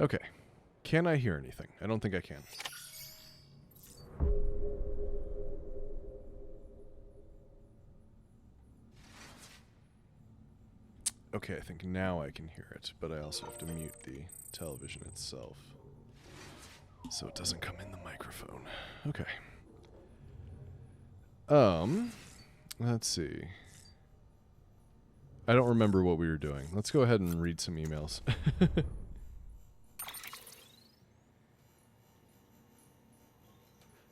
Okay. Can I hear anything? I don't think I can. Okay, I think now I can hear it, but I also have to mute the television itself so it doesn't come in the microphone. Okay. Let's see. I don't remember what we were doing. Let's go ahead and read some emails.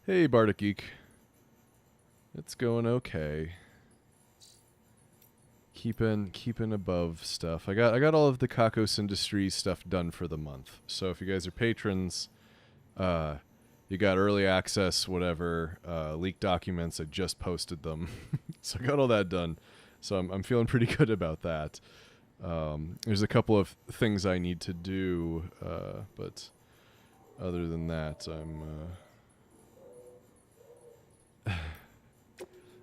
Hey, Bardic Geek. It's going okay. Keeping above stuff. I got all of the Kakos Industries stuff done for the month. So if you guys are patrons, you got early access, whatever, leaked documents. I just posted them, so I got all that done. So I'm feeling pretty good about that. There's a couple of things I need to do, but other than that, I'm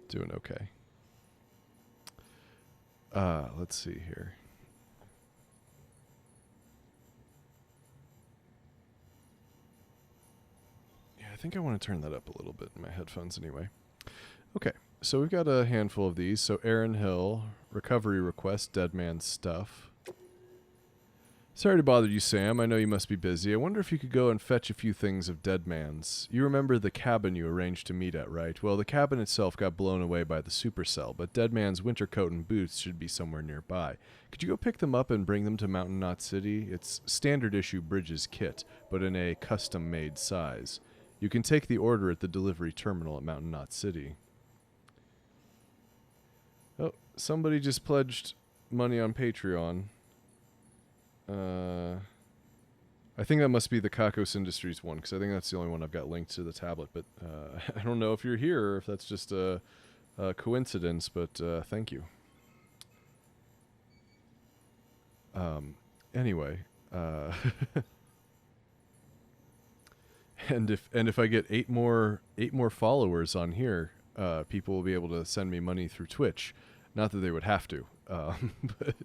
doing okay. Let's see here. Yeah, I think I want to turn that up a little bit in my headphones anyway. Okay, so we've got a handful of these. So Aaron Hill, recovery request, dead man stuff. Sorry to bother you, Sam. I know you must be busy. I wonder if you could go and fetch a few things of Dead Man's. You remember the cabin you arranged to meet at, right? Well, the cabin itself got blown away by the supercell, but Dead Man's winter coat and boots should be somewhere nearby. Could you go pick them up and bring them to Mountain Knot City? It's standard issue Bridges kit, but in a custom-made size. You can take the order at the delivery terminal at Mountain Knot City. Oh, somebody just pledged money on Patreon. I think that must be the Kakos Industries one, because I think that's the only one I've got linked to the tablet. But I don't know if you're here or if that's just a coincidence, but thank you. Anyway, and if I get eight more followers on here, people will be able to send me money through Twitch. Not that they would have to, but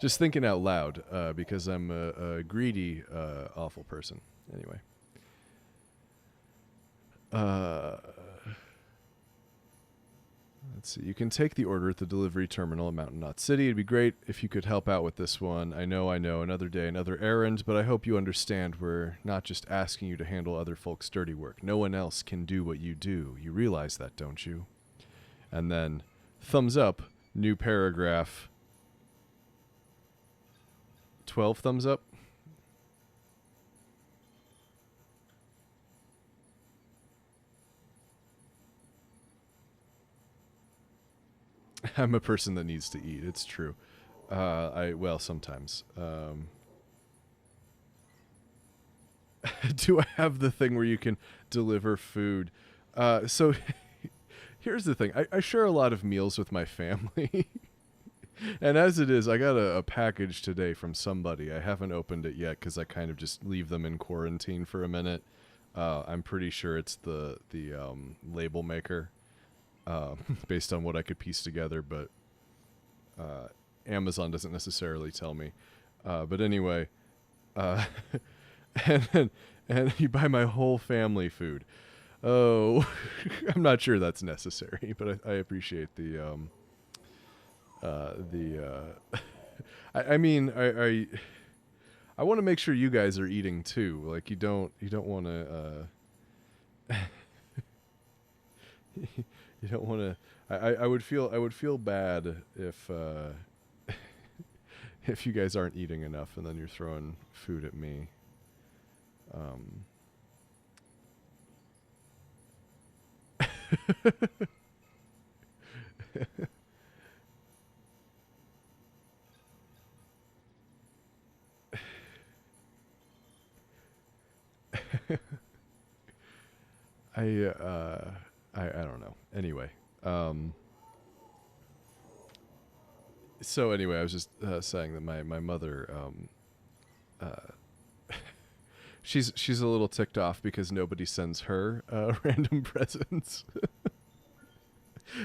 just thinking out loud, because I'm a greedy, awful person. Anyway. Let's see. You can take the order at the delivery terminal at Mountain Knot City. It'd be great if you could help out with this one. I know, another day, another errand, but I hope you understand we're not just asking you to handle other folks' dirty work. No one else can do what you do. You realize that, don't you? And then, thumbs up, new paragraph. 12 thumbs up. I'm a person that needs to eat. It's true. Well, sometimes. Do I have the thing where you can deliver food? So here's the thing. I share a lot of meals with my family. And as it is, I got a package today from somebody. I haven't opened it yet because I kind of just leave them in quarantine for a minute. I'm pretty sure it's the label maker, based on what I could piece together, but Amazon doesn't necessarily tell me. But anyway, and you buy my whole family food. Oh, I'm not sure that's necessary, but I appreciate the I mean, I want to make sure you guys are eating too. Like you don't want to you don't want to. I would feel bad if if you guys aren't eating enough and then you're throwing food at me. I don't know. Anyway, so anyway, I was just saying that my mother, she's a little ticked off because nobody sends her random presents.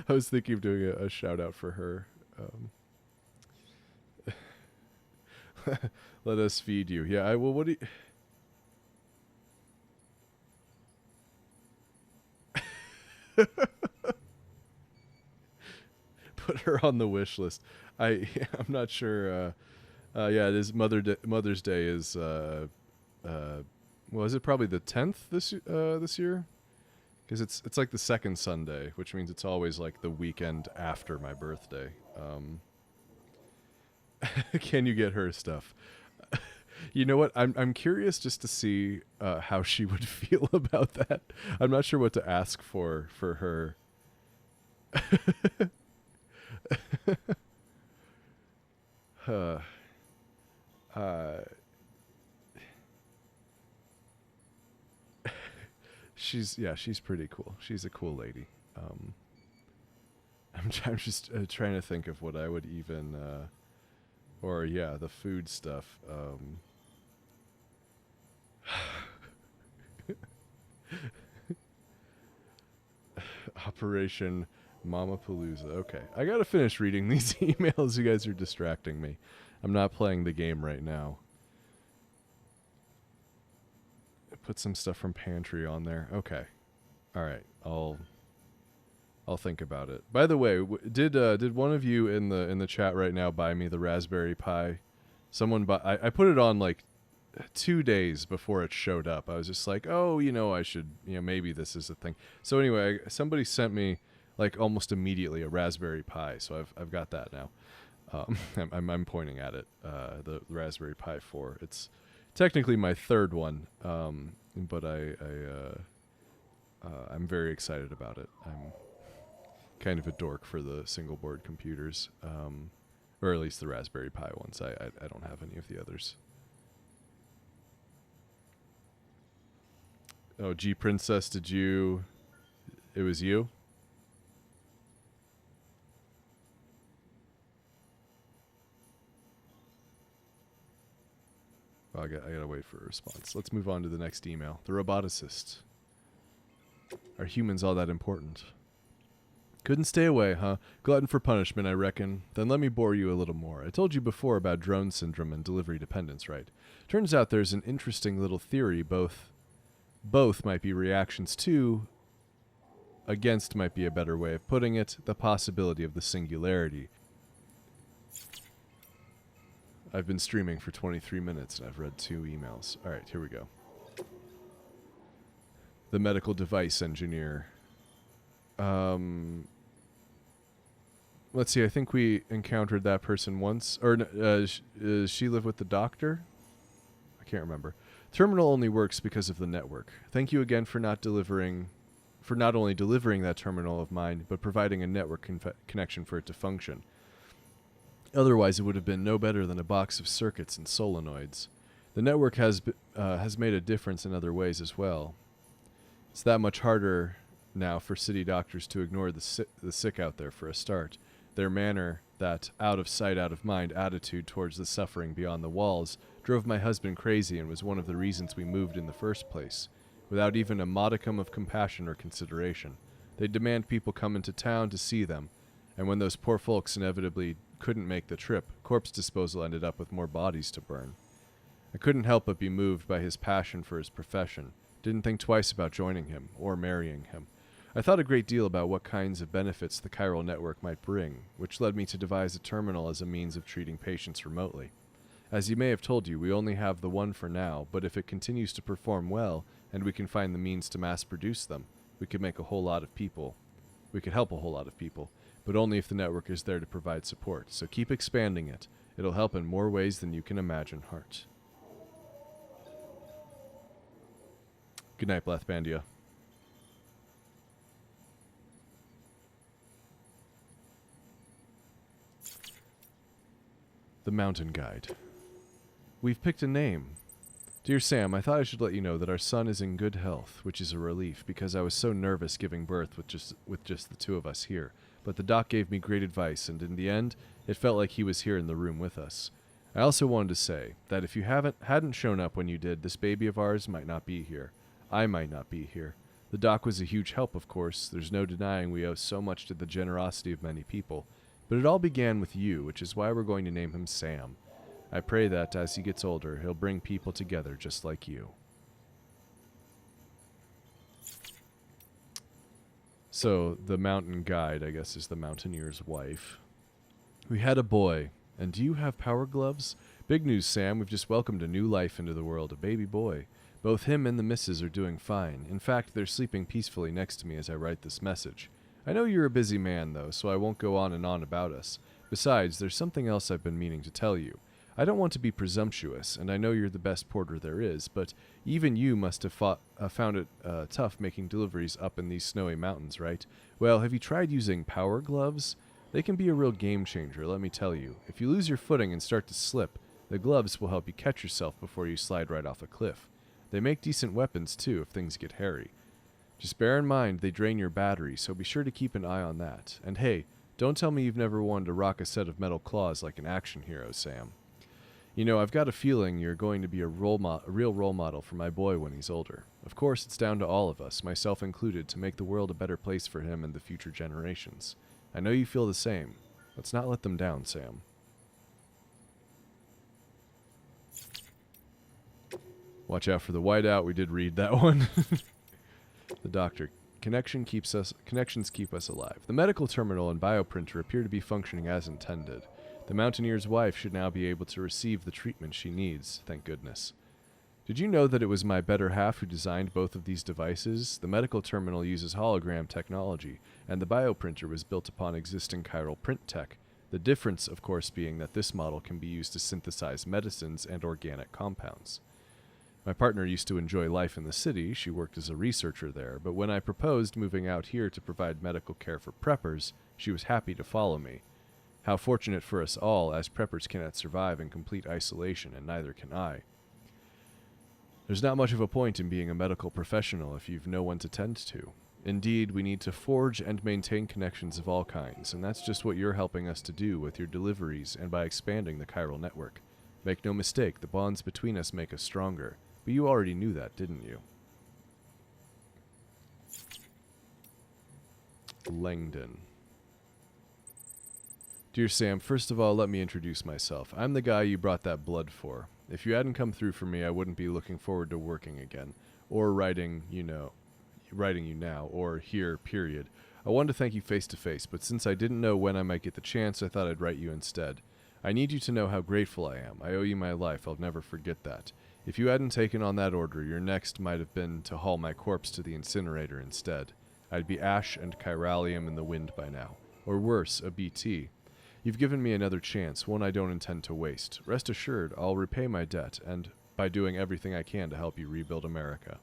I was thinking of doing a shout out for her. Let us feed you. Yeah, well, what do you... Put her on the wish list. I'm not sure. Yeah, it is Mother's Day is well, is it probably the 10th this year? Because it's like the second Sunday, which means it's always like the weekend after my birthday. Can you get her stuff? You know what? I'm curious just to see how she would feel about that. I'm not sure what to ask for her. uh, uh, she's pretty cool. She's a cool lady. I'm just trying to think of what I would even, or yeah, the food stuff. Operation Mama Palooza. Okay, I gotta finish reading these emails. You guys are distracting me. I'm not playing the game right now. Put some stuff from pantry on there. Okay, all right. I'll think about it. By the way, did one of you in the chat right now buy me the Raspberry Pi? Someone I put it on like 2 days before it showed up. I was just like, oh, I should, maybe this is a thing. So anyway, somebody sent me like almost immediately a Raspberry Pi. So I've got that now. I'm pointing at it. The Raspberry Pi 4. It's technically my third one. But I'm very excited about it. I'm kind of a dork for the single board computers, or at least the Raspberry Pi ones. I don't have any of the others. Oh, G Princess, it was you? Oh, I gotta wait for a response. Let's move on to the next email. The roboticist. Are humans all that important? Couldn't stay away, huh? Glutton for punishment, I reckon. Then let me bore you a little more. I told you before about drone syndrome and delivery dependence, right? Turns out there's an interesting little theory both might be reactions to, against might be a better way of putting it, the possibility of the singularity. I've been streaming for 23 minutes and I've read 2 emails. All right, here we go. The medical device engineer. Let's see, I think we encountered that person once. Or does she live with the doctor? I can't remember. Terminal only works because of the network. Thank you again for not only delivering that terminal of mine, but providing a network connection for it to function. Otherwise, it would have been no better than a box of circuits and solenoids. The network has made a difference in other ways as well. It's that much harder now for city doctors to ignore the sick out there for a start. Their manner, that out of sight, out of mind attitude towards the suffering beyond the walls, drove my husband crazy and was one of the reasons we moved in the first place. Without even a modicum of compassion or consideration, they demand people come into town to see them, and when those poor folks inevitably couldn't make the trip, corpse disposal ended up with more bodies to burn. I couldn't help but be moved by his passion for his profession. Didn't think twice about joining him or marrying him. I thought a great deal about what kinds of benefits the chiral network might bring, which led me to devise a terminal as a means of treating patients remotely. As he may have told you, we only have the one for now, but if it continues to perform well, and we can find the means to mass produce them, we could make a whole lot of people. We could help a whole lot of people, but only if the network is there to provide support. So keep expanding it. It'll help in more ways than you can imagine, Heart. Good night, Blathbandia. The Mountain Guide. We've picked a name. Dear Sam, I thought I should let you know that our son is in good health, which is a relief because I was so nervous giving birth with just the 2 of us here. But the doc gave me great advice, and in the end, it felt like he was here in the room with us. I also wanted to say that if you hadn't shown up when you did, this baby of ours might not be here. I might not be here. The doc was a huge help, of course. There's no denying we owe so much to the generosity of many people. But it all began with you, which is why we're going to name him Sam. I pray that, as he gets older, he'll bring people together just like you. So, the mountain guide, I guess, is the mountaineer's wife. We had a boy. And do you have power gloves? Big news, Sam. We've just welcomed a new life into the world, a baby boy. Both him and the missus are doing fine. In fact, they're sleeping peacefully next to me as I write this message. I know you're a busy man, though, so I won't go on and on about us. Besides, there's something else I've been meaning to tell you. I don't want to be presumptuous, and I know you're the best porter there is, but even you must have found it tough making deliveries up in these snowy mountains, right? Well, have you tried using power gloves? They can be a real game changer, let me tell you. If you lose your footing and start to slip, the gloves will help you catch yourself before you slide right off a cliff. They make decent weapons, too, if things get hairy. Just bear in mind they drain your battery, so be sure to keep an eye on that. And hey, don't tell me you've never wanted to rock a set of metal claws like an action hero, Sam. You know, I've got a feeling you're going to be a real role model for my boy when he's older. Of course, it's down to all of us, myself included, to make the world a better place for him and the future generations. I know you feel the same. Let's not let them down, Sam. Watch out for the whiteout. We did read that one. The doctor. Connections keep us alive. The medical terminal and bioprinter appear to be functioning as intended. The mountaineer's wife should now be able to receive the treatment she needs, thank goodness. Did you know that it was my better half who designed both of these devices? The medical terminal uses hologram technology, and the bioprinter was built upon existing chiral print tech. The difference, of course, being that this model can be used to synthesize medicines and organic compounds. My partner used to enjoy life in the city. She worked as a researcher there, but when I proposed moving out here to provide medical care for preppers, she was happy to follow me. How fortunate for us all, as preppers cannot survive in complete isolation, and neither can I. There's not much of a point in being a medical professional if you've no one to tend to. Indeed, we need to forge and maintain connections of all kinds, and that's just what you're helping us to do with your deliveries and by expanding the chiral network. Make no mistake, the bonds between us make us stronger, but you already knew that, didn't you? Langdon. Dear Sam, first of all, let me introduce myself. I'm the guy you brought that blood for. If you hadn't come through for me, I wouldn't be looking forward to working again, or writing you now, or here, period. I wanted to thank you face to face, but since I didn't know when I might get the chance, I thought I'd write you instead. I need you to know how grateful I am. I owe you my life. I'll never forget that. If you hadn't taken on that order, your next might have been to haul my corpse to the incinerator instead. I'd be ash and chiralium in the wind by now. Or worse, a BT. You've given me another chance, one I don't intend to waste. Rest assured, I'll repay my debt, and by doing everything I can to help you rebuild America.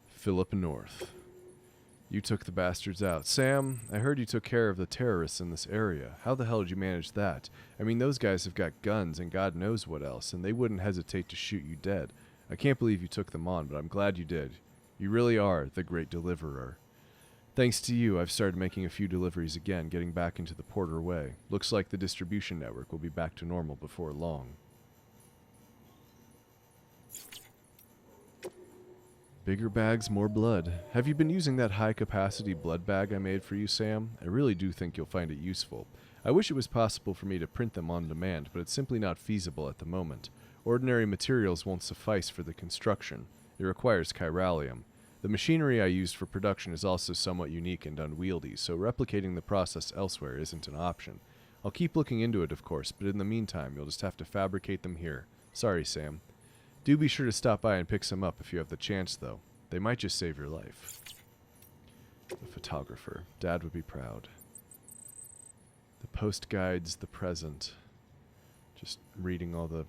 Philip North. You took the bastards out. Sam, I heard you took care of the terrorists in this area. How the hell did you manage that? I mean, those guys have got guns and God knows what else, and they wouldn't hesitate to shoot you dead. I can't believe you took them on, but I'm glad you did. You really are the great deliverer. Thanks to you, I've started making a few deliveries again, getting back into the Porter way. Looks like the distribution network will be back to normal before long. Bigger bags, more blood. Have you been using that high-capacity blood bag I made for you, Sam? I really do think you'll find it useful. I wish it was possible for me to print them on demand, but it's simply not feasible at the moment. Ordinary materials won't suffice for the construction. It requires chiralium. The machinery I used for production is also somewhat unique and unwieldy, so replicating the process elsewhere isn't an option. I'll keep looking into it, of course, but in the meantime, you'll just have to fabricate them here. Sorry, Sam. Do be sure to stop by and pick some up if you have the chance, though. They might just save your life. The photographer. Dad would be proud. The post guides the present. Just reading all the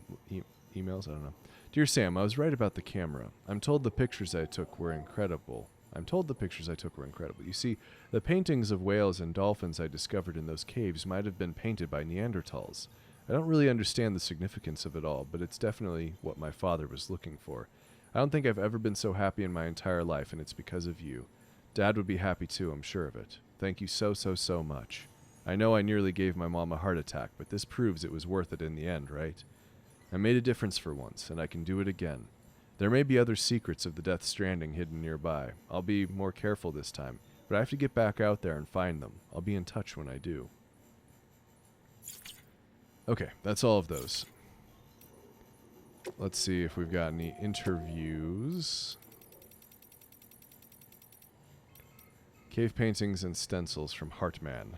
emails? I don't know. Dear Sam, I was right about the camera. I'm told the pictures I took were incredible. You see, the paintings of whales and dolphins I discovered in those caves might have been painted by Neanderthals. I don't really understand the significance of it all, but it's definitely what my father was looking for. I don't think I've ever been so happy in my entire life, and it's because of you. Dad would be happy too, I'm sure of it. Thank you so much. I know I nearly gave my mom a heart attack, but this proves it was worth it in the end, right? I made a difference for once, and I can do it again. There may be other secrets of the Death Stranding hidden nearby. I'll be more careful this time, but I have to get back out there and find them. I'll be in touch when I do. Okay, that's all of those. Let's see if we've got any interviews. Cave paintings and stencils from Hartman.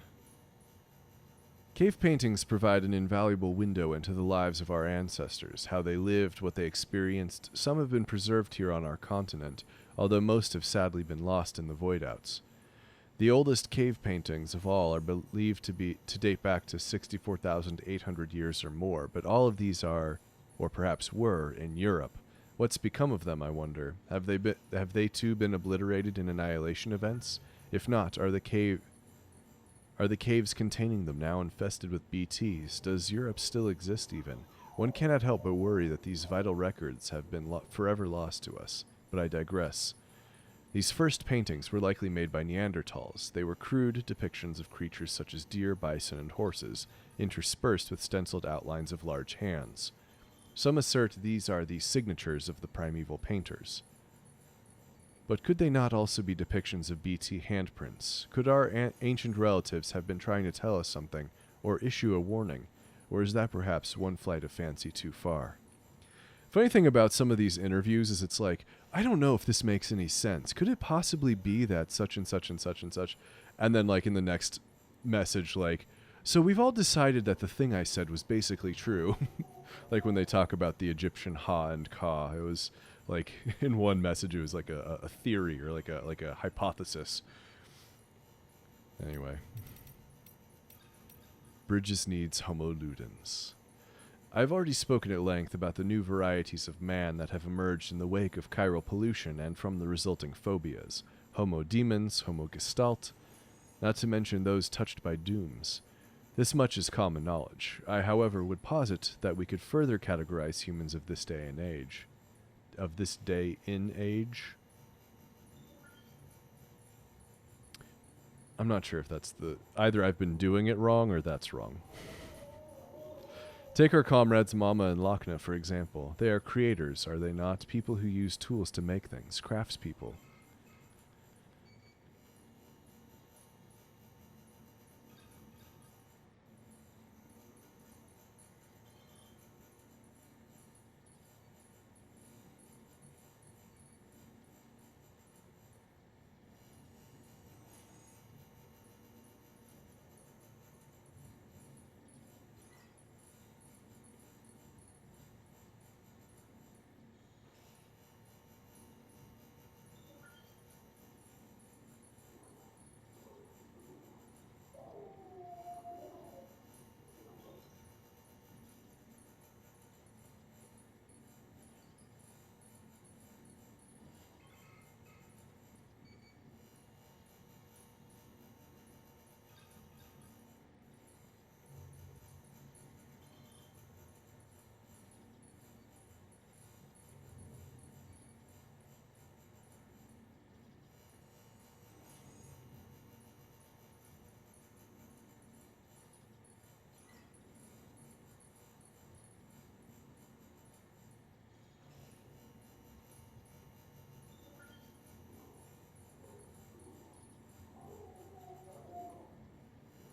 Cave paintings provide an invaluable window into the lives of our ancestors, how they lived, what they experienced. Some have been preserved here on our continent, although most have sadly been lost in the void-outs. The oldest cave paintings of all are believed to date back to 64,800 years or more, but all of these are, or perhaps were, in Europe. What's become of them, I wonder? Have they too been obliterated in annihilation events? If not, are the caves containing them now infested with BTs? Does Europe still exist even? One cannot help but worry that these vital records have been forever lost to us. But I digress. These first paintings were likely made by Neanderthals. They were crude depictions of creatures such as deer, bison, and horses, interspersed with stenciled outlines of large hands. Some assert these are the signatures of the primeval painters. But could they not also be depictions of BT handprints? Could our ancient relatives have been trying to tell us something, or issue a warning? Or is that perhaps one flight of fancy too far? Funny thing about some of these interviews is it's like, I don't know if this makes any sense. Could it possibly be that such and such and such and such? And then like in the next message, like, so we've all decided that the thing I said was basically true. Like when they talk about the Egyptian Ha and Ka, it was like in one message it was like a theory or like a hypothesis. Anyway. Bridges needs Homo ludens. I've already spoken at length about the new varieties of man that have emerged in the wake of chiral pollution and from the resulting phobias. Homo demens, Homo gestalt, not to mention those touched by dooms. This much is common knowledge. I, however, would posit that we could further categorize humans of this day and age. Of this day in age? I'm not sure if that's either I've been doing it wrong or that's wrong. Take our comrades Mama and Lochna, for example. They are creators, are they not? People who use tools to make things. Craftspeople.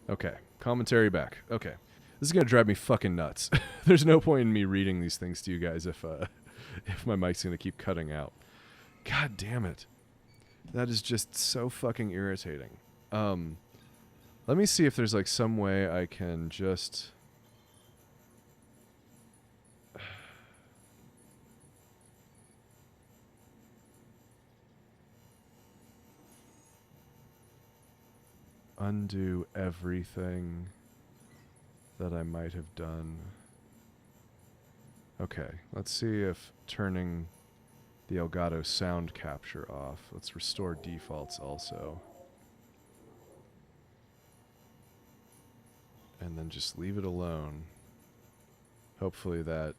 Okay, commentary back. Okay, this is gonna drive me fucking nuts. There's no point in me reading these things to you guys if my mic's gonna keep cutting out. God damn it, that is just so fucking irritating. Let me see if there's like some way I can just. Undo everything that I might have done. Okay, let's see if turning the Elgato sound capture off. Let's restore defaults also. And then just leave it alone. Hopefully that,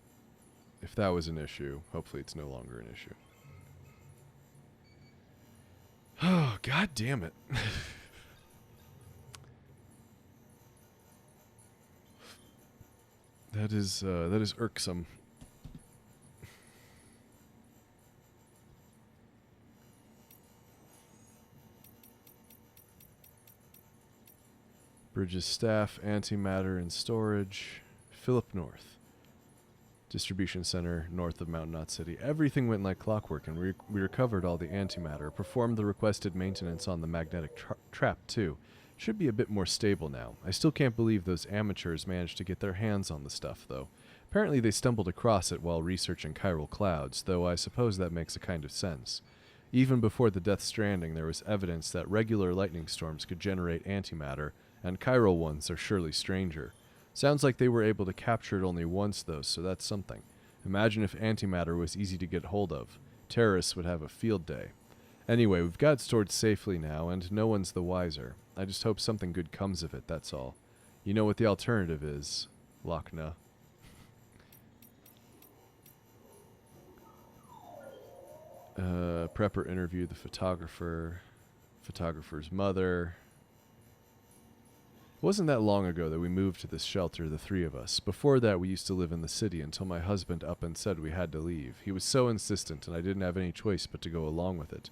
if that was an issue, hopefully it's no longer an issue. Oh, god damn it. That is irksome. Bridges staff, antimatter and storage, Philip North. Distribution center north of Mountain Knot City. Everything went like clockwork, and we recovered all the antimatter, performed the requested maintenance on the magnetic trap, too. Should be a bit more stable now. I still can't believe those amateurs managed to get their hands on the stuff, though. Apparently they stumbled across it while researching chiral clouds, though I suppose that makes a kind of sense. Even before the Death Stranding, there was evidence that regular lightning storms could generate antimatter, and chiral ones are surely stranger. Sounds like they were able to capture it only once, though, so that's something. Imagine if antimatter was easy to get hold of. Terrorists would have a field day. Anyway, we've got it stored safely now, and no one's the wiser. I just hope something good comes of it, that's all. You know what the alternative is, Lochna. Prepper interviewed the photographer's mother. It wasn't that long ago that we moved to this shelter, the three of us. Before that, we used to live in the city until my husband up and said we had to leave. He was so insistent, and I didn't have any choice but to go along with it.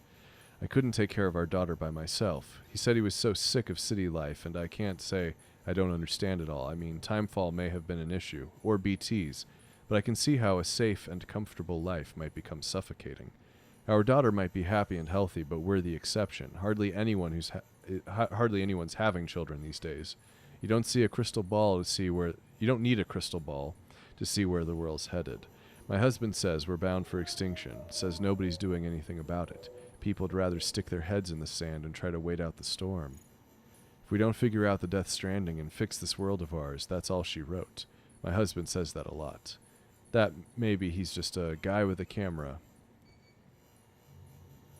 I couldn't take care of our daughter by myself. He said he was so sick of city life, and I can't say I don't understand it all. I mean, timefall may have been an issue, or BTs, but I can see how a safe and comfortable life might become suffocating. Our daughter might be happy and healthy, but we're the exception. Hardly anyone's having children these days. You don't need a crystal ball to see where the world's headed. My husband says we're bound for extinction, says nobody's doing anything about it. People'd rather stick their heads in the sand and try to wait out the storm. If we don't figure out the Death Stranding and fix this world of ours, that's all she wrote. My husband says that a lot. That maybe he's just a guy with a camera,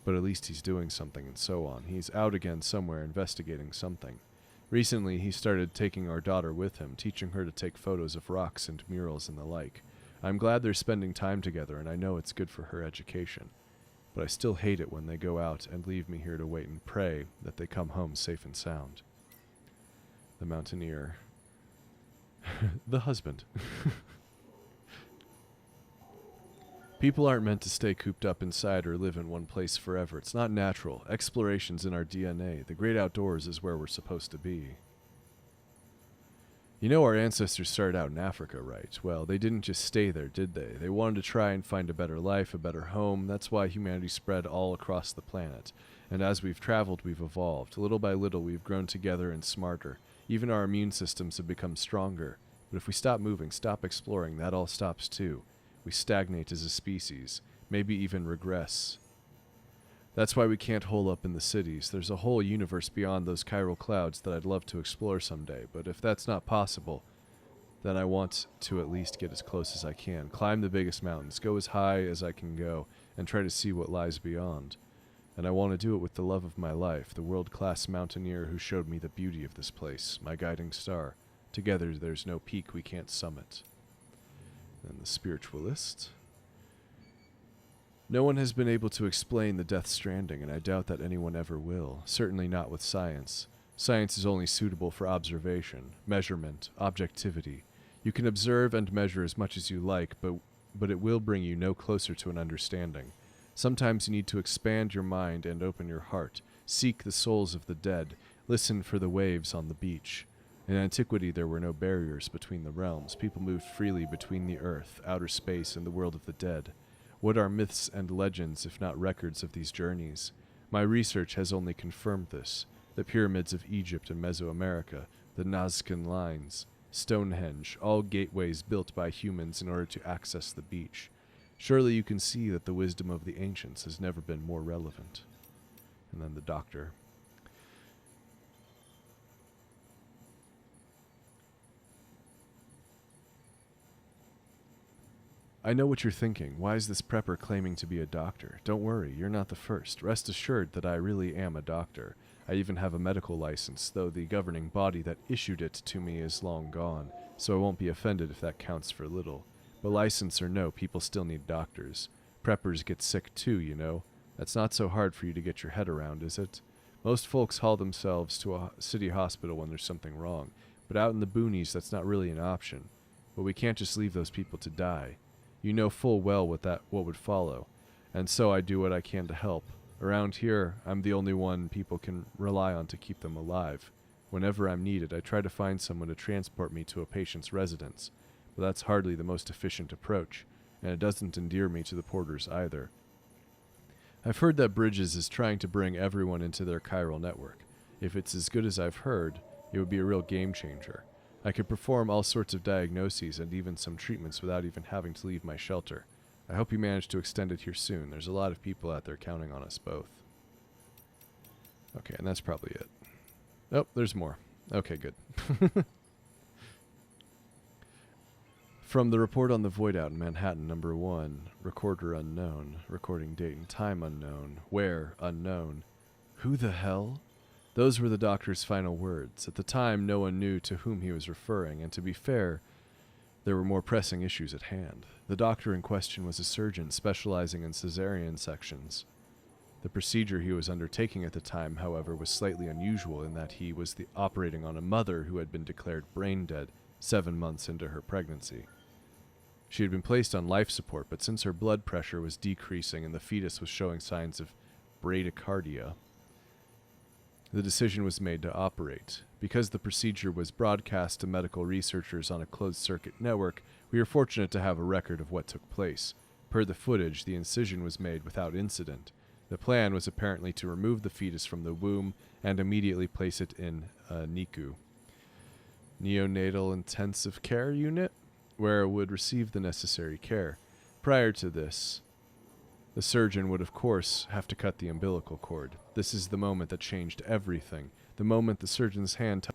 but at least he's doing something and so on. He's out again somewhere investigating something. Recently, he started taking our daughter with him, teaching her to take photos of rocks and murals and the like. I'm glad they're spending time together, and I know it's good for her education. But I still hate it when they go out and leave me here to wait and pray that they come home safe and sound. The mountaineer. The husband. People aren't meant to stay cooped up inside or live in one place forever. It's not natural. Exploration's in our DNA. The great outdoors is where we're supposed to be. You know our ancestors started out in Africa, right? Well, they didn't just stay there, did they? They wanted to try and find a better life, a better home. That's why humanity spread all across the planet. And as we've traveled, we've evolved. Little by little, we've grown together and smarter. Even our immune systems have become stronger. But if we stop moving, stop exploring, that all stops too. We stagnate as a species, maybe even regress. That's why we can't hole up in the cities. There's a whole universe beyond those chiral clouds that I'd love to explore someday, but if that's not possible, then I want to at least get as close as I can, climb the biggest mountains, go as high as I can go, and try to see what lies beyond. And I want to do it with the love of my life, the world-class mountaineer who showed me the beauty of this place, my guiding star. Together there's no peak we can't summit. And the spiritualist. No one has been able to explain the Death Stranding, and I doubt that anyone ever will. Certainly not with science. Science is only suitable for observation, measurement, objectivity. You can observe and measure as much as you like, but it will bring you no closer to an understanding. Sometimes you need to expand your mind and open your heart, seek the souls of the dead, listen for the waves on the beach. In antiquity, there were no barriers between the realms. People moved freely between the earth, outer space, and the world of the dead. What are myths and legends if not records of these journeys? My research has only confirmed this. The pyramids of Egypt and Mesoamerica, the Nazcan lines, Stonehenge, all gateways built by humans in order to access the beach. Surely you can see that the wisdom of the ancients has never been more relevant. And then the doctor. I know what you're thinking. Why is this prepper claiming to be a doctor? Don't worry, you're not the first. Rest assured that I really am a doctor. I even have a medical license, though the governing body that issued it to me is long gone, so I won't be offended if that counts for little. But license or no, people still need doctors. Preppers get sick too, you know. That's not so hard for you to get your head around, is it? Most folks haul themselves to a city hospital when there's something wrong, but out in the boonies that's not really an option. But we can't just leave those people to die. You know full well what would follow, and so I do what I can to help. Around here, I'm the only one people can rely on to keep them alive. Whenever I'm needed, I try to find someone to transport me to a patient's residence. but that's hardly the most efficient approach, and it doesn't endear me to the porters either. I've heard that Bridges is trying to bring everyone into their chiral network. If it's as good as I've heard, it would be a real game changer. I could perform all sorts of diagnoses and even some treatments without even having to leave my shelter. I hope you manage to extend it here soon. There's a lot of people out there counting on us both. Okay, and that's probably it. Oh, there's more. Okay, good. From the report on the void out in Manhattan, number 1, recorder unknown, recording date and time unknown, where unknown. Who the hell? Those were the doctor's final words. At the time, no one knew to whom he was referring, and to be fair, there were more pressing issues at hand. The doctor in question was a surgeon specializing in cesarean sections. The procedure he was undertaking at the time, however, was slightly unusual in that he was operating on a mother who had been declared brain dead 7 months into her pregnancy. She had been placed on life support, but since her blood pressure was decreasing and the fetus was showing signs of bradycardia, the decision was made to operate. Because the procedure was broadcast to medical researchers on a closed-circuit network, we are fortunate to have a record of what took place. Per the footage, the incision was made without incident. The plan was apparently to remove the fetus from the womb and immediately place it in a NICU, neonatal intensive care unit, where it would receive the necessary care. Prior to this, the surgeon would, of course, have to cut the umbilical cord. This is the moment that changed everything. The moment the surgeon's hand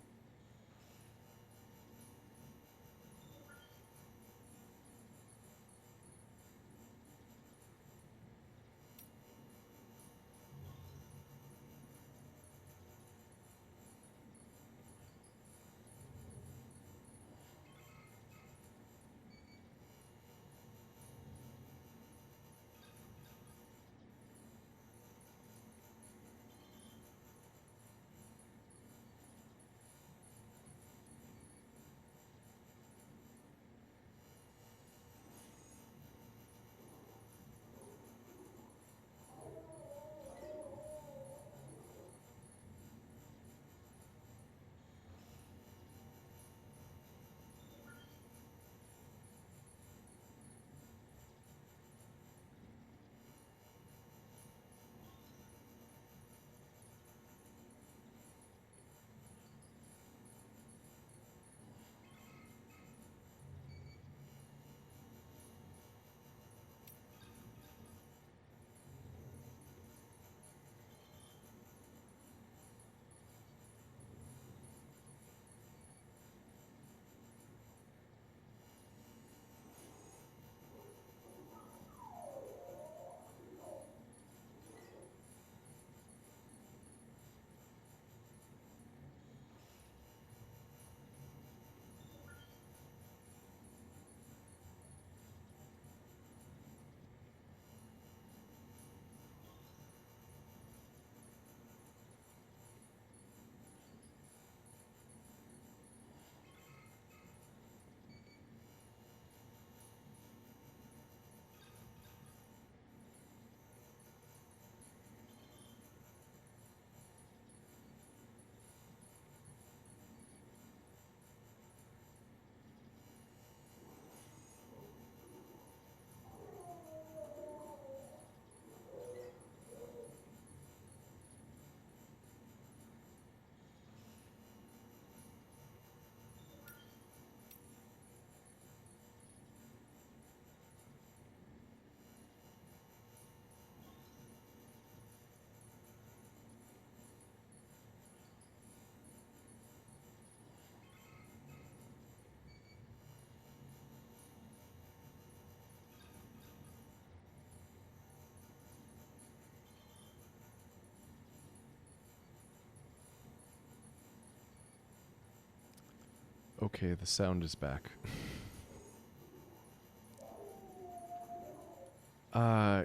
Okay, the sound is back.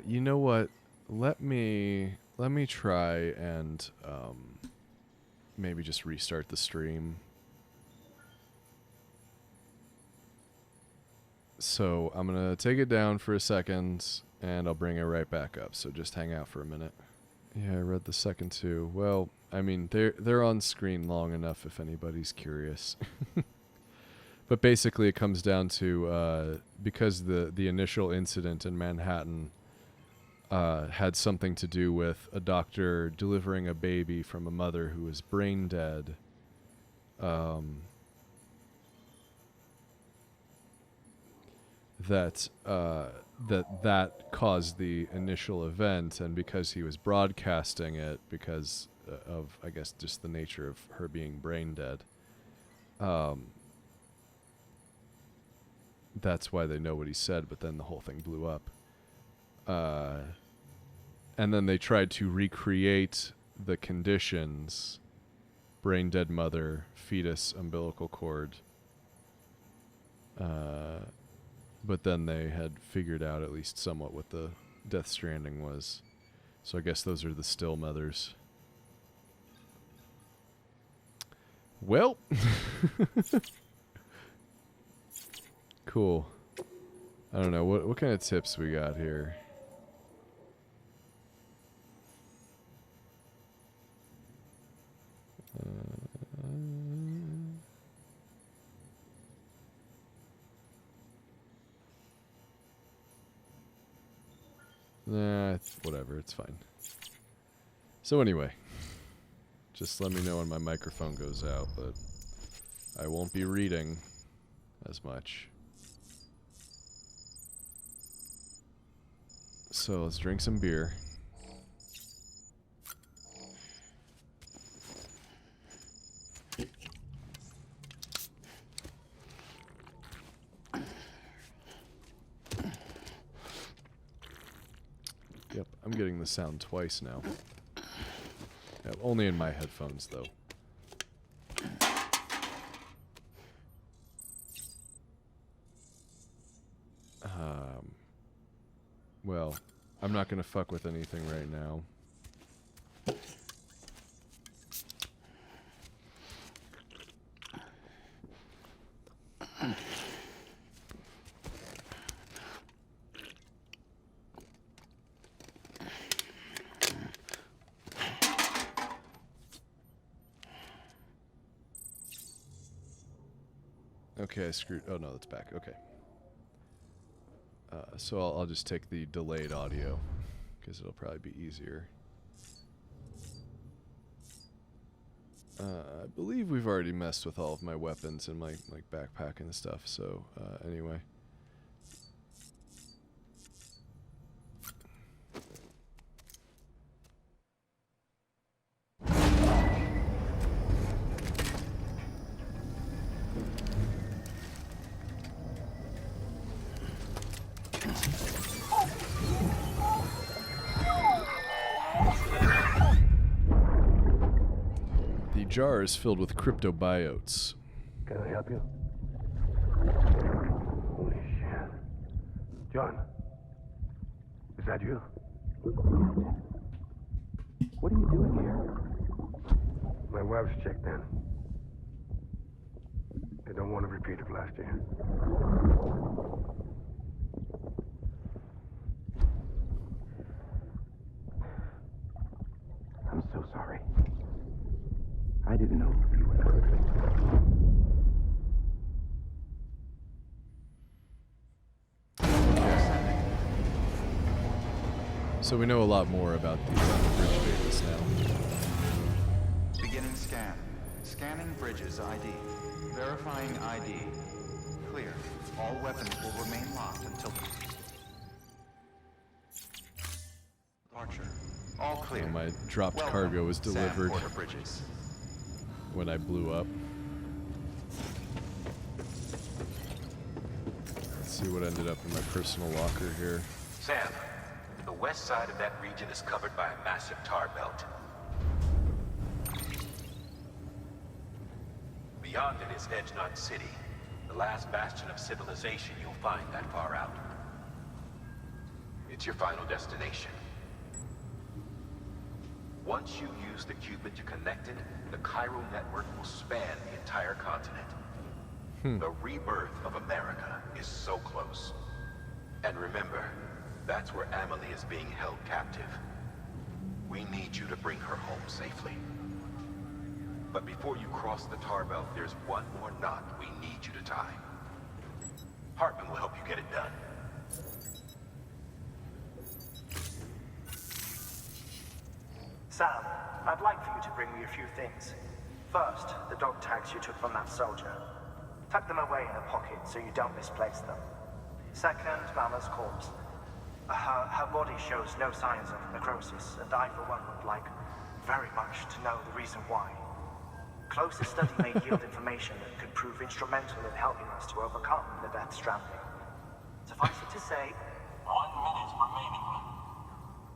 You know what? Let me try and maybe just restart the stream. So I'm gonna take it down for a second and I'll bring it right back up. So just hang out for a minute. Yeah, I read the second two. Well, I mean, they're on screen long enough if anybody's curious. But basically, it comes down to because the initial incident in Manhattan had something to do with a doctor delivering a baby from a mother who was brain dead. That caused the initial event, and because he was broadcasting it, because of, I guess, just the nature of her being brain dead, that's why they know what he said, but then the whole thing blew up. And then they tried to recreate the conditions: brain dead mother, fetus, umbilical cord. But then they had figured out at least somewhat what the Death Stranding was. So I guess those are the still mothers. Well. Cool. I don't know. What kind of tips we got here? Nah, whatever. It's fine. So anyway, just let me know when my microphone goes out, but I won't be reading as much. So let's drink some beer. Yep, I'm getting the sound twice now. Yeah, only in my headphones, though. Well, I'm not gonna fuck with anything right now. Okay, I screwed. Oh no, that's back. Okay. So I'll just take the delayed audio, because it'll probably be easier. I believe we've already messed with all of my weapons and my backpack and stuff. So anyway. The jar is filled with cryptobiotes. Can I help you? Holy shit. John, is that you? What are you doing here? My wife's checked in. They don't want a repeat of last year. I'm so sorry. I didn't know you were perfect. So we know a lot more about the bridge babies now. Beginning scan. Scanning bridges ID. Verifying ID. Clear. All weapons will remain locked until departure. All clear. So my dropped cargo was delivered when I blew up. Let's see what ended up in my personal locker here. Sam, the west side of that region is covered by a massive tar belt. Beyond it is Edgenut City, the last bastion of civilization you'll find that far out. It's your final destination. Once you use the qubit to connect it, the Cairo network will span the entire continent. The rebirth of America is so close. And remember, that's where Amelie is being held captive. We need you to bring her home safely. But before you cross the tar belt, there's one more knot we need you to tie. Hartman will help you get it done. Sam, I'd like for you to bring me a few things. First, the dog tags you took from that soldier. Tuck them away in a pocket so you don't misplace them. Second, Mama's corpse. Her body shows no signs of necrosis, and I, for one, would like very much to know the reason why. Closer study may yield information that could prove instrumental in helping us to overcome the Death Stranding. Suffice it to say, 1 minute remaining.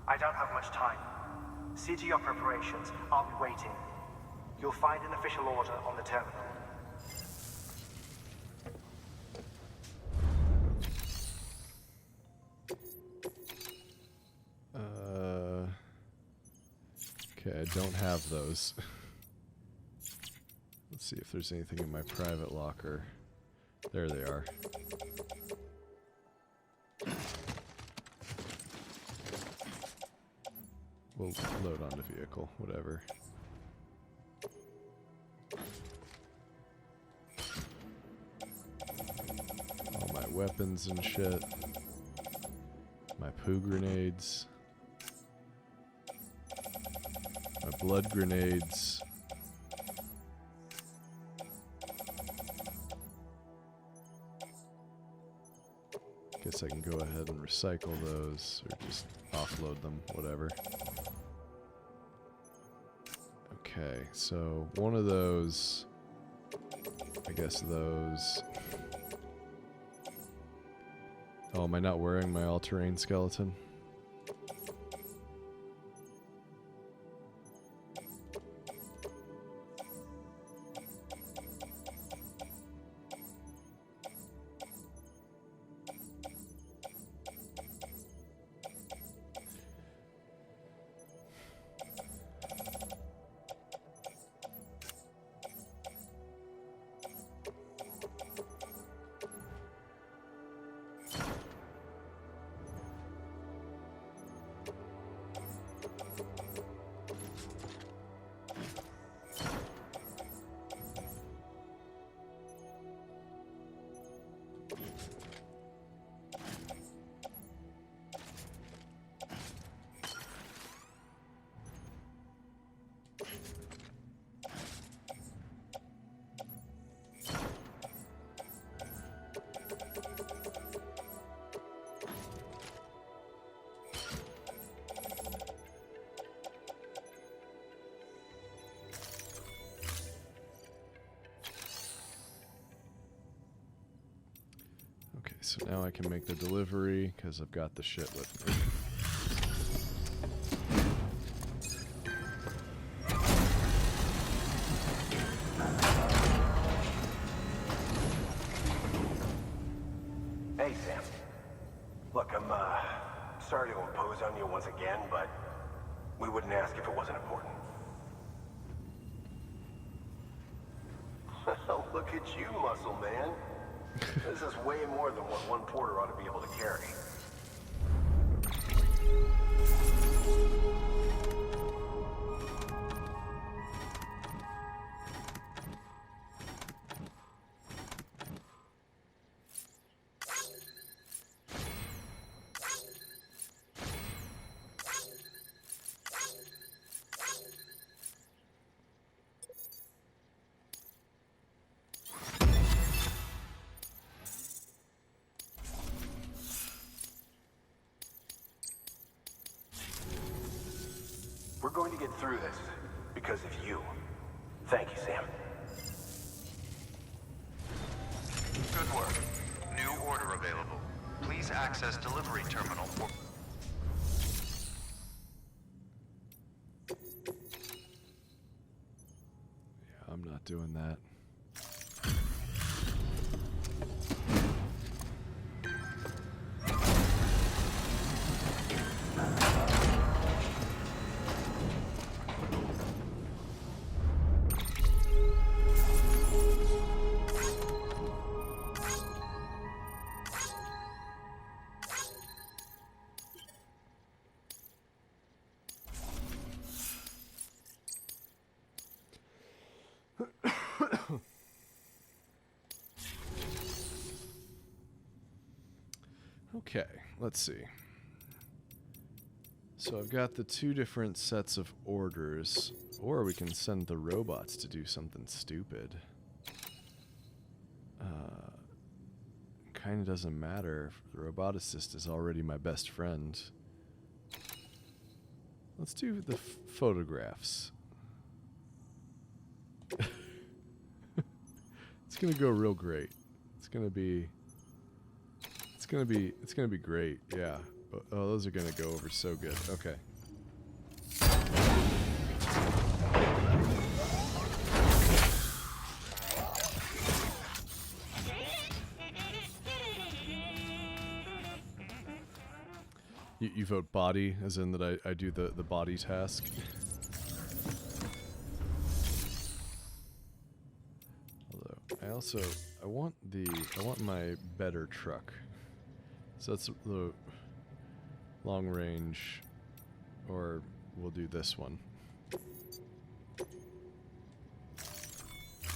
I don't have much time. See to your preparations. I'll be waiting. You'll find an official order on the terminal. Okay, I don't have those. Let's see if there's anything in my private locker. There they are. We'll load onto vehicle, whatever. All my weapons and shit. My poo grenades. My blood grenades. Guess I can go ahead and recycle those, or just offload them, whatever. Okay, so one of those, I guess those. Oh, am I not wearing my all-terrain skeleton? Okay, so now I can make the delivery because I've got the shit with me. Hey, Sam. Look, I'm sorry to impose on you once again, but we wouldn't ask if it wasn't important. Look at you, muscle man. This is way more than what one porter ought to be able to carry. We're going to get through this because of you. Thank you, Sam. Good work. New order available. Please access delivery terminal for... Yeah, I'm not doing that. Okay, let's see. So I've got the 2 different sets of orders, or we can send the robots to do something stupid. Kind of doesn't matter. The roboticist is already my best friend. Let's do the photographs. It's gonna go real great. It's gonna be great. Yeah. Oh, those are gonna go over so good. Okay. You vote body, as in that I do the body task. Although I want my better truck. So that's the long range, or we'll do this one.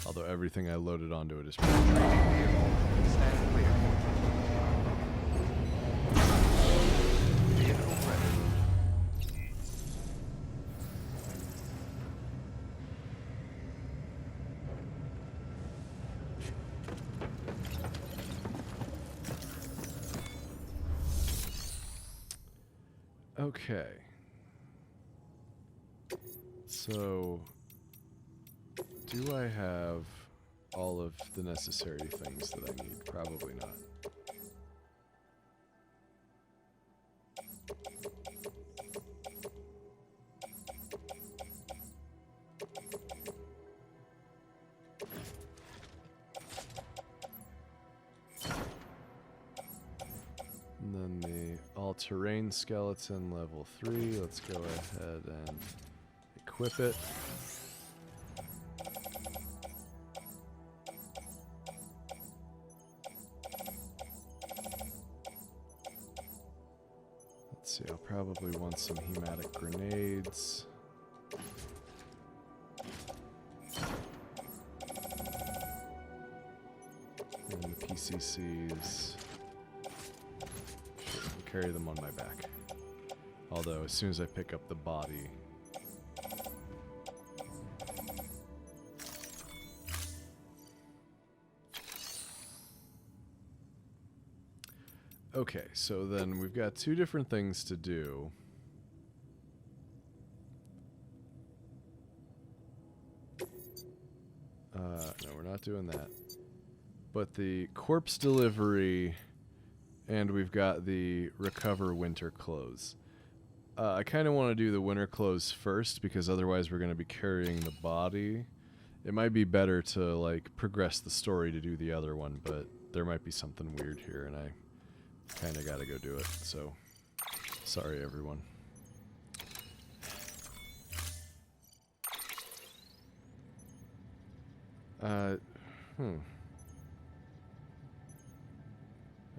Although everything I loaded onto it is pretty good. Stand clear. Vehicle ready. Okay. So, do I have all of the necessary things that I need? Probably not. And then the all-terrain skeleton level 3. Let's go ahead and equip it. Let's see, I'll probably want some hematic grenades. And the PCCs. Carry them on my back. Although, as soon as I pick up the body... Okay, so then we've got 2 different things to do. No, we're not doing that. But the corpse delivery... And we've got the recover winter clothes. I kind of want to do the winter clothes first, because otherwise we're going to be carrying the body. It might be better to like progress the story to do the other one, but there might be something weird here, and I kind of got to go do it. So, sorry everyone.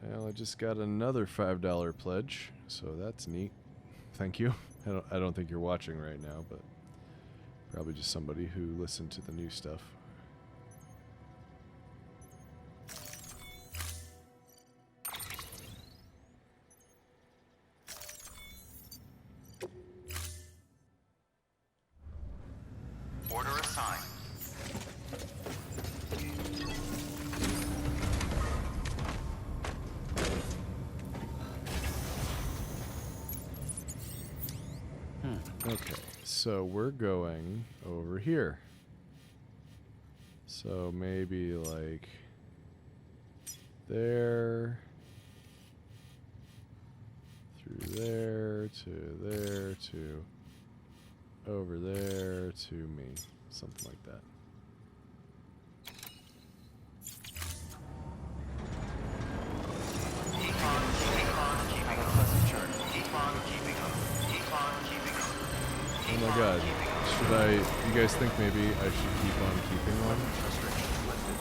Well, I just got another $5 pledge, so that's neat. Thank you. I don't think you're watching right now, but probably just somebody who listened to the new stuff. Order assigned. Okay, so we're going over here. So maybe like there, through there, to over there, to me. Something like that. Keep on keeping on. Have a pleasant journey. Keep on keeping on. Keep on keeping on. Oh my god. Should I... You guys think maybe I should keep on keeping on? Restrictions lifted.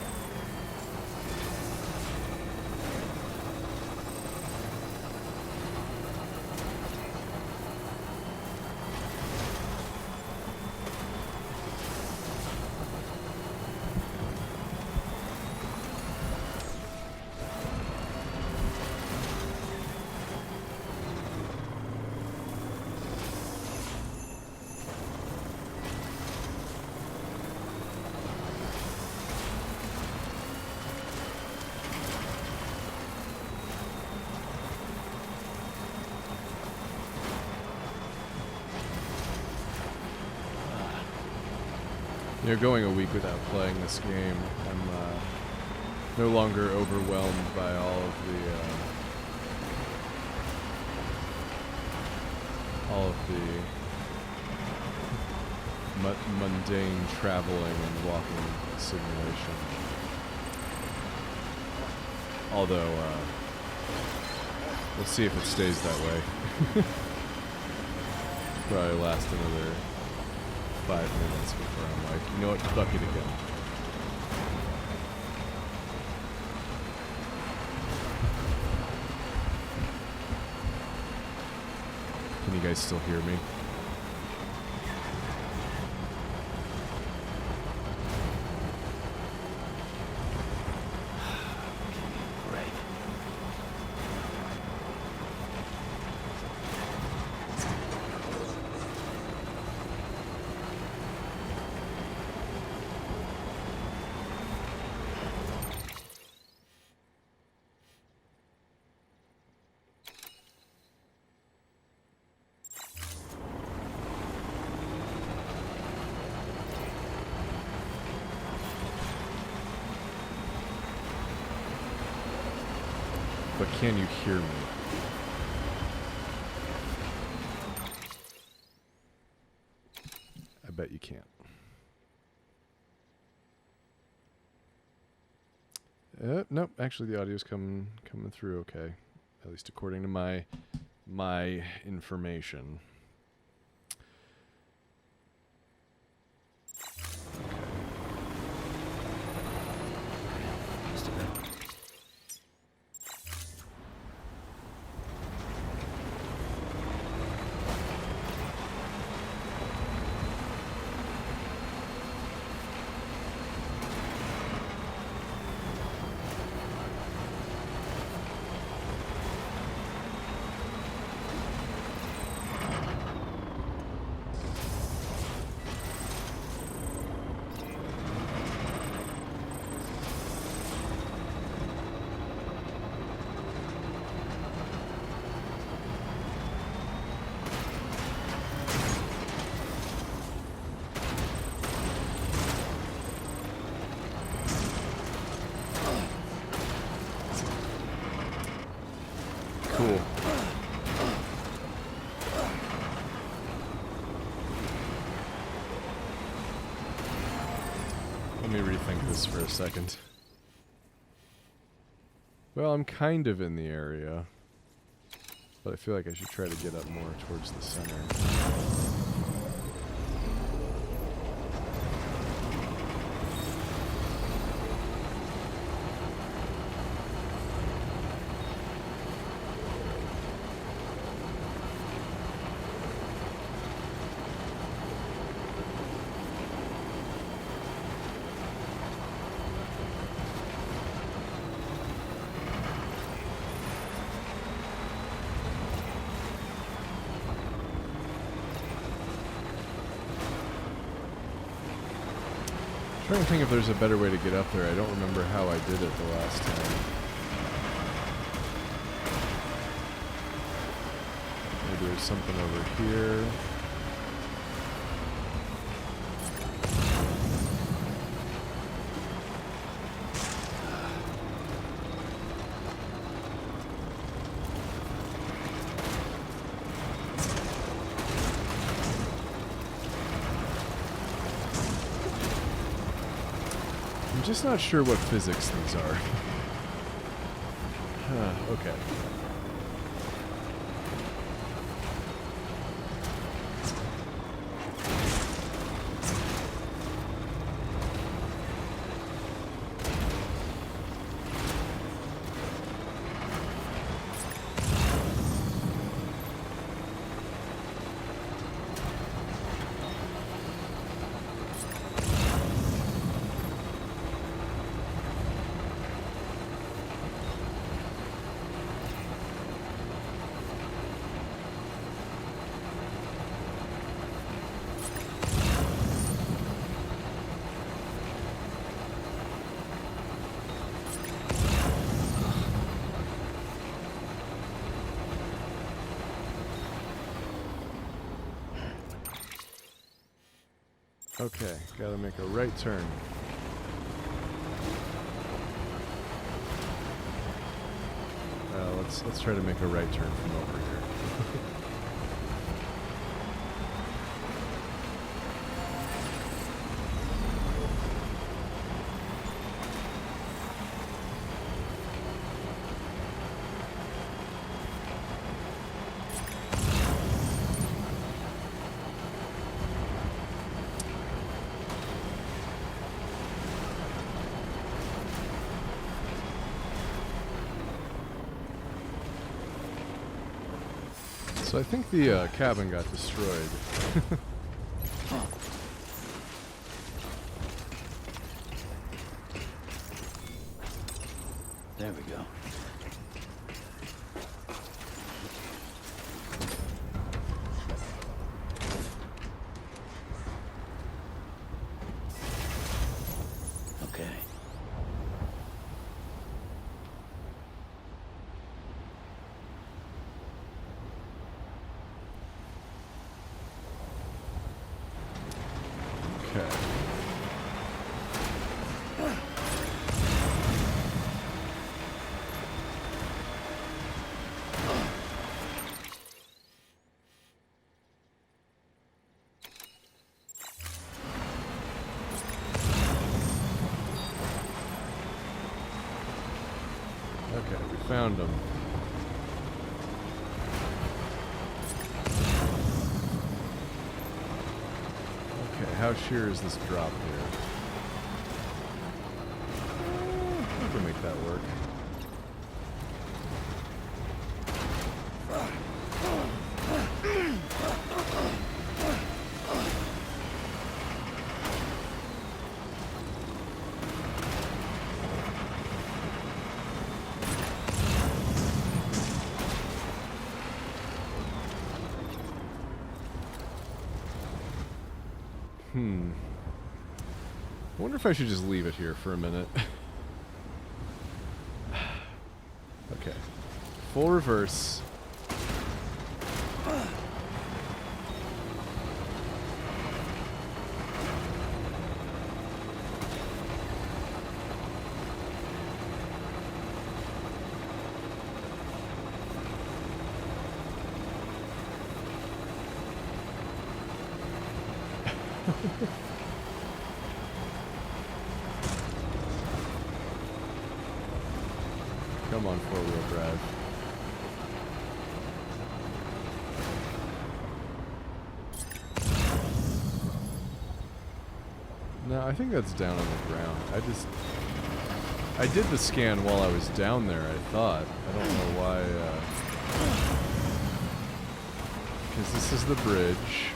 You know, going a week without playing this game, I'm no longer overwhelmed by all of the mundane traveling and walking simulation. Although, we'll see if it stays that way. Probably last another 5 minutes before I'm like, you know what, fuck it again. Can you guys still hear me? But can you hear me? I bet you can't. Nope, actually the audio's coming through okay. At least according to my information. Cool. Let me rethink this for a second. Well, I'm kind of in the area, but I feel like I should try to get up more towards the center. I'm trying to think if there's a better way to get up there. I don't remember how I did it the last time. Maybe there's something over here. I'm just not sure what physics these are. Okay. Okay, gotta make a right turn. Let's try to make a right turn from over here. So I think the cabin got destroyed. There we go. Okay. Okay. Okay, we found them. Okay, how sheer is this drop here? We can make that work. I wonder if I should just leave it here for a minute. Okay. Full reverse. Come on, four-wheel drive. No, I think that's down on the ground. I did the scan while I was down there, I thought. I don't know why, because this is the bridge.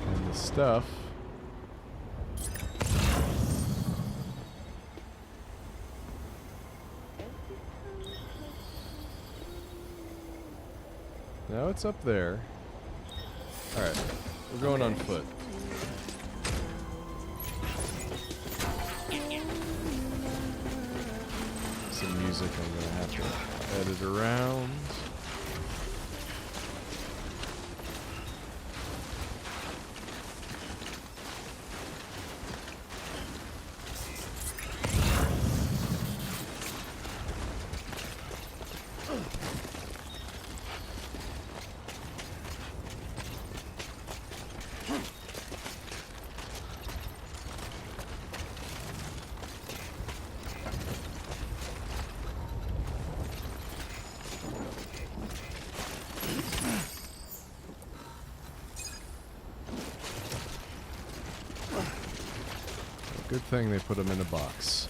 And the stuff. Now it's up there. Alright, we're going on foot. Some music I'm gonna have to edit around. Good thing they put them in a box.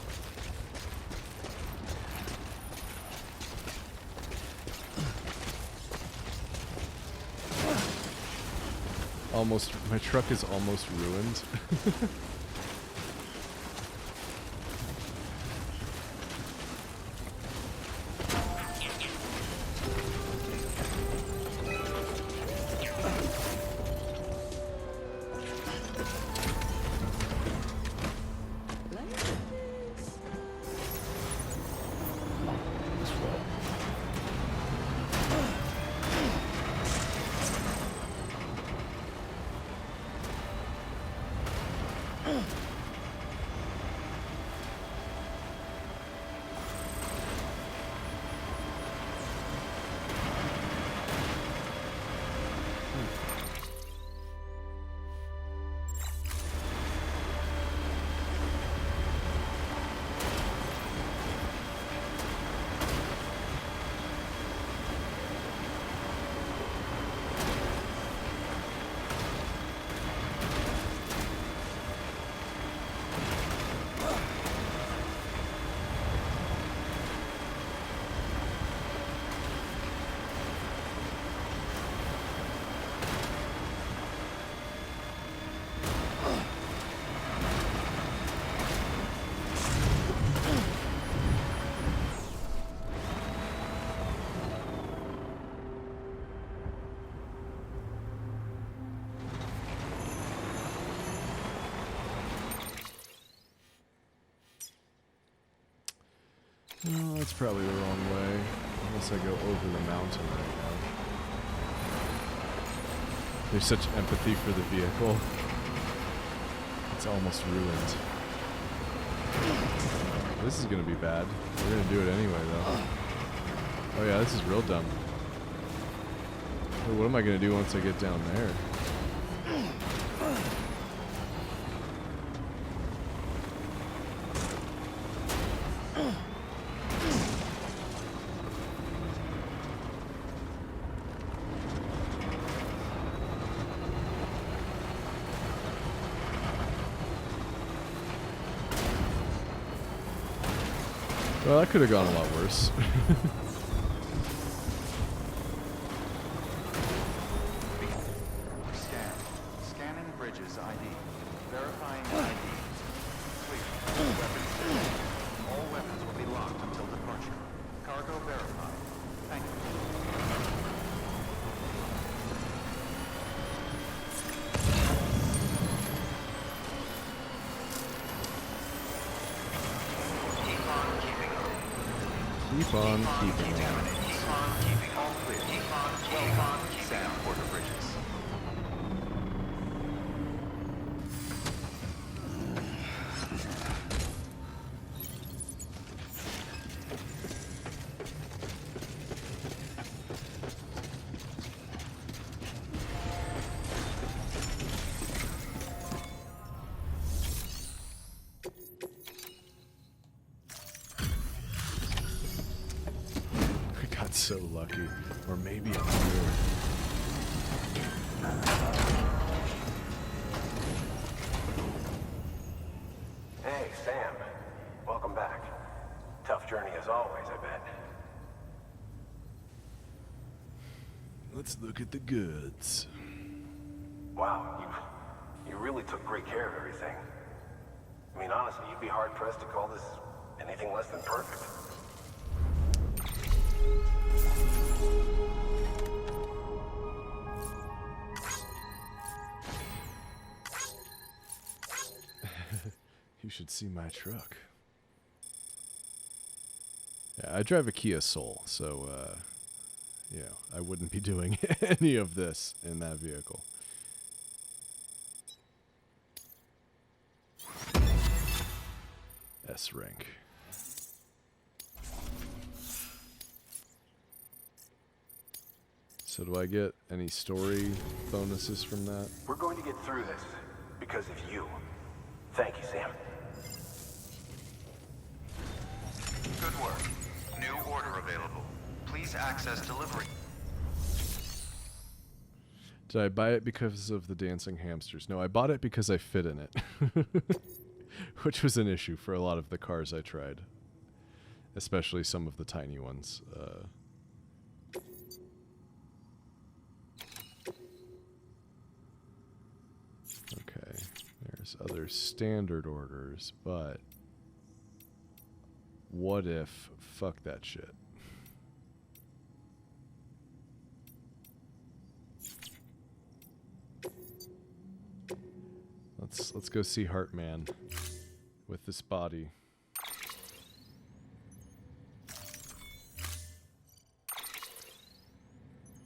Almost, my truck is almost ruined. No, that's probably the wrong way. Unless I go over the mountain right now. There's such empathy for the vehicle. It's almost ruined. This is gonna be bad. We're gonna do it anyway, though. Oh yeah, this is real dumb. What am I gonna do once I get down there? Well, that could have gone a lot worse. Scanning bridges ID. Verifying ID. Clear. Weapons. All weapons will be locked until departure. Cargo verified. Thank you. Keep on keeping on. Keep on keeping all clear. Keep on keeping on. Sam Porter Bridges. I got so lucky. Or maybe I'm here. Hey, Sam. Welcome back. Tough journey as always, I bet. Let's look at the goods. Wow, you really took great care of everything. I mean, honestly, you'd be hard-pressed to call this anything less than perfect. You should see my truck. Yeah, I drive a Kia Soul, so, you know, I wouldn't be doing any of this in that vehicle. S rank. So do I get any story bonuses from that? We're going to get through this because of you. Thank you, Sam. Good work. New order available. Please access delivery. Did I buy it because of the dancing hamsters? No, I bought it because I fit in it. Which was an issue for a lot of the cars I tried. Especially some of the tiny ones. Okay, there's other standard orders, but what if, fuck that shit. Let's go see Heartman with this body.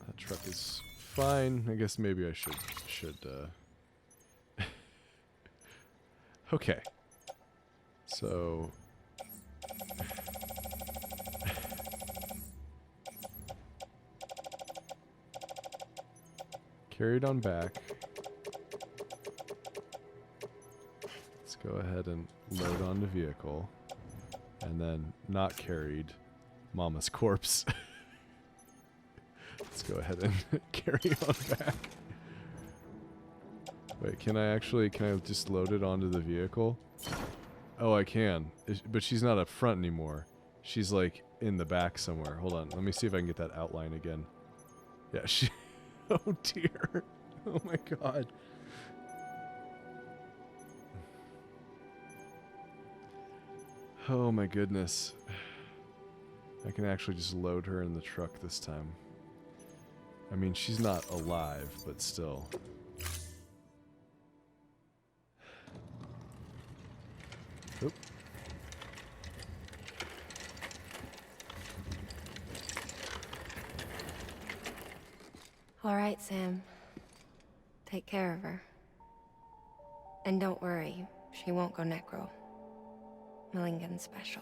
That truck is fine. I guess maybe I should okay. So carry it on back. Let's go ahead and load on the vehicle. And then not carried Mama's corpse. Let's go ahead and carry on back. Wait, can I just load it onto the vehicle? Oh, I can. But she's not up front anymore. She's like in the back somewhere. Hold on. Let me see if I can get that outline again. Yeah, she... Oh, dear. Oh, my God. Oh, my goodness. I can actually just load her in the truck this time. I mean, she's not alive, but still. Oop. All right, Sam. Take care of her. And don't worry, she won't go necro. Millingan's special.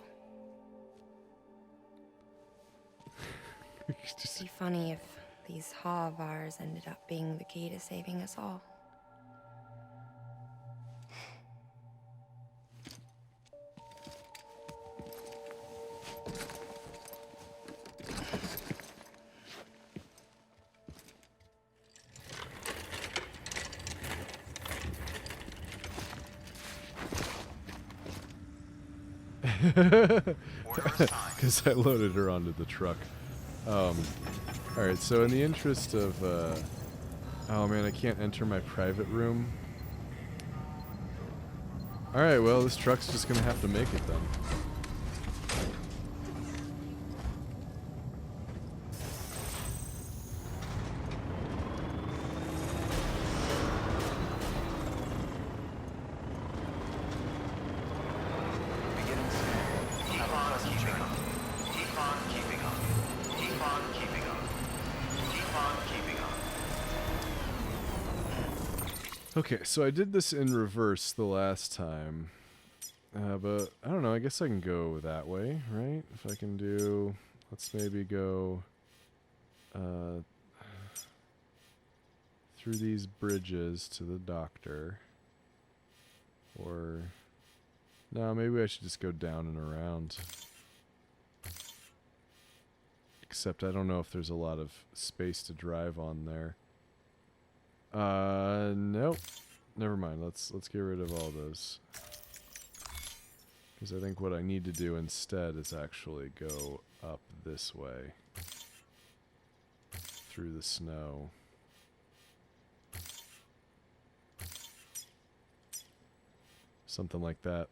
Just- Be funny if these Ha of ours ended up being the key to saving us all. Because I loaded her onto the truck. Alright, so in the interest of, oh man, I can't enter my private room. Alright, well, this truck's just gonna have to make it then. Beginning scan. Have a pleasant journey. Keep on keeping up. Keep on keeping up. Keep on keeping up. Okay, so I did this in reverse the last time. But, I don't know, I guess I can go that way, right? If I can do... Let's maybe go... through these bridges to the doctor. Or... No, maybe I should just go down and around. Except I don't know if there's a lot of space to drive on there. Nope. Never mind. Let's get rid of all those. Because I think what I need to do instead is actually go up this way. Through the snow. Something like that.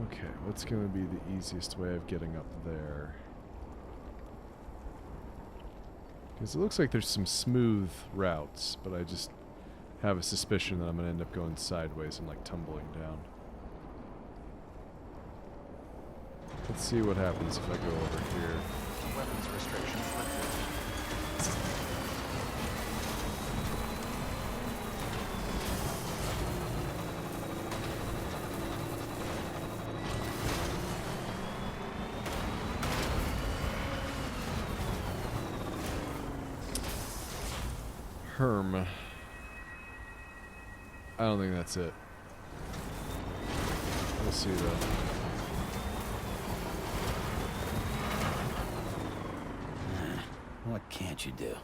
Okay, what's going to be the easiest way of getting up there? Because it looks like there's some smooth routes, but I just have a suspicion that I'm going to end up going sideways and like tumbling down. Let's see what happens if I go over here. Weapons restrictions lifted. Herm. I don't think that's it. We'll see though. What can't you do?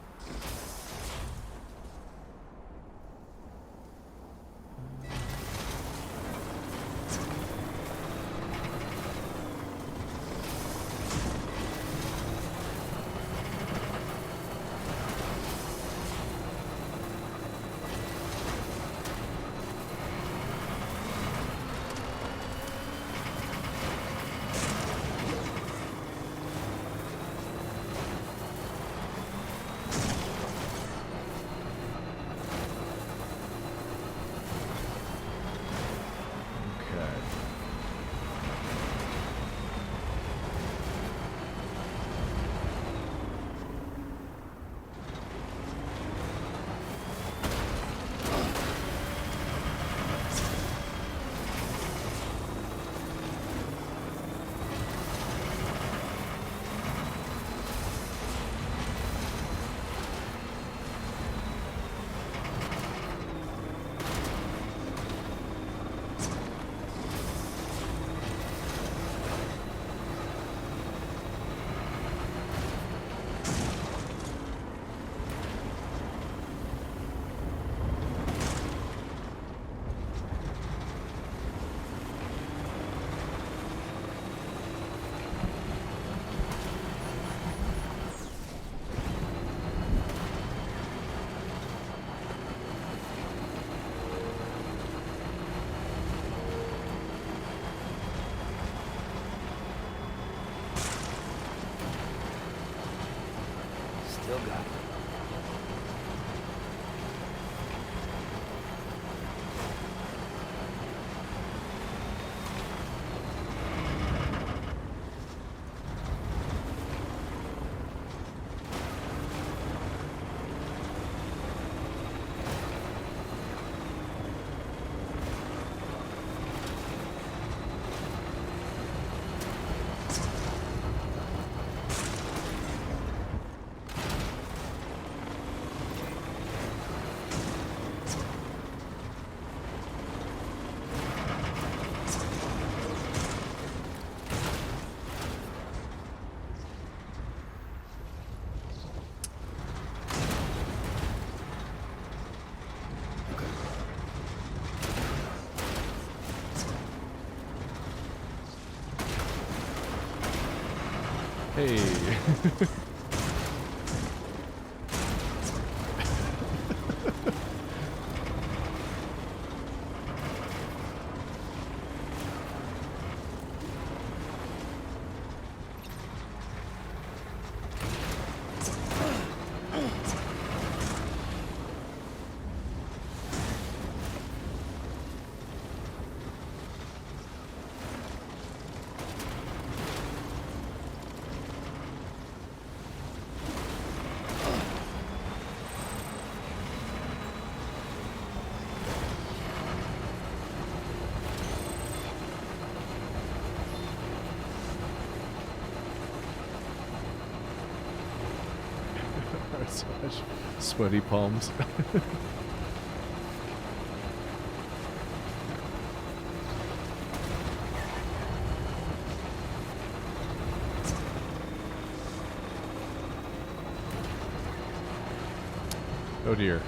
Still got it. Hey. Sweaty palms. Oh dear.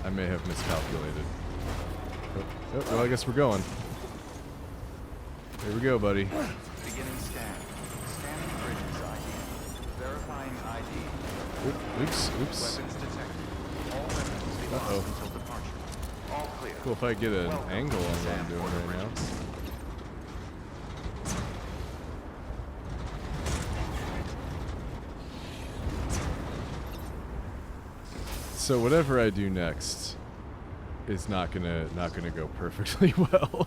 I may have miscalculated. Oh, well, I guess we're going. Here we go, buddy. Beginning scan. Scanning bridges ID. Verifying ID. Oops, oops. Weapons detected. All weapons will be locked until departure. All clear. Cool if I get an Welcome angle on to what I'm Sam doing Porter right now. Bridges. So whatever I do next is not gonna go perfectly well.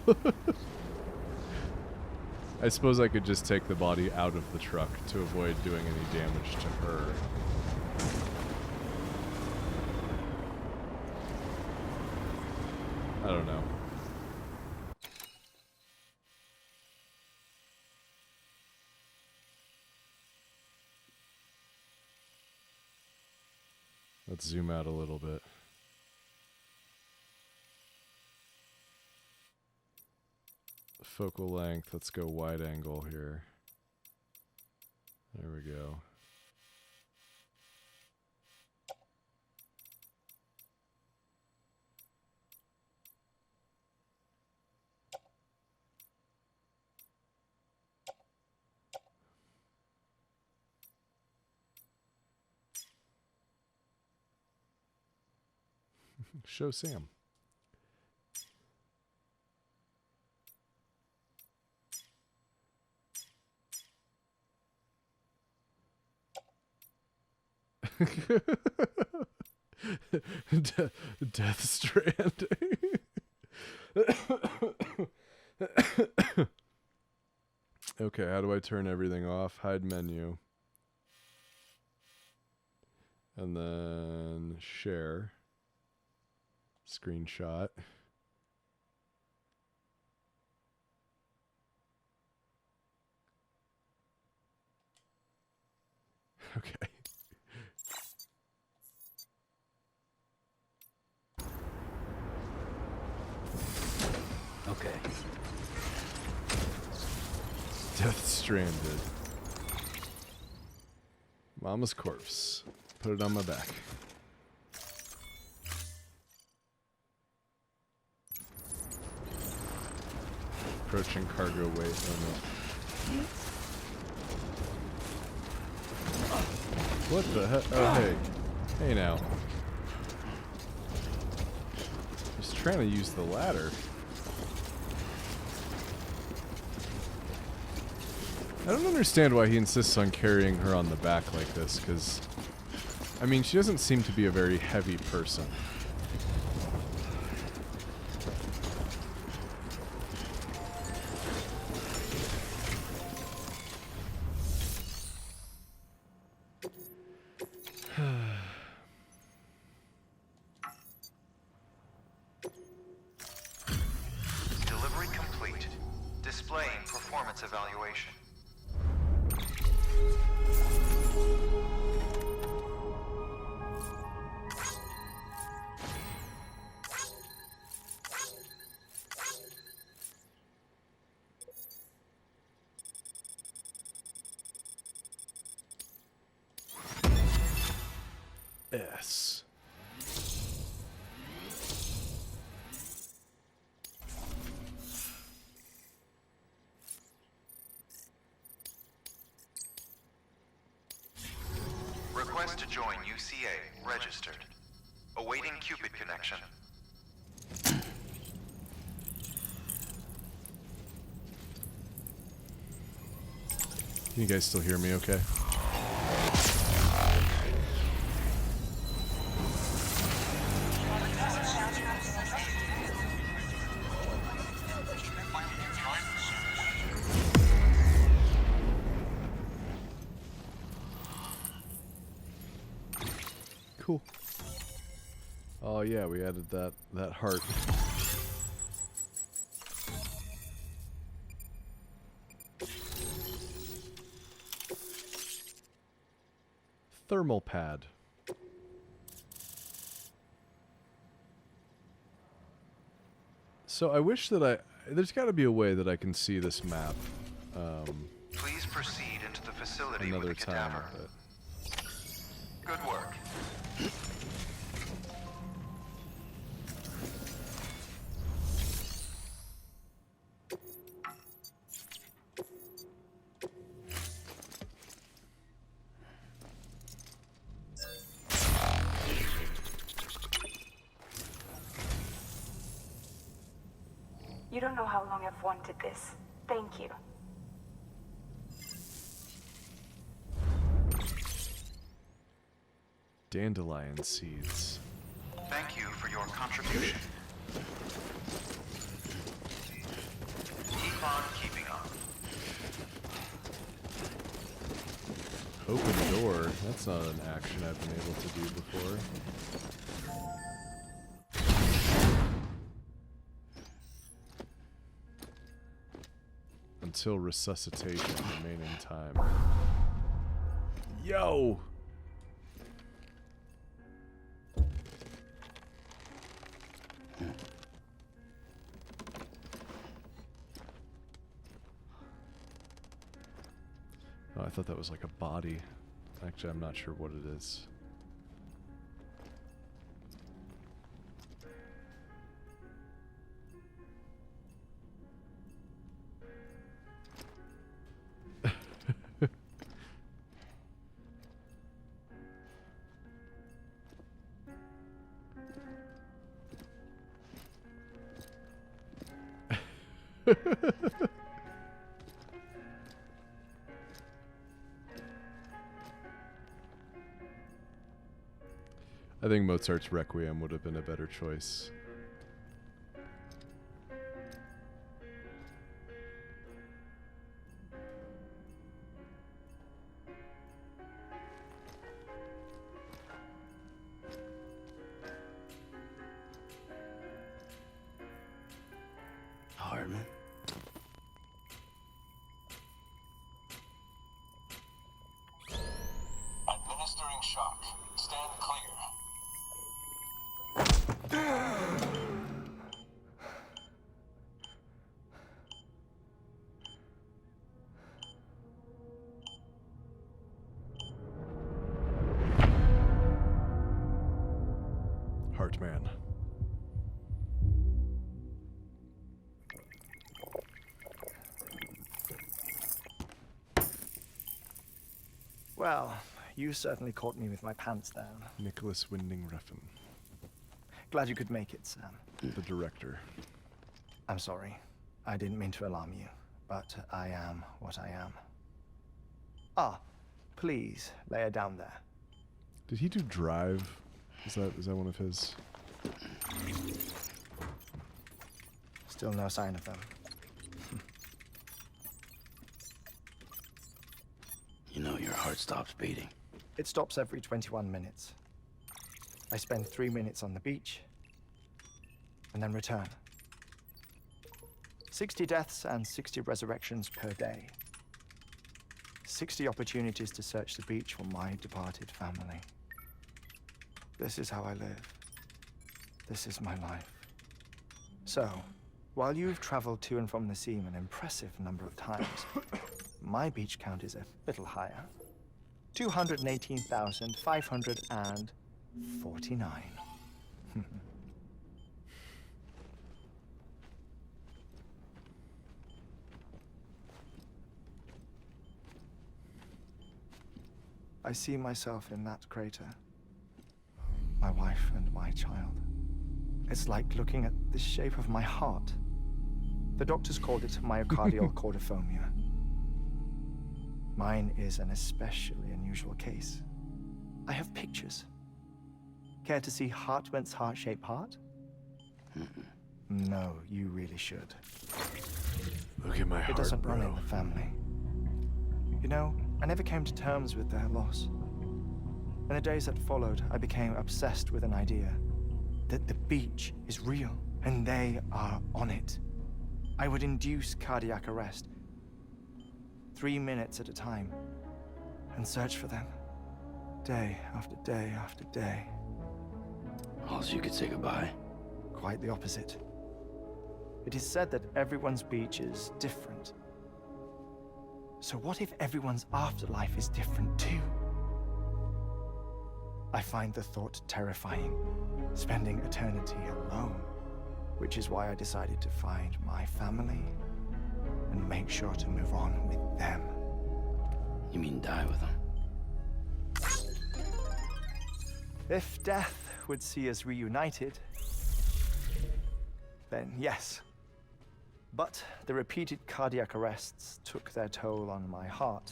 I suppose I could just take the body out of the truck to avoid doing any damage to her. I don't know. Let's zoom out a little bit. Focal length, let's go wide angle here. There we go. Show Sam. Death Stranding. Okay, how do I turn everything off? Hide menu. And then share. Screenshot. Okay. Okay. Death Stranded. Mama's corpse. Put it on my back. Approaching cargo weight limit. What the heck? Oh, hey. Hey now. Just trying to use the ladder. I don't understand why he insists on carrying her on the back like this, because, I mean, she doesn't seem to be a very heavy person. Delivery complete. Displaying performance evaluation. S. Request to join UCA. Registered. Awaiting Cupid connection. Can you guys still hear me okay? Cool. Oh yeah, we added that heart. Thermal pad. So I wish that there's got to be a way that I can see this map Please proceed into the facility another with the time. cadaver. But Good work. You don't know how long I've wanted this. Thank you. dandelion seeds. Thank you for your contribution. Keep on keeping on. Open door. That's not an action I've been able to do before. Until resuscitation, remaining time. Yo! Oh, I thought that was like a body. Actually, I'm not sure what it is. I think Mozart's Requiem would have been a better choice. Hartman? Administering shock. Stand clear. Heartman. Well, you certainly caught me with my pants down. Nicholas Winding Refn, Glad you could make it, Sam. the director. I'm sorry. I didn't mean to alarm you, but I am what I am. Ah, please, lay her down there. Did he do Drive? Is that one of his? Still no sign of them. You know your heart stops beating. It stops every 21 minutes. I spend 3 minutes on the beach, and then return. 60 deaths and 60 resurrections per day. 60 opportunities to search the beach for my departed family. This is how I live. This is my life. So, while you've traveled to and from the sea an impressive number of times, my beach count is a little higher. 218,549. I see myself in that crater. My wife and my child. It's like looking at the shape of my heart. The doctors called it myocardial cordiphomia. Mine is an especially unusual case. I have pictures. Care to see Hartman's heart-shaped heart? No, you really should. Look at my heart, It doesn't bro. run in the family. You know, I never came to terms with their loss. In the days that followed, I became obsessed with an idea that the beach is real and they are on it. I would induce cardiac arrest, 3 minutes at a time, and search for them, day after day after day. Oh, so you could say goodbye? Quite the opposite. It is said that everyone's beach is different. So what if everyone's afterlife is different too? I find the thought terrifying, spending eternity alone, which is why I decided to find my family and make sure to move on with them. You mean die with them? If death would see us reunited, then yes. But the repeated cardiac arrests took their toll on my heart.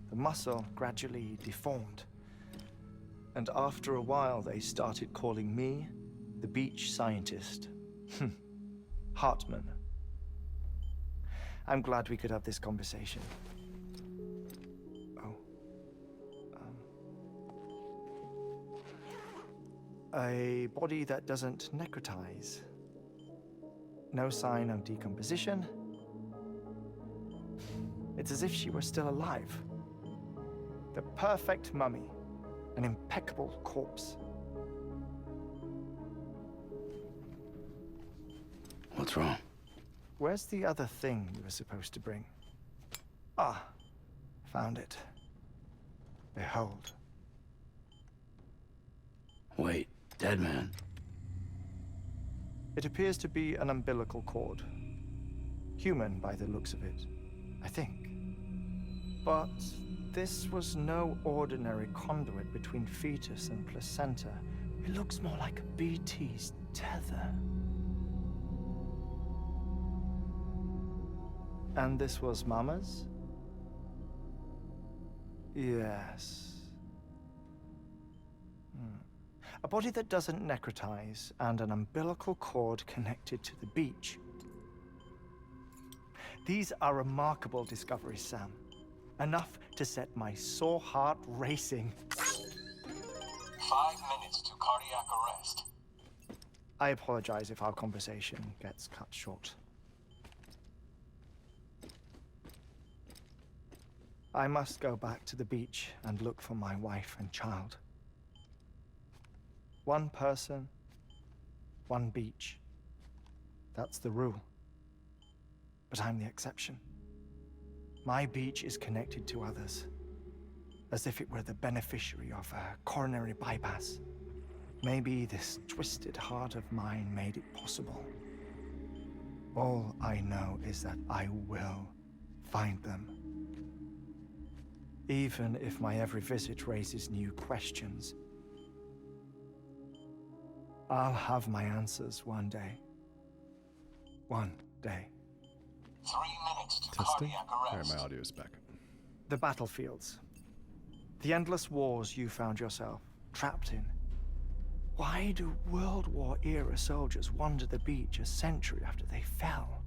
The muscle gradually deformed. And after a while, they started calling me the beach scientist. Hartman. I'm glad we could have this conversation. Oh. A body that doesn't necrotize. No sign of decomposition. It's as if she were still alive. The perfect mummy. An impeccable corpse. What's wrong? Where's the other thing you were supposed to bring? Ah, found it. Behold. Wait, dead man. It appears to be an umbilical cord. Human by the looks of it, I think. But this was no ordinary conduit between fetus and placenta. It looks more like a BT's tether. And this was Mama's? Yes. A body that doesn't necrotize and an umbilical cord connected to the beach. These are remarkable discoveries, Sam. Enough to set my sore heart racing. 5 minutes to cardiac arrest. I apologize if our conversation gets cut short. I must go back to the beach and look for my wife and child. One person, one beach. That's the rule. But I'm the exception. My beach is connected to others, as if it were the beneficiary of a coronary bypass. Maybe this twisted heart of mine made it possible. All I know is that I will find them. Even if my every visit raises new questions. I'll have my answers one day. One day. 3 minutes to Testing. cardiac All right, arrest. my audio's back. The battlefields. The endless wars you found yourself trapped in. Why do World War era soldiers wander the beach a century after they fell?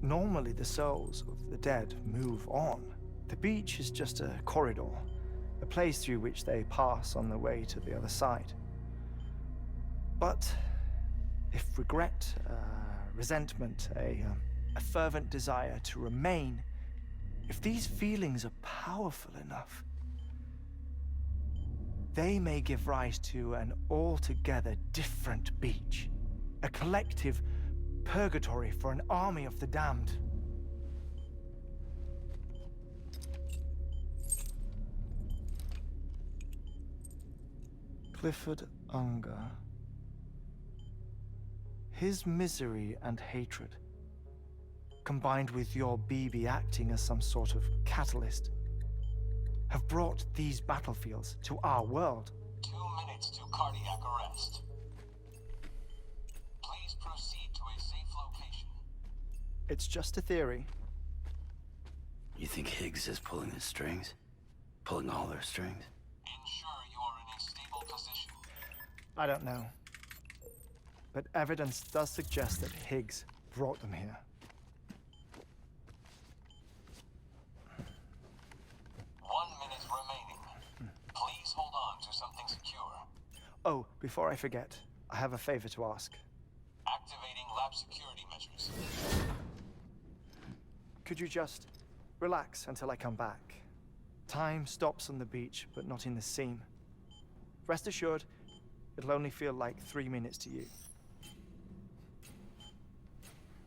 Normally the souls of the dead move on. The beach is just a corridor, a place through which they pass on the way to the other side. But if regret, resentment, a fervent desire to remain, if these feelings are powerful enough, they may give rise to an altogether different beach, a collective purgatory for an army of the damned. Clifford Unger. His misery and hatred, combined with your BB acting as some sort of catalyst, have brought these battlefields to our world. 2 minutes to cardiac arrest. Please proceed to a safe location. It's just a theory. You think Higgs is pulling the strings? Pulling all their strings? Ensure you are in a stable position. I don't know. But evidence does suggest that Higgs brought them here. 1 minute remaining. Please hold on to something secure. Oh, before I forget, I have a favor to ask. Activating lab security measures. Could you just relax until I come back? Time stops on the beach, but not in the scene. Rest assured, it'll only feel like 3 minutes to you.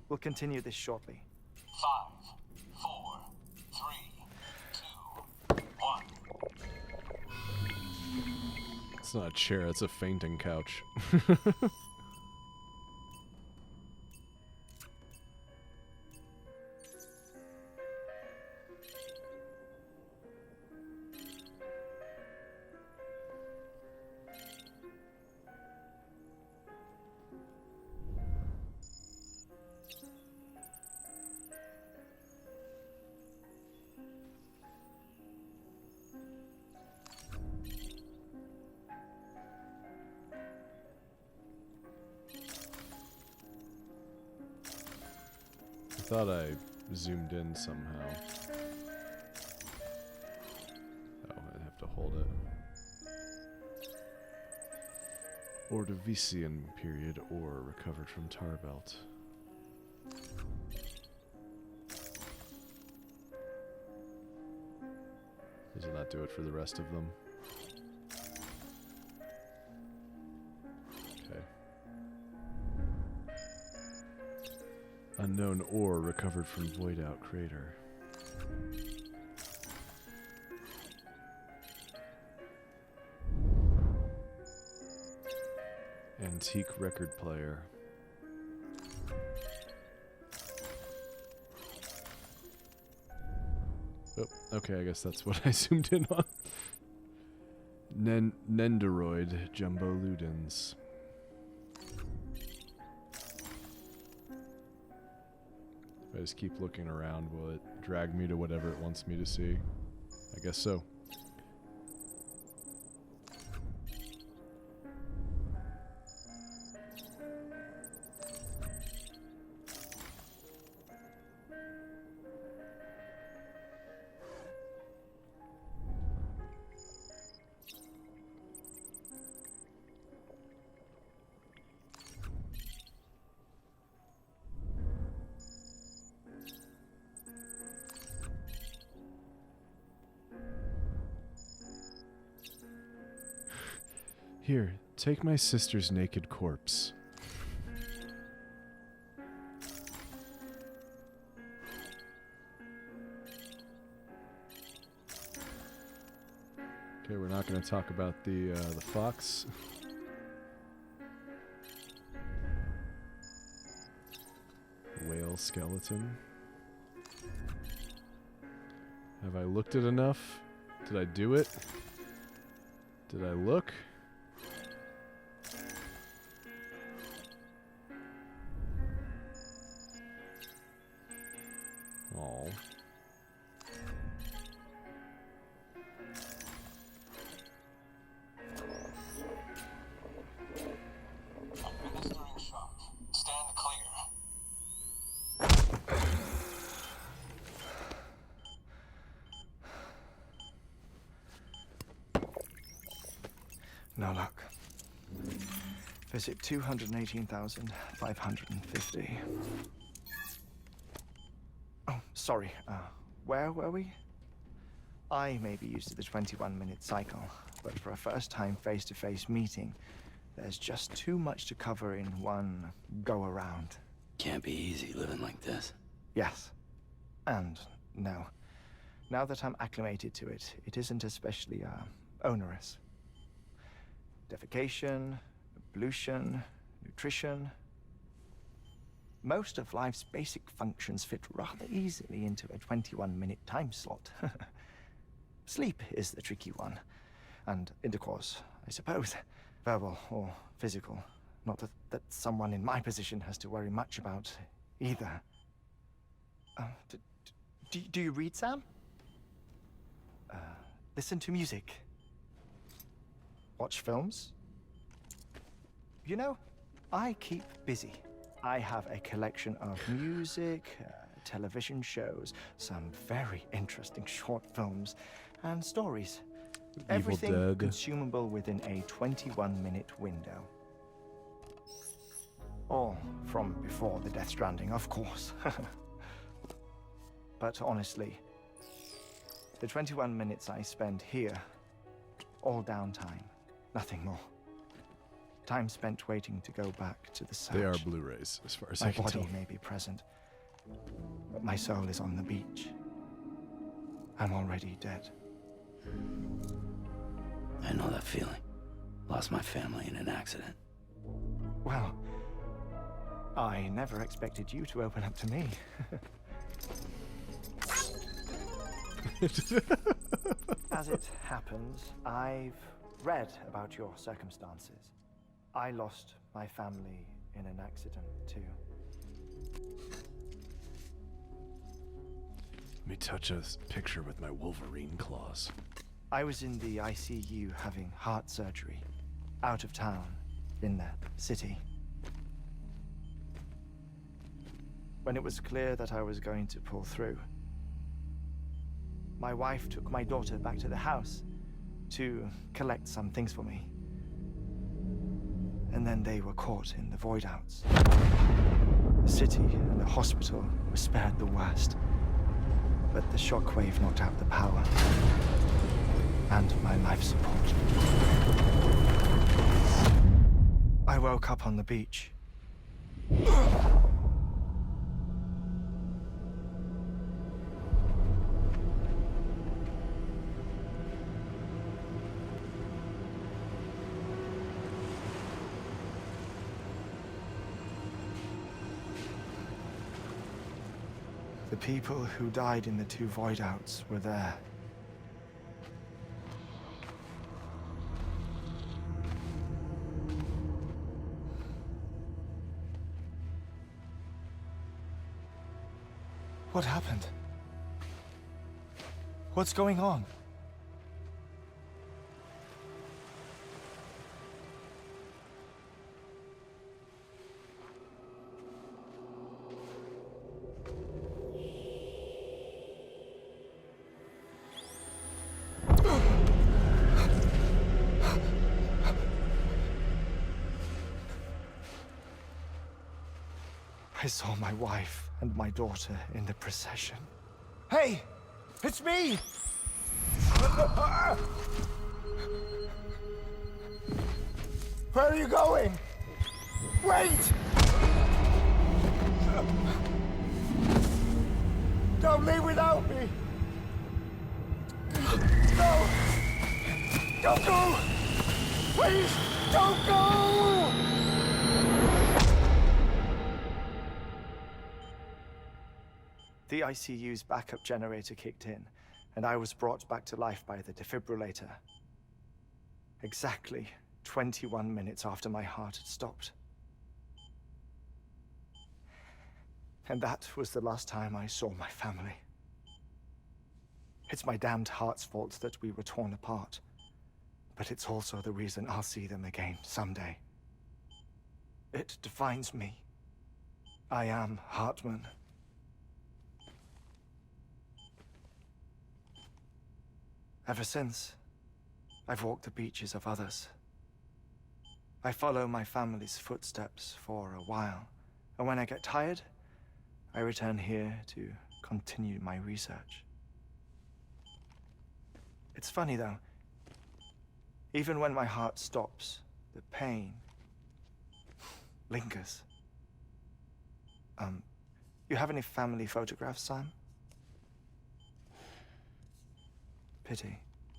We'll continue this shortly. 5, 4, 3, 2, 1. It's not a chair, it's a fainting couch. I thought I zoomed in somehow. Oh, I have to hold it. Ordovician period ore recovered from tar belt. Doesn't that do it for the rest of them? Okay. Unknown ore recovered from void out crater. Antique record player. Oh, okay, I guess that's what I zoomed in on. Nendoroid Jumbo Ludens. If I just keep looking around, will it drag me to whatever it wants me to see? I guess so. Here, take my sister's naked corpse. Okay, we're not going to talk about the fox. Whale skeleton. Have I looked at enough? Did I do it? Did I look? Oh. Administering shock. Stand clear. No luck. Visit 218,550. Oh, sorry. Where were we? I may be used to the 21-minute cycle, but for a first-time face-to-face meeting, there's just too much to cover in one go-around. Can't be easy living like this. Yes. And no. Now that I'm acclimated to it, it isn't especially, onerous. Defecation, pollution, nutrition. Most of life's basic functions fit rather easily into a 21-minute time slot. Sleep is the tricky one. And intercourse, I suppose. Verbal or physical. Not that someone in my position has to worry much about either. Do you read, Sam? Listen to music. Watch films? You know, I keep busy. I have a collection of music, television shows, some very interesting short films, and stories. Everything Dead. consumable within a 21-minute window. All from before the Death Stranding, of course. But honestly, the 21 minutes I spend here, all downtime, nothing more. Time spent waiting to go back to the search. They are Blu-rays, as far as My I can body tell. may be present, but my soul is on the beach. I'm already dead. I know that feeling. Lost my family in an accident. Well, I never expected you to open up to me. As it happens, I've read about your circumstances. I lost my family in an accident, too. Let me touch a picture with my Wolverine claws. I was in the ICU having heart surgery, out of town, in the city. When it was clear that I was going to pull through, my wife took my daughter back to the house to collect some things for me. And then they were caught in the void outs. The city and the hospital were spared the worst, but the shockwave knocked out the power and my life support. I woke up on the beach. The people who died in the two void outs were there. What happened? What's going on? I saw my wife and my daughter in the procession. Hey! It's me! Where are you going? Wait! Don't leave without me! No! Don't go! Please, don't go! The ICU's backup generator kicked in, and I was brought back to life by the defibrillator. Exactly 21 minutes after my heart had stopped. And that was the last time I saw my family. It's my damned heart's fault that we were torn apart, but it's also the reason I'll see them again someday. It defines me. I am Hartman. Ever since, I've walked the beaches of others. I follow my family's footsteps for a while, and when I get tired, I return here to continue my research. It's funny though, even when my heart stops, the pain lingers. You have any family photographs, Sam? Pity.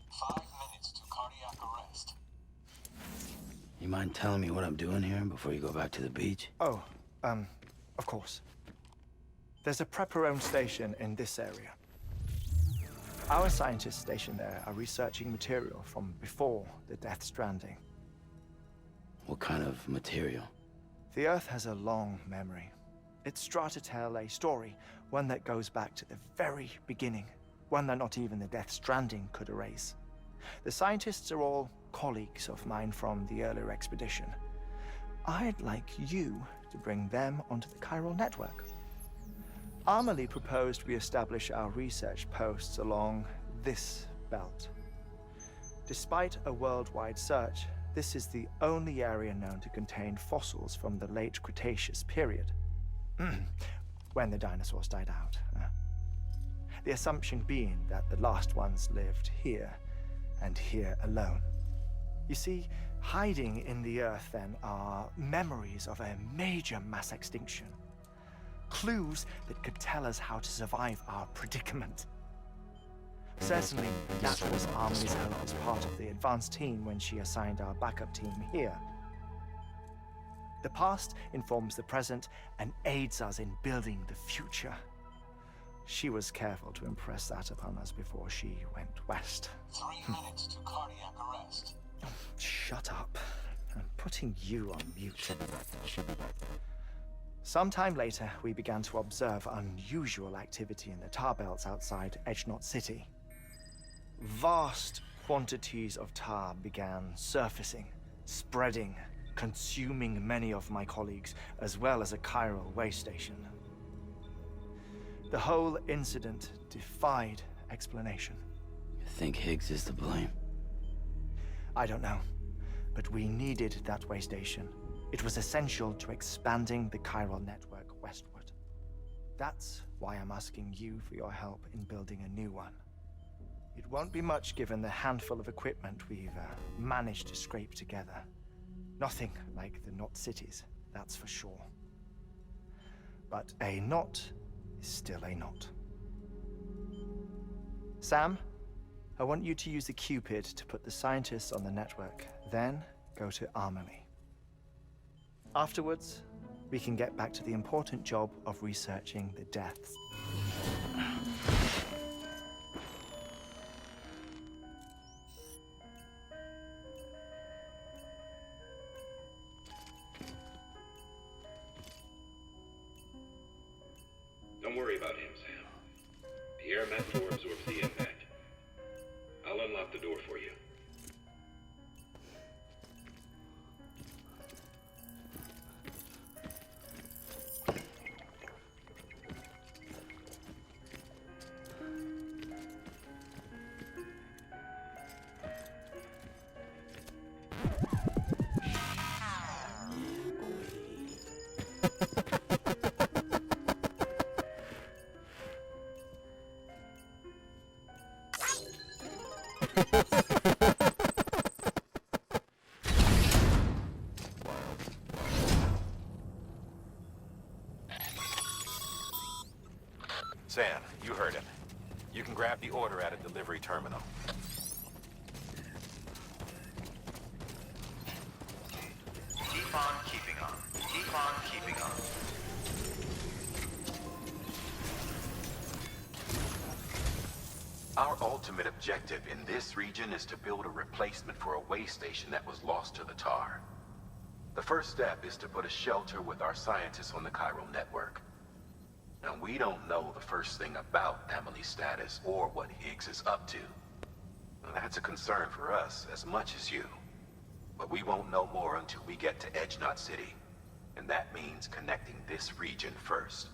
5 minutes to cardiac arrest. You mind telling me what I'm doing here before you go back to the beach? Oh, of course. There's a prepper-owned station in this area. Our scientists stationed there are researching material from before the Death Stranding. What kind of material? The Earth has a long memory. It's trying to tell a story, one that goes back to the very beginning, one that not even the Death Stranding could erase. The scientists are all colleagues of mine from the earlier expedition. I'd like you to bring them onto the chiral network. Amelie proposed we establish our research posts along this belt. Despite a worldwide search, this is the only area known to contain fossils from the late Cretaceous period, when the dinosaurs died out. The assumption being that the last ones lived here, and here alone. You see, hiding in the Earth then are memories of a major mass extinction. Clues that could tell us how to survive our predicament. Certainly, that was Amelie's hope as part of the advanced team when she assigned our backup team here. The past informs the present and aids us in building the future. She was careful to impress that upon us before she went west. 3 minutes to cardiac arrest. Shut up. I'm putting you on mute. Sometime later, we began to observe unusual activity in the tar belts outside Edgenot City. Vast quantities of tar began surfacing, spreading, consuming many of my colleagues, as well as a chiral way station. The whole incident defied explanation. You think Higgs is to blame? I don't know, but we needed that way station. It was essential to expanding the chiral network westward. That's why I'm asking you for your help in building a new one. It won't be much given the handful of equipment we've managed to scrape together. Nothing like the knot cities, that's for sure. But a knot is still a knot. Sam, I want you to use the Cupid to put the scientists on the network, then go to Amelie. Afterwards, we can get back to the important job of researching the deaths. Don't worry about him, Sam. The air metaphor absorbs the impact. I'll unlock the door for you. Sam, you heard him. You can grab the order at a delivery terminal. Keep on keeping on. Keep on keeping on. Our ultimate objective in this region is to build a replacement for a way station that was lost to the tar. The first step is to put a shelter with our scientists on the chiral network. Now, we don't know the first thing about Amelie's status or what Higgs is up to. Now, that's a concern for us as much as you. But we won't know more until we get to Edgenot City. And that means connecting this region first.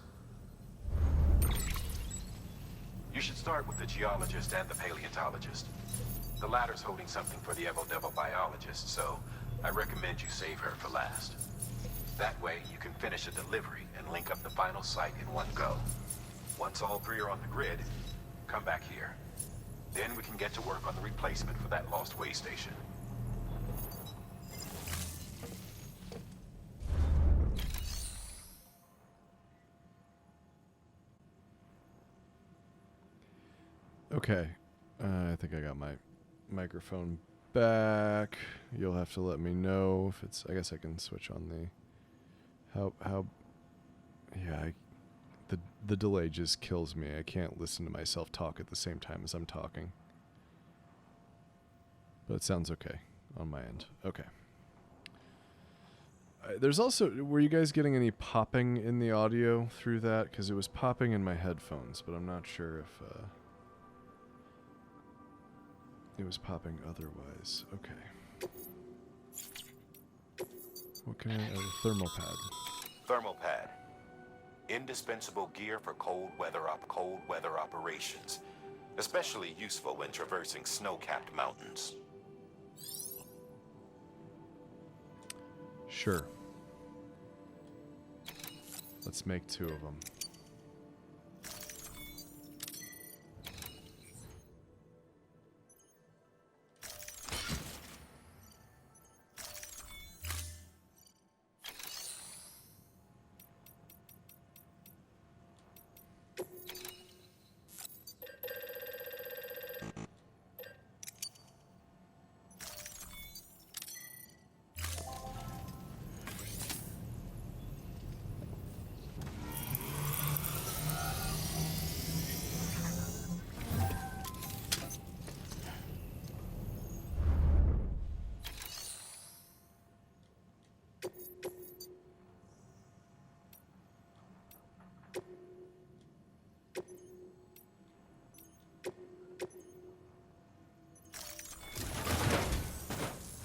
You should start with the geologist and the paleontologist. The latter's holding something for the Evo-Devo biologist, so I recommend you save her for last. That way, you can finish a delivery and link up the final site in one go. Once all three are on the grid, come back here. Then we can get to work on the replacement for that lost way station. Okay, I think I got my microphone back. You'll have to let me know if it's. I guess I can switch on the. Yeah, the delay just kills me. I can't listen to myself talk at the same time as I'm talking. But it sounds okay on my end. Okay. There's also, were you guys getting any popping in the audio through that? Because it was popping in my headphones, but I'm not sure if it was popping otherwise. Okay. What can I, thermal pad. Thermal pad. Indispensable gear for cold weather operations. Especially useful when traversing snow-capped mountains. Sure. Let's make 2 of them.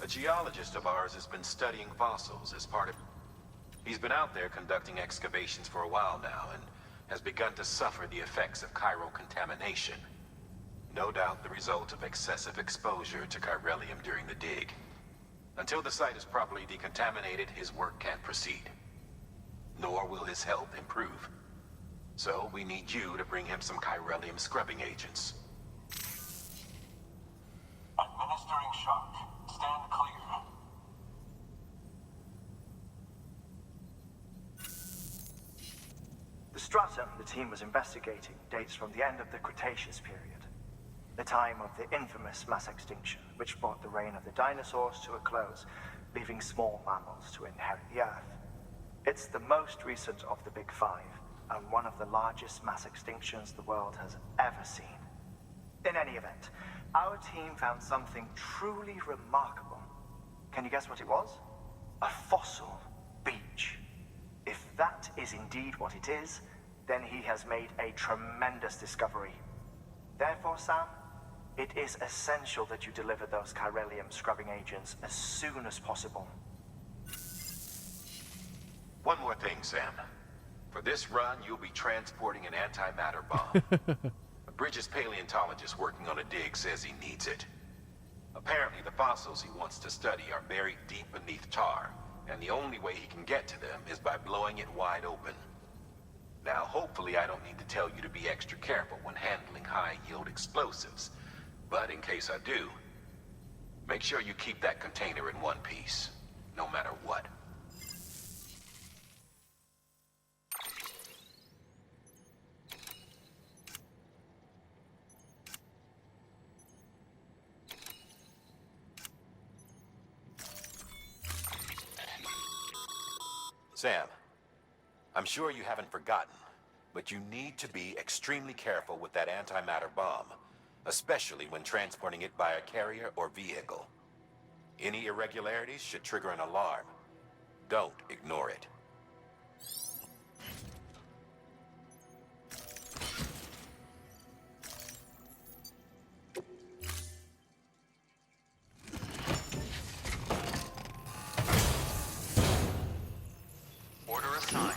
A geologist of ours has been studying fossils as part of... He's been out there conducting excavations for a while now and has begun to suffer the effects of chiral contamination. No doubt the result of excessive exposure to chiralium during the dig. Until the site is properly decontaminated, his work can't proceed. Nor will his health improve. So we need you to bring him some chiralium scrubbing agents. Administering shock. Stand clear. The stratum the team was investigating dates from the end of the Cretaceous period, the time of the infamous mass extinction, which brought the reign of the dinosaurs to a close, leaving small mammals to inherit the Earth. It's the most recent of the Big Five, and one of the largest mass extinctions the world has ever seen. In any event, our team found something truly remarkable. Can you guess what it was? A fossil beach. If that is indeed what it is, then he has made a tremendous discovery. Therefore, Sam, it is essential that you deliver those chiralium scrubbing agents as soon as possible. One more thing, Sam. For this run, you'll be transporting an antimatter bomb. Bridges' paleontologist working on a dig says he needs it. Apparently, the fossils he wants to study are buried deep beneath tar, and the only way he can get to them is by blowing it wide open. Now, hopefully I don't need to tell you to be extra careful when handling high-yield explosives, but in case I do, make sure you keep that container in one piece, no matter what. Sam, I'm sure you haven't forgotten, but you need to be extremely careful with that antimatter bomb, especially when transporting it by a carrier or vehicle. Any irregularities should trigger an alarm. Don't ignore it. Order assigned.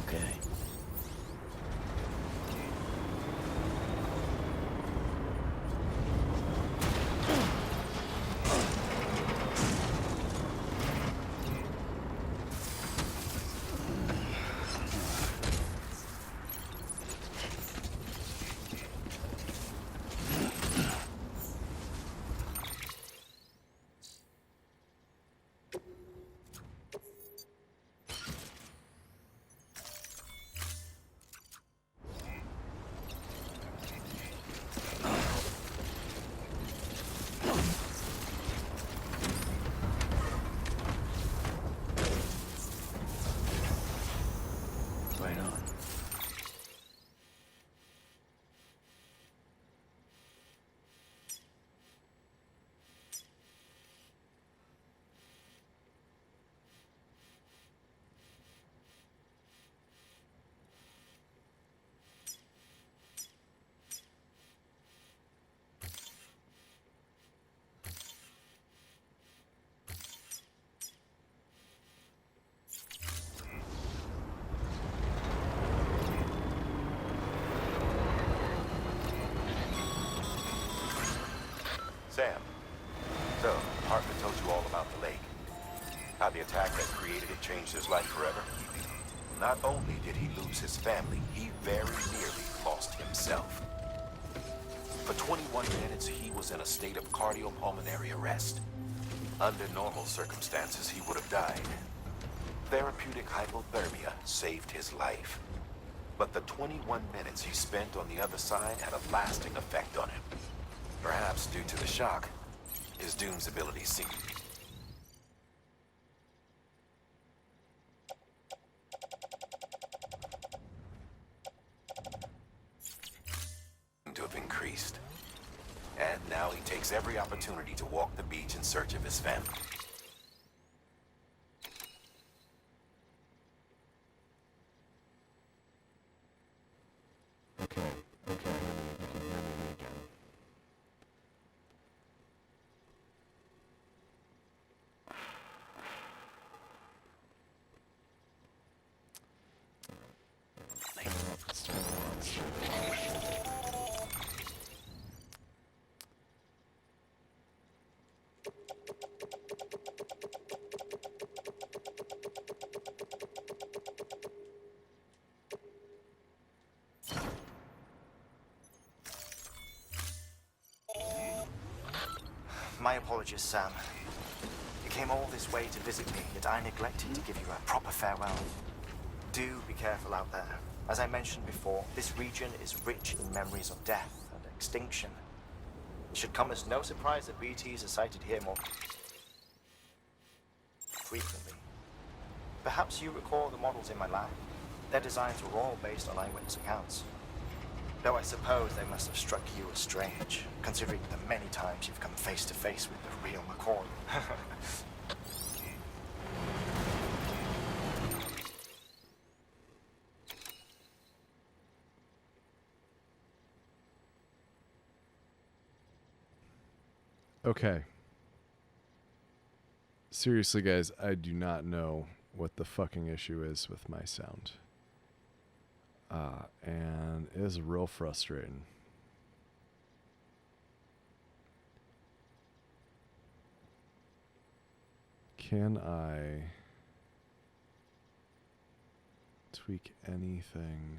okay. Right on. Sam, so Hartman told you all about the lake. How the attack that created it changed his life forever. Not only did he lose his family, he very nearly lost himself. For 21 minutes, he was in a state of cardiopulmonary arrest. Under normal circumstances, he would have died. Therapeutic hypothermia saved his life. But the 21 minutes he spent on the other side had a lasting effect on him. Perhaps due to the shock, his Doom's abilities seemed to have increased. And now he takes every opportunity to walk the beach in search of his family. Okay, okay, you can hear me again. Let's turn it on. My apologies, Sam. You came all this way to visit me, yet I neglected to give you a proper farewell. Do be careful out there. As I mentioned before, this region is rich in memories of death and extinction. It should come as no surprise that BTs are sighted here more frequently. Perhaps you recall the models in my lab. Their designs were all based on eyewitness accounts. Though I suppose they must have struck you as strange, considering the many times you've come face to face with the real McCoy. Okay. Seriously, guys, I do not know what the fucking issue is with my sound. And it is real frustrating. Can I tweak anything?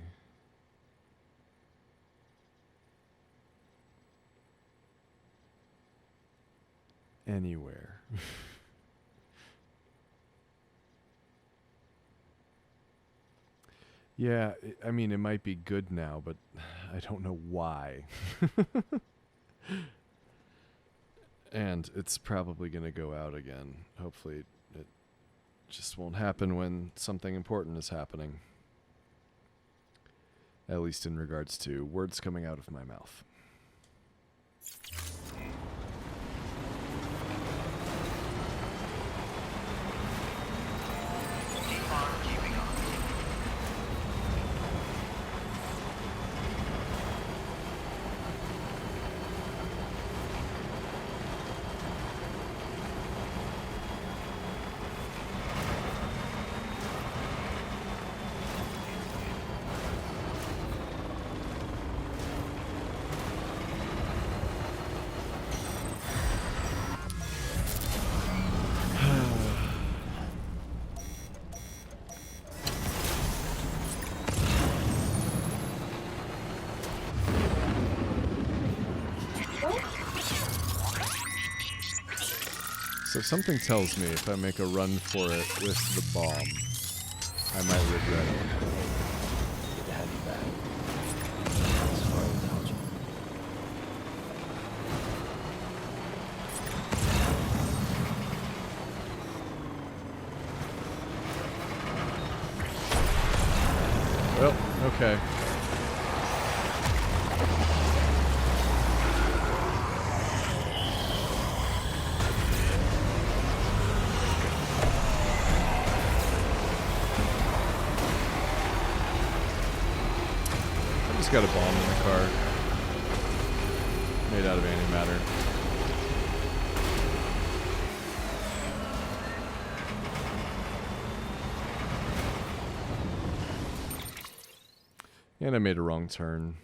Anywhere? Yeah, I mean, it might be good now, but I don't know why. And it's probably going to go out again. Hopefully it just won't happen when something important is happening. At least in regards to words coming out of my mouth. Keep on keeping on. So something tells me if I make a run for it with the bomb, I might regret it. Good to have you back. Sorry without you. Well, okay. I just got a bomb in the car. Made out of antimatter. And I made a wrong turn.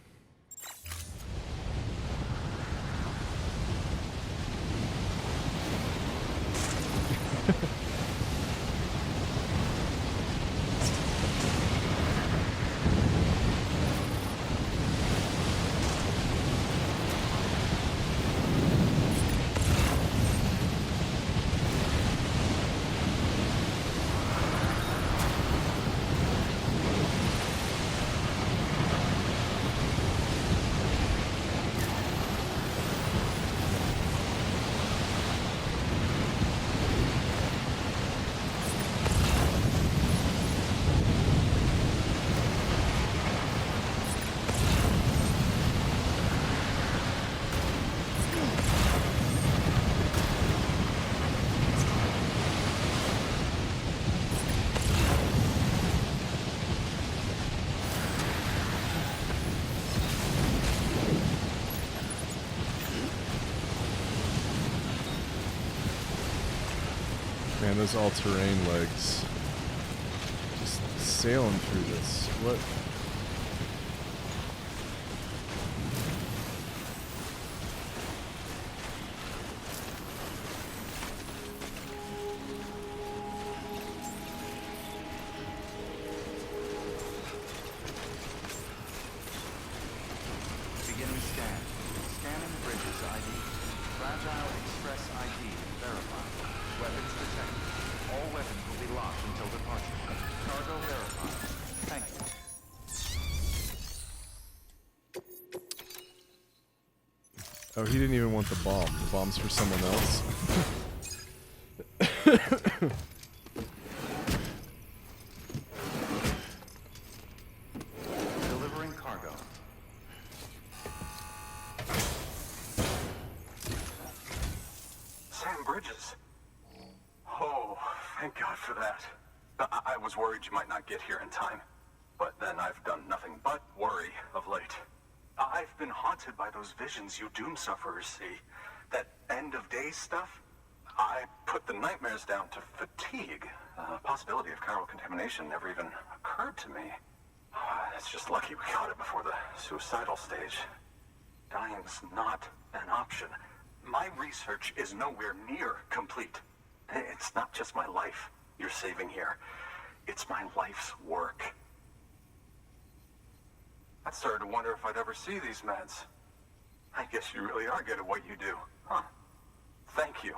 Man, those all-terrain legs. Just sailing through this. What? Beginning scan. Scanning bridges ID. Fragile Express ID verified. Weapons detected. All weapons will be locked until departure. Cargo verified. Thank you. Oh, he didn't even want the bomb. The bomb's for someone else. Delivering cargo. Sam Bridges. Oh, thank God for that. I was worried you might not get here in time. But then I've done nothing but worry of late. I've been haunted by those visions you doom sufferers see. That end of days stuff. I put the nightmares down to fatigue. The possibility of chiral contamination never even occurred to me. It's just lucky we got it before the suicidal stage. Dying's not an option. My research is nowhere near complete. It's not just my life you're saving here. It's my life's work. I started to wonder if I'd ever see these meds. I guess you really are good at what you do, huh? Thank you.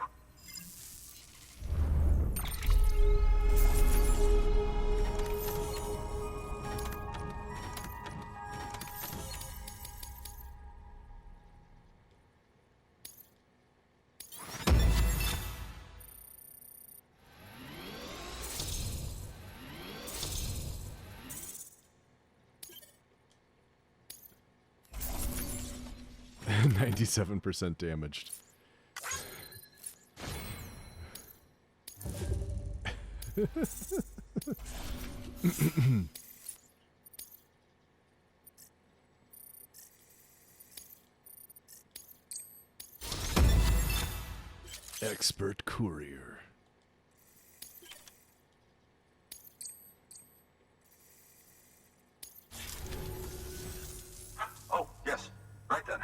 And 97% damaged. Expert courier. Oh, yes. Right then.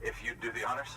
If you'd do the honors.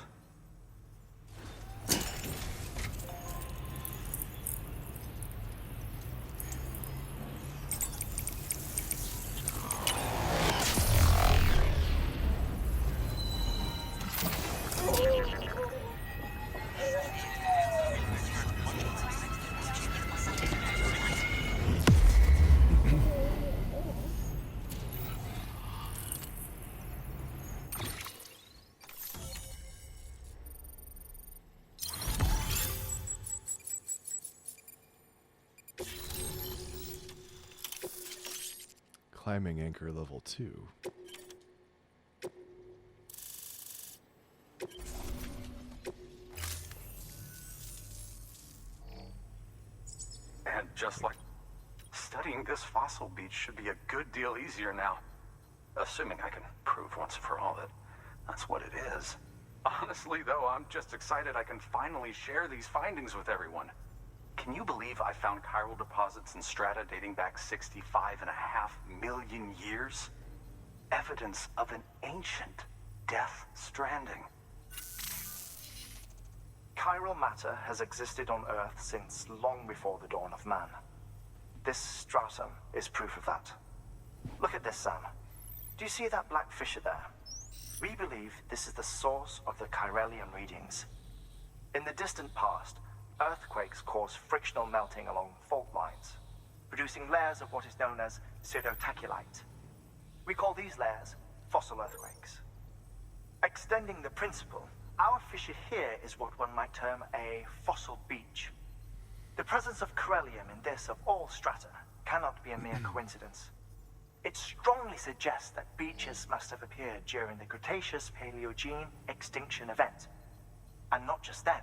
climbing anchor level 2. And just like studying this fossil beach should be a good deal easier now. Assuming I can prove once for all that that's what it is. Honestly, though, I'm just excited I can finally share these findings with everyone. Can you believe I found chiral deposits in strata dating back 65.5 million years? Evidence of an ancient death stranding. Chiral matter has existed on Earth since long before the dawn of man. This stratum is proof of that. Look at this, Sam. Do you see that black fissure there? We believe this is the source of the chiralium readings. In the distant past, earthquakes caused frictional melting along fault lines, producing layers of what is known as pseudotachylite. We call these layers fossil earthquakes. Extending the principle, our fissure here is what one might term a fossil beach. The presence of chiralium in this of all strata cannot be a mere coincidence. It strongly suggests that beaches must have appeared during the Cretaceous-Paleogene extinction event. And not just then.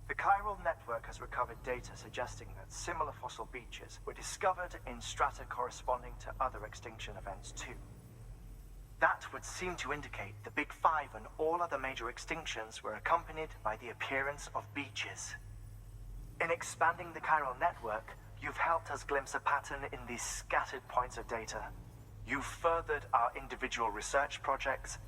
The chiral network has recovered data suggesting that similar fossil beaches were discovered in strata corresponding to other extinction events too. That would seem to indicate the Big Five and all other major extinctions were accompanied by the appearance of beaches. In expanding the chiral network, you've helped us glimpse a pattern in these scattered points of data. You've furthered our individual research projects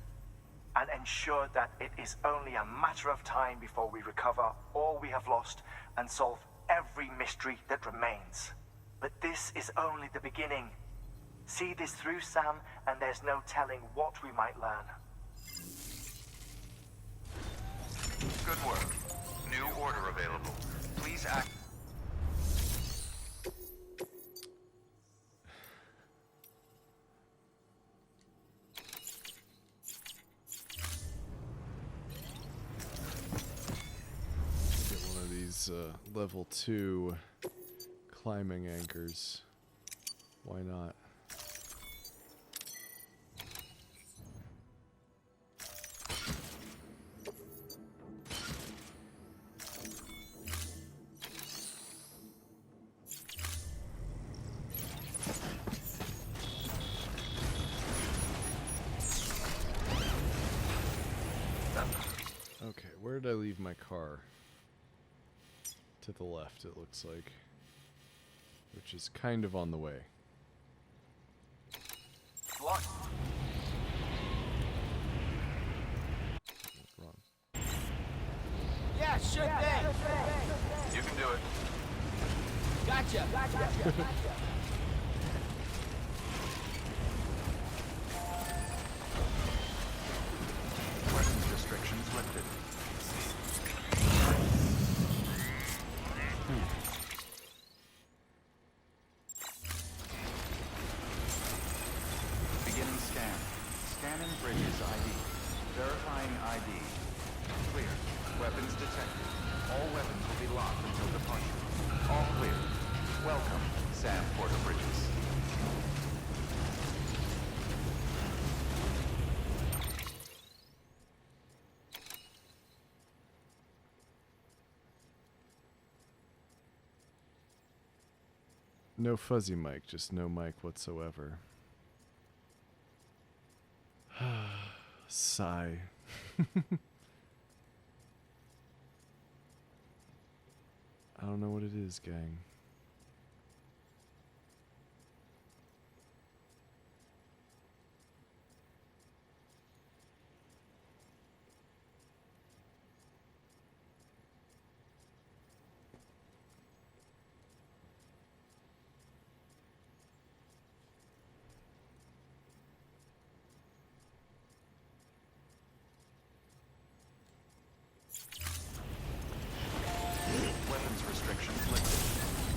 and ensured that it is only a matter of time before we recover all we have lost and solve every mystery that remains. But this is only the beginning. See this through, Sam, and there's no telling what we might learn. Good work. New order available. Please act. Get one of these level 2 climbing anchors. Why not? Okay, where did I leave my car? To the left, it looks like. Which is kind of on the way. Look. Wrong. Yeah, sure thing. You can do it. Gotcha. Weapons restrictions lifted. Beginning scan. Scanning bridges ID. Verifying ID. Clear. Weapons detected. All weapons will be locked until departure. All clear. Welcome, Sam Porter Bridges. No fuzzy mic, just no mic whatsoever. Sigh. I don't know what it is, gang. Weapons restrictions lifted.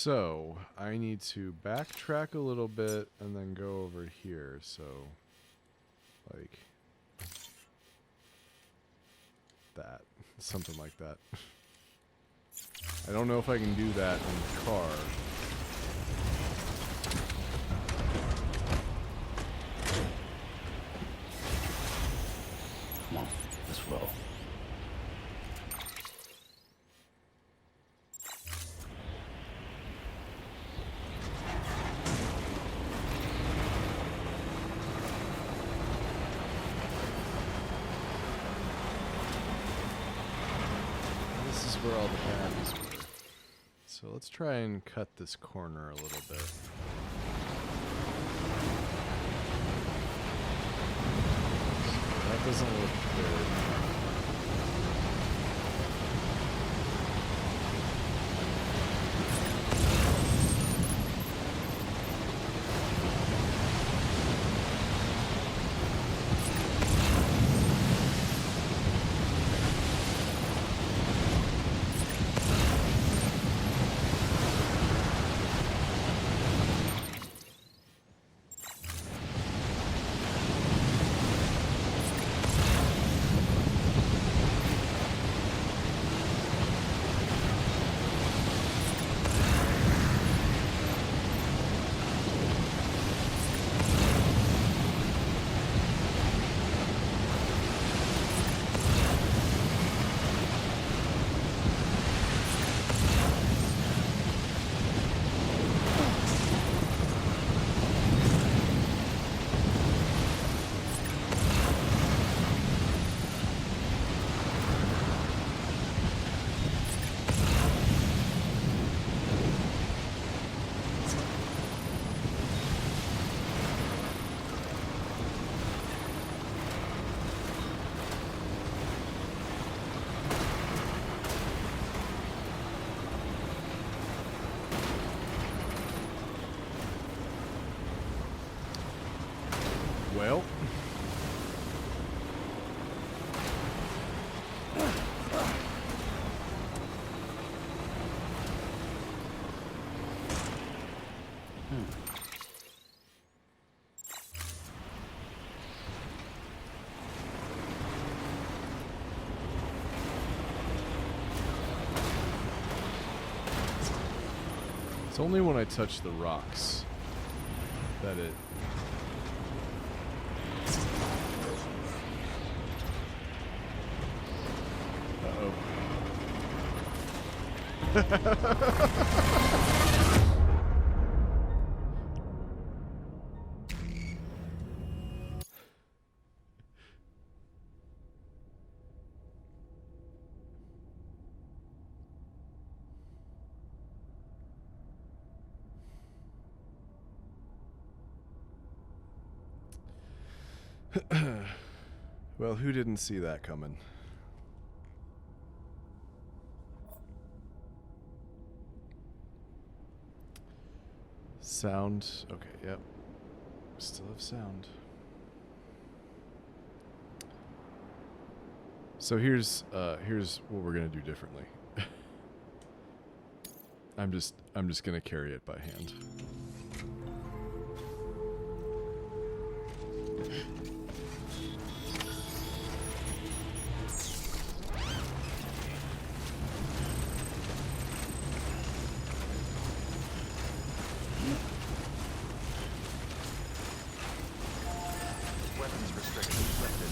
So, I need to backtrack a little bit and then go over here. So, like that. Something like that. I don't know if I can do that in the car. Come on, let's roll. This is where all the baddies were. So let's try and cut this corner a little bit. That doesn't look good. Well, it's only when I touch the rocks that it... Well, who didn't see that coming? Sound. Okay, yep. Still have sound. So here's what we're gonna do differently. I'm just gonna carry it by hand. Weapons restrictions lifted.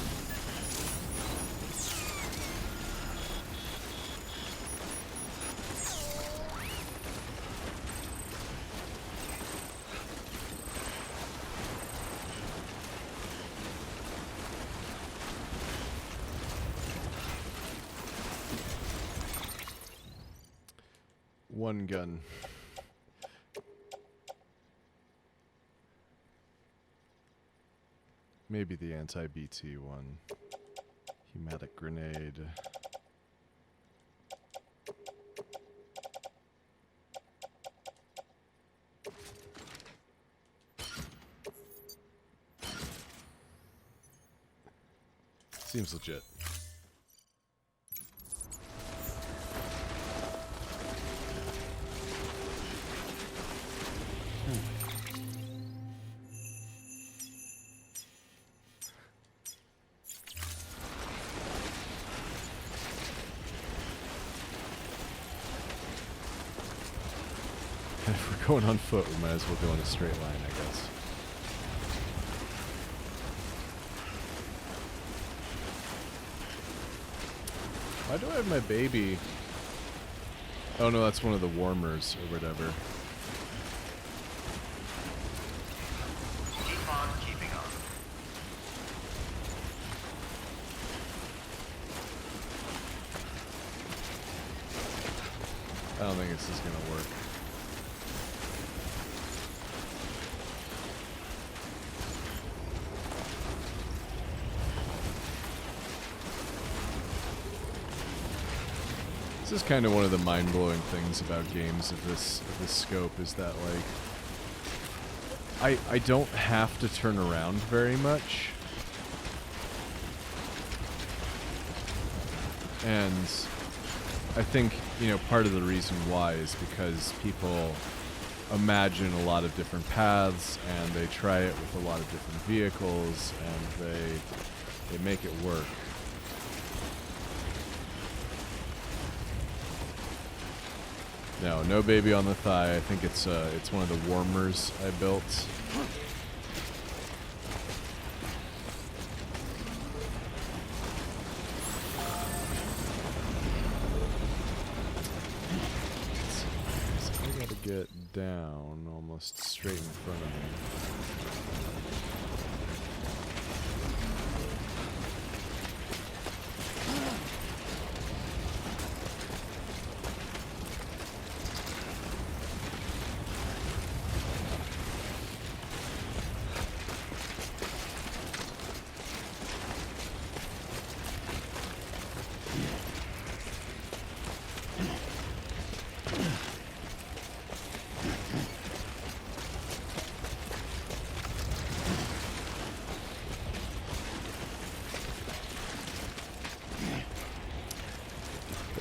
One gun. Maybe the anti-BT one. Hematic grenade. Seems legit. If we're going on foot, we might as well go in a straight line, I guess. Why do I have my baby? Oh no, that's one of the warmers or whatever. Keep on keeping on. I don't think this is gonna work. This is kind of one of the mind-blowing things about games of this scope is that, like, I don't have to turn around very much. And I think, you know, part of the reason why is because people imagine a lot of different paths and they try it with a lot of different vehicles and they make it work. No baby on the thigh. I think it's one of the warmers I built. So I gotta get down almost straight in front of me.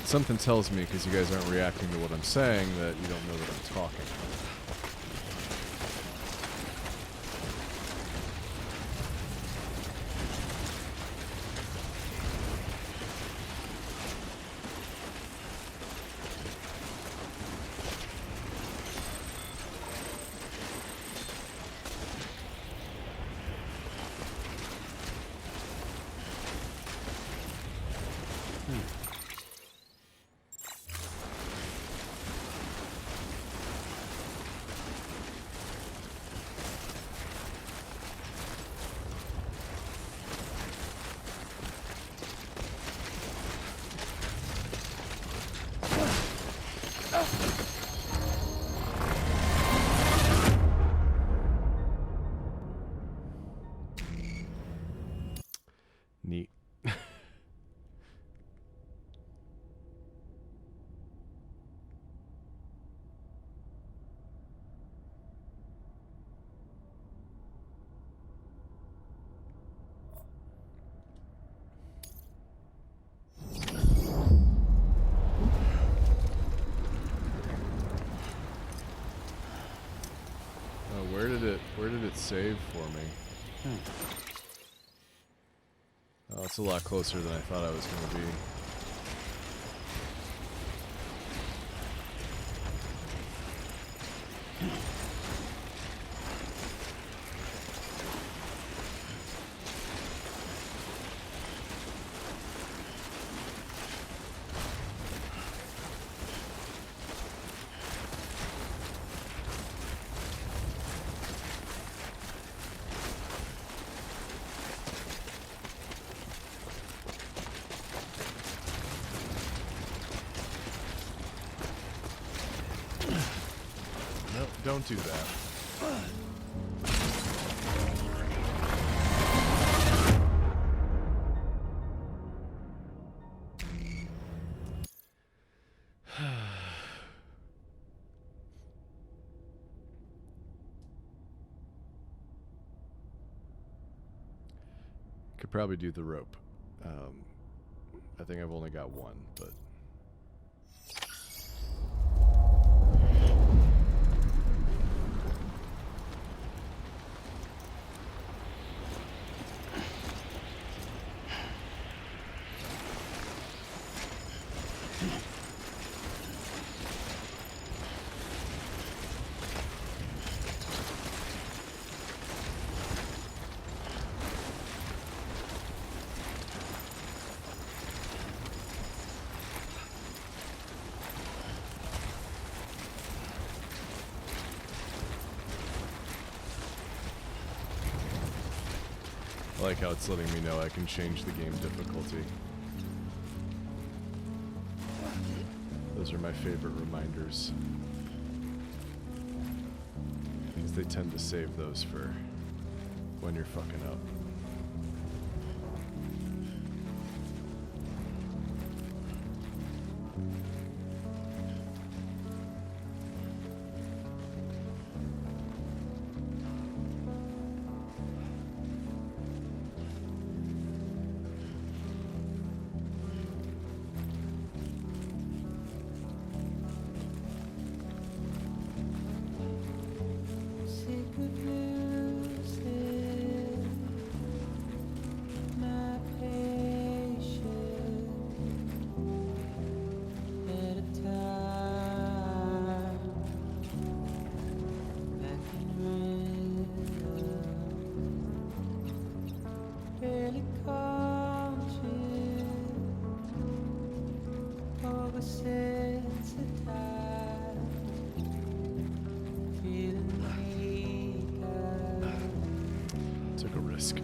Something tells me, because you guys aren't reacting to what I'm saying, that you don't know that I'm talking. Neat. Where did it save for me? Oh, it's a lot closer than I thought I was going to be. No, don't do that. Could probably do the rope. I think I've only got one, but... like how it's letting me know I can change the game difficulty. Those are my favorite reminders. Because they tend to save those for when you're fucking up. Took a risk.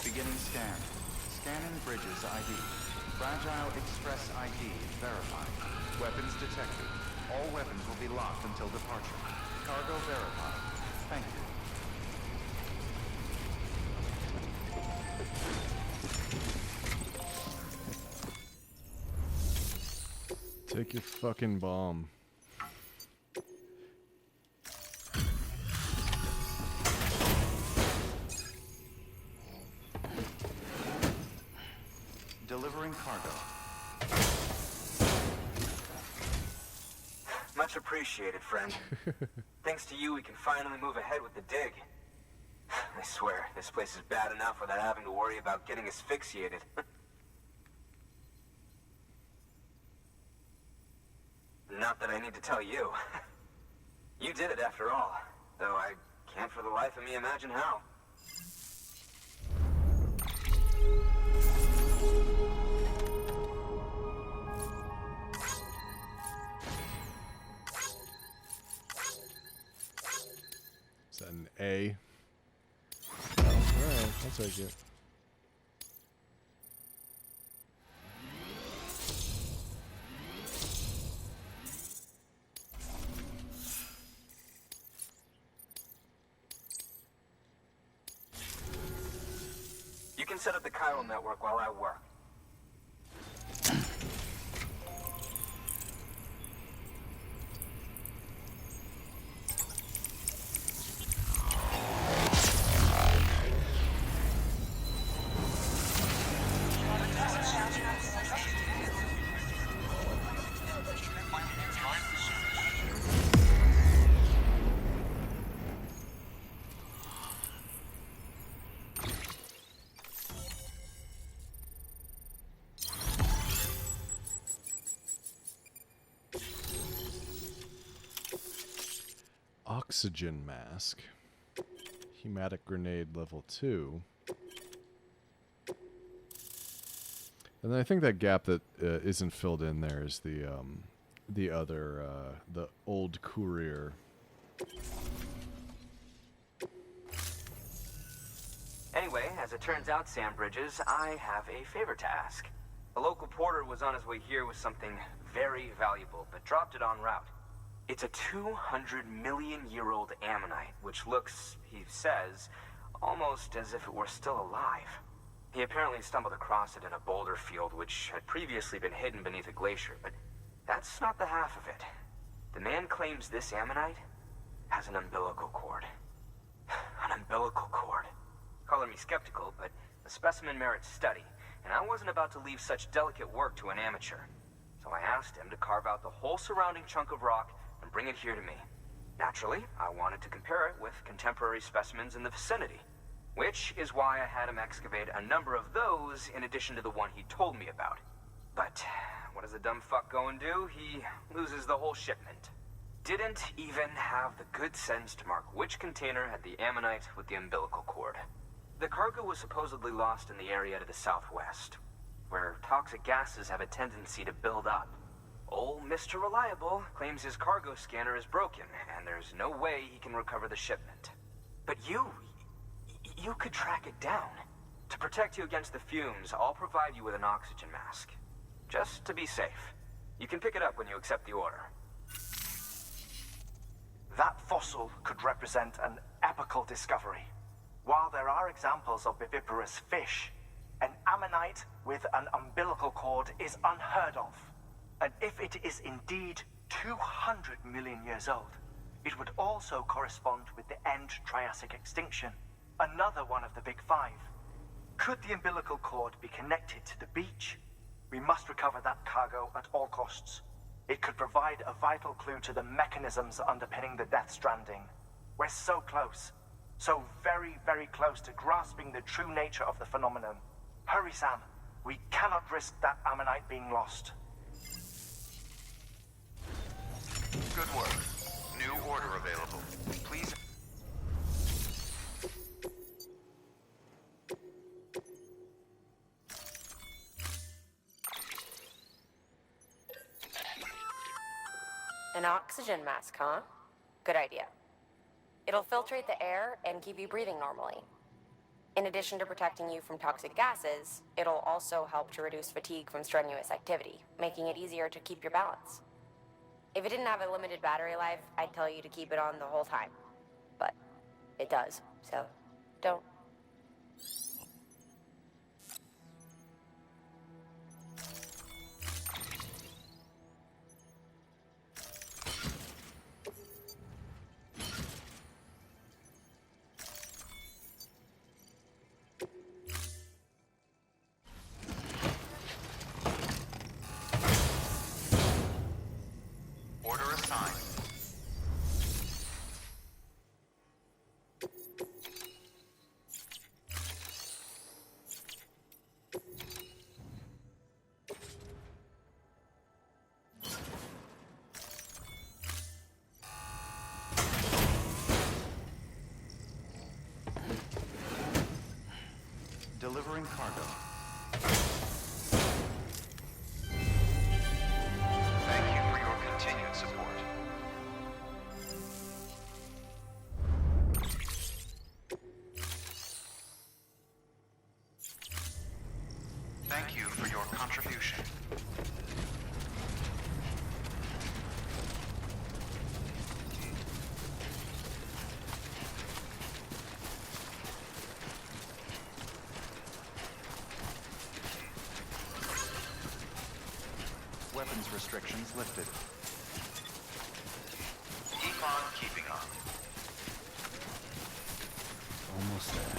Beginning scan. Scanning bridges ID. Fragile Express ID verified. Weapons detected. All weapons will be locked until departure. Cargo verified. Thank you. Take your fucking bomb. Delivering cargo. Much appreciated, friend. Thanks to you, we can finally move ahead with the dig. I swear, this place is bad enough without having to worry about getting asphyxiated. Not that I need to tell you. You did it after all, though I can't for the life of me imagine how. Is that an A? Alright, I'll take it. You can set up the chiral network while I work. Oxygen mask. Hematic grenade level 2. And then I think that gap that isn't filled in there is the other, the old courier. Anyway, as it turns out, Sam Bridges, I have a favor to ask. A local porter was on his way here with something very valuable, but dropped it en route. It's a 200-million-year-old ammonite, which looks, he says, almost as if it were still alive. He apparently stumbled across it in a boulder field which had previously been hidden beneath a glacier, but that's not the half of it. The man claims this ammonite has an umbilical cord. An umbilical cord. Color me skeptical, but the specimen merits study, and I wasn't about to leave such delicate work to an amateur. So I asked him to carve out the whole surrounding chunk of rock and bring it here to me. Naturally, I wanted to compare it with contemporary specimens in the vicinity, which is why I had him excavate a number of those in addition to the one he told me about. But what does the dumb fuck go and do? He loses the whole shipment. Didn't even have the good sense to mark which container had the ammonite with the umbilical cord. The cargo was supposedly lost in the area to the southwest, where toxic gases have a tendency to build up. Old Mr. Reliable claims his cargo scanner is broken, and there's no way he can recover the shipment. But you could track it down. To protect you against the fumes, I'll provide you with an oxygen mask. Just to be safe. You can pick it up when you accept the order. That fossil could represent an epical discovery. While there are examples of viviparous fish, an ammonite with an umbilical cord is unheard of. And if it is indeed 200 million years old, it would also correspond with the end Triassic extinction, another one of the big five. Could the umbilical cord be connected to the beach? We must recover that cargo at all costs. It could provide a vital clue to the mechanisms underpinning the Death Stranding. We're so close. So very, very close to grasping the true nature of the phenomenon. Hurry, Sam. We cannot risk that ammonite being lost. Good work. New order available. Please. An oxygen mask, huh? Good idea. It'll filtrate the air and keep you breathing normally. In addition to protecting you from toxic gases, it'll also help to reduce fatigue from strenuous activity, making it easier to keep your balance. If it didn't have a limited battery life, I'd tell you to keep it on the whole time. But it does, so don't. Order assigned. Delivering cargo. Thank you for your continued support. Thank you for your contribution. Weapons restrictions lifted. Keep on keeping on. Almost there.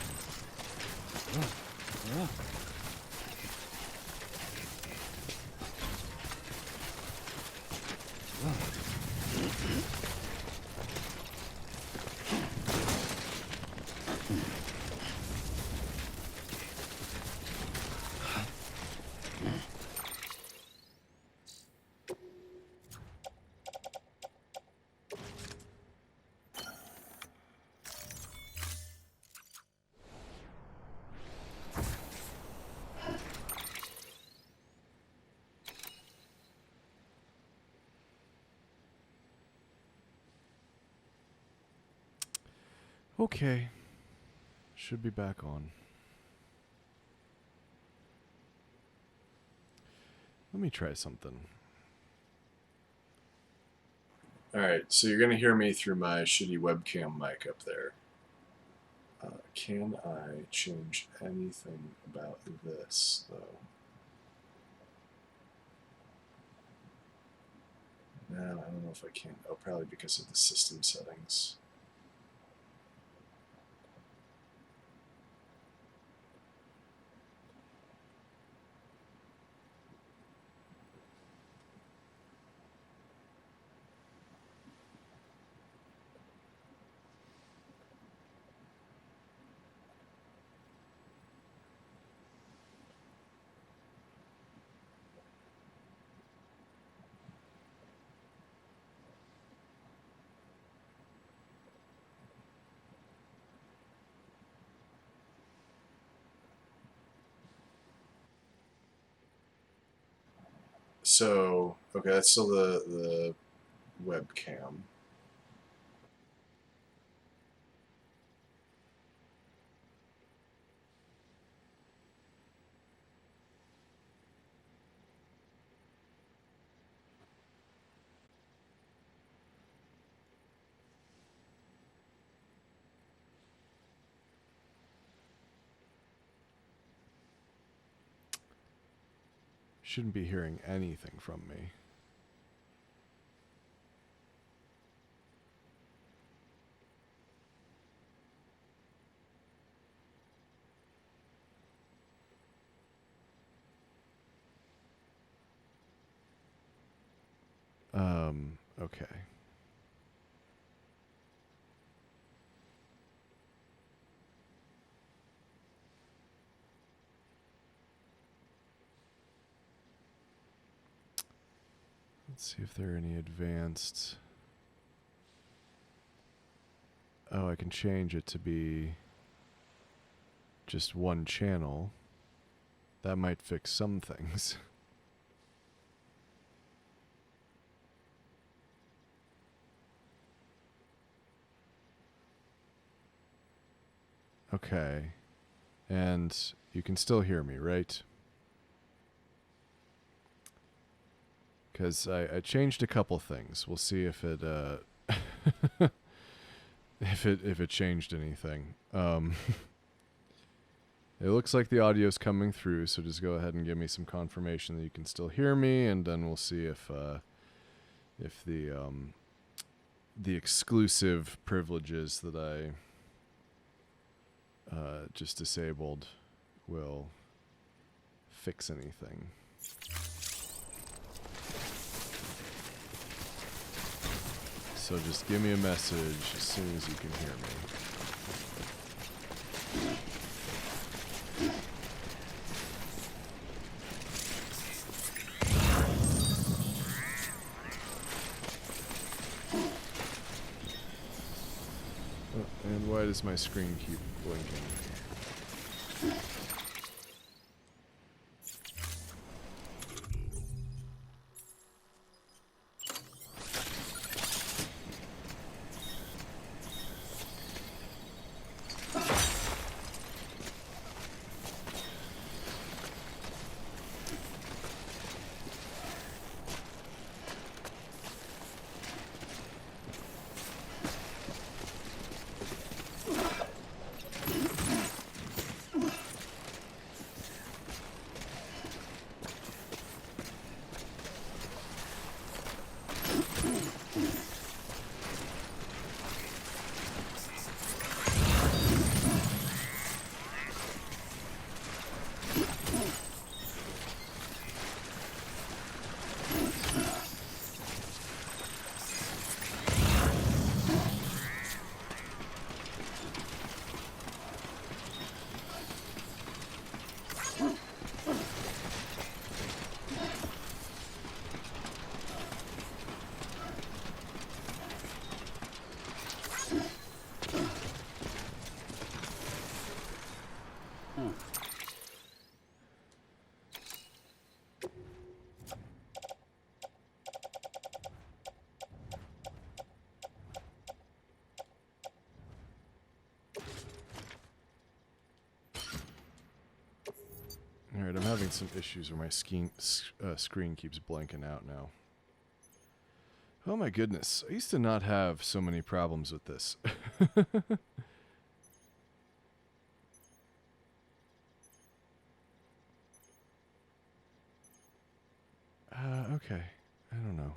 Okay. Should be back on. Let me try something. Alright, so you're going to hear me through my shitty webcam mic up there. Can I change anything about this, though? No, I don't know if I can. Oh, probably because of the system settings. So, okay, that's still the webcam. Shouldn't be hearing anything from me. Okay. Let's see if there are any advanced... Oh, I can change it to be just one channel. That might fix some things. Okay. And you can still hear me, right? Because I changed a couple things. We'll see if it if it changed anything. It looks like the audio's coming through, so just go ahead and give me some confirmation that you can still hear me, and then we'll see if the exclusive privileges that I just disabled will fix anything. So just give me a message as soon as you can hear me. Oh, and why does my screen keep blinking? having some issues where my screen keeps blanking out now. Oh my goodness. I used to not have so many problems with this. Okay. I don't know.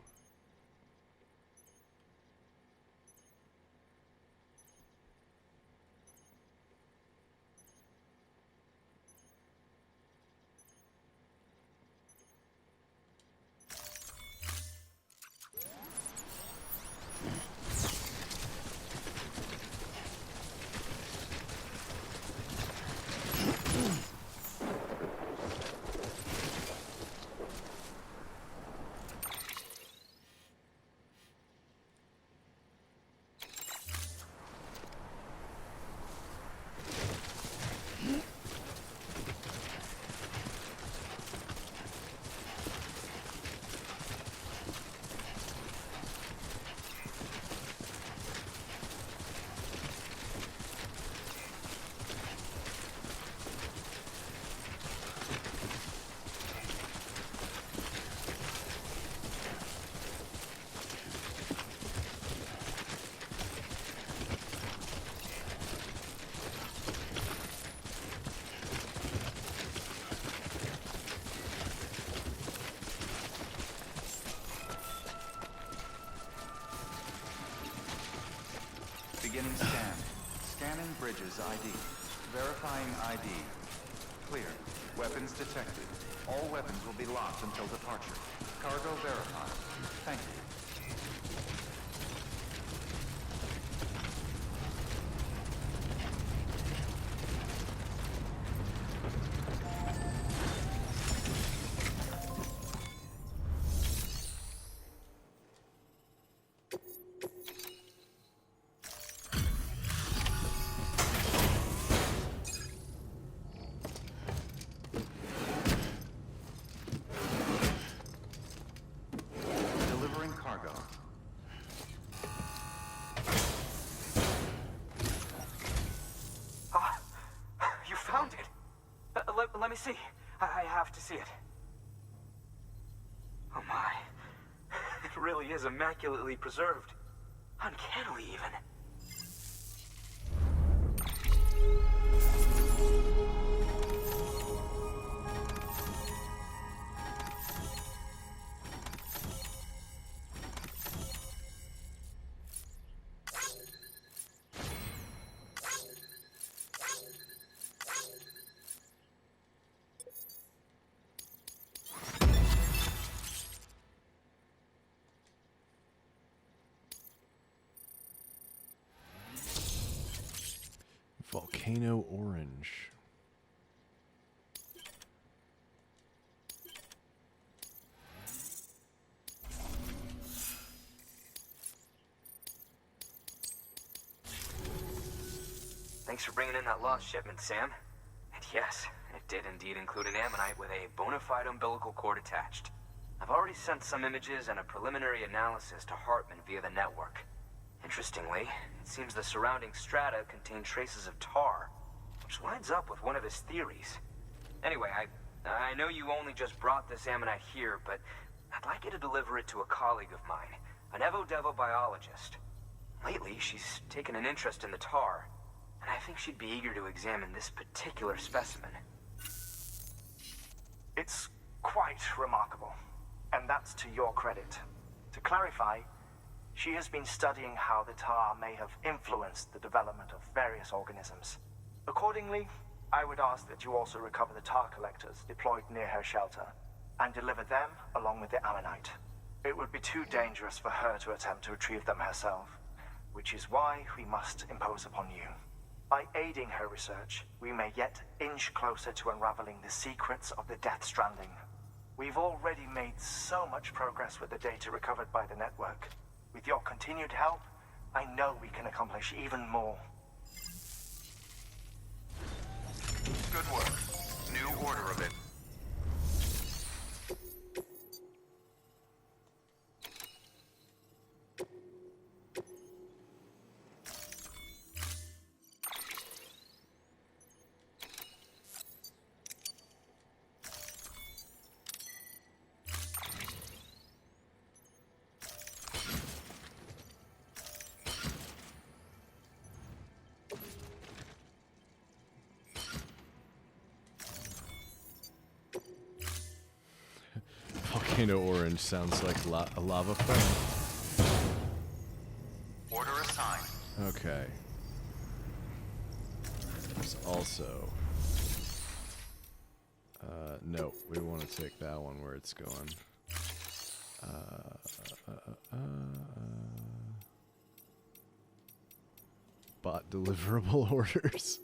Beginning scan. Scanning bridges ID. Verifying ID. Clear. Weapons detected. All weapons will be locked until departure. Cargo verified. Thank you. Delivering cargo. You found it. Let me see. I have to see it. Oh my. It really is immaculately preserved. Uncannily even. Volcano orange. Thanks for bringing in that lost shipment, Sam. And yes, it did indeed include an ammonite with a bona fide umbilical cord attached. I've already sent some images and a preliminary analysis to Hartman via the network. Interestingly, it seems the surrounding strata contain traces of tar, which lines up with one of his theories. Anyway, I know you only just brought this ammonite here, but I'd like you to deliver it to a colleague of mine, an Evo-Devo biologist. Lately, she's taken an interest in the tar, and I think she'd be eager to examine this particular specimen. It's quite remarkable, and that's to your credit. To clarify, she has been studying how the tar may have influenced the development of various organisms. Accordingly, I would ask that you also recover the tar collectors deployed near her shelter, and deliver them along with the ammonite. It would be too dangerous for her to attempt to retrieve them herself, which is why we must impose upon you. By aiding her research, we may yet inch closer to unraveling the secrets of the Death Stranding. We've already made so much progress with the data recovered by the network. With your continued help, I know we can accomplish even more. Good work. New order of it. Rhino Orange sounds like a lava flame. Order assigned. Okay. There's also... no, we want to take that one where it's going. Bot deliverable orders.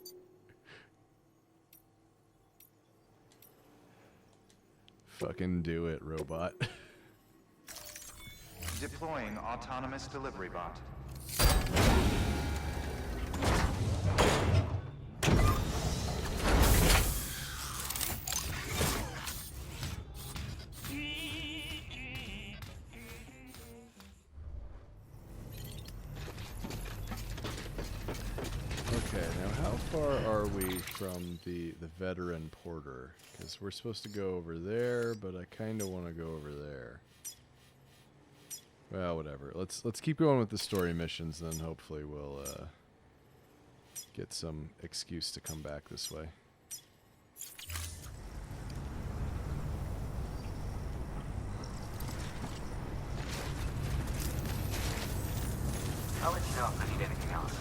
Fucking do it, robot. Deploying autonomous delivery bot. Okay, now how far are we from the veteran porter? Because we're supposed to go over there, but I kind of want to go over there. Well, whatever. Let's keep going with the story missions, then hopefully we'll get some excuse to come back this way. I'll let you know if I need anything else.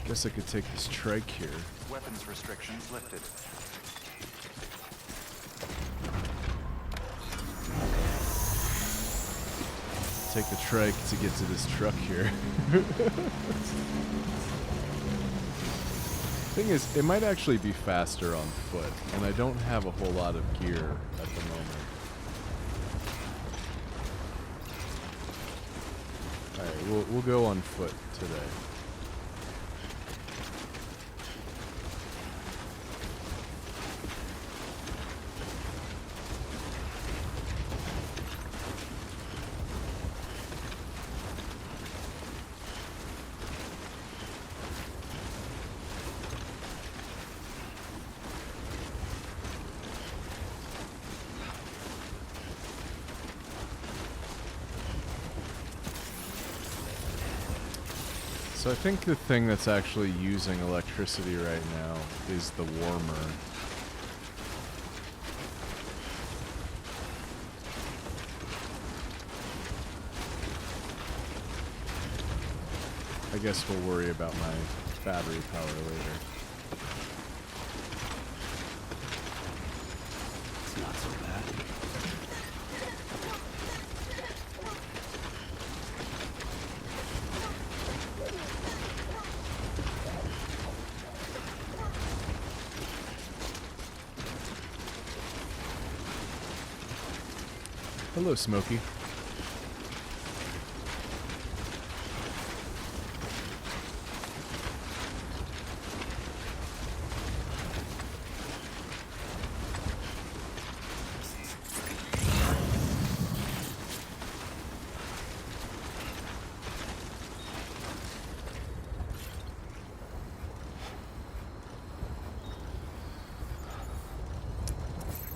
Guess I could take this trike here. Weapons restrictions lifted. Take the trike to get to this truck here. Thing is, it might actually be faster on foot, and I don't have a whole lot of gear at the moment. Alright, we'll go on foot today. So I think the thing that's actually using electricity right now is the warmer. I guess we'll worry about my battery power later. It's not so bad. Hello, Smokey.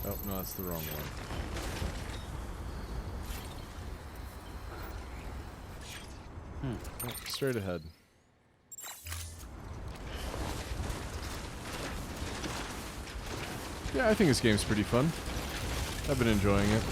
Oh, no, that's the wrong one. Oh, straight ahead. Yeah, I think this game's pretty fun. I've been enjoying it.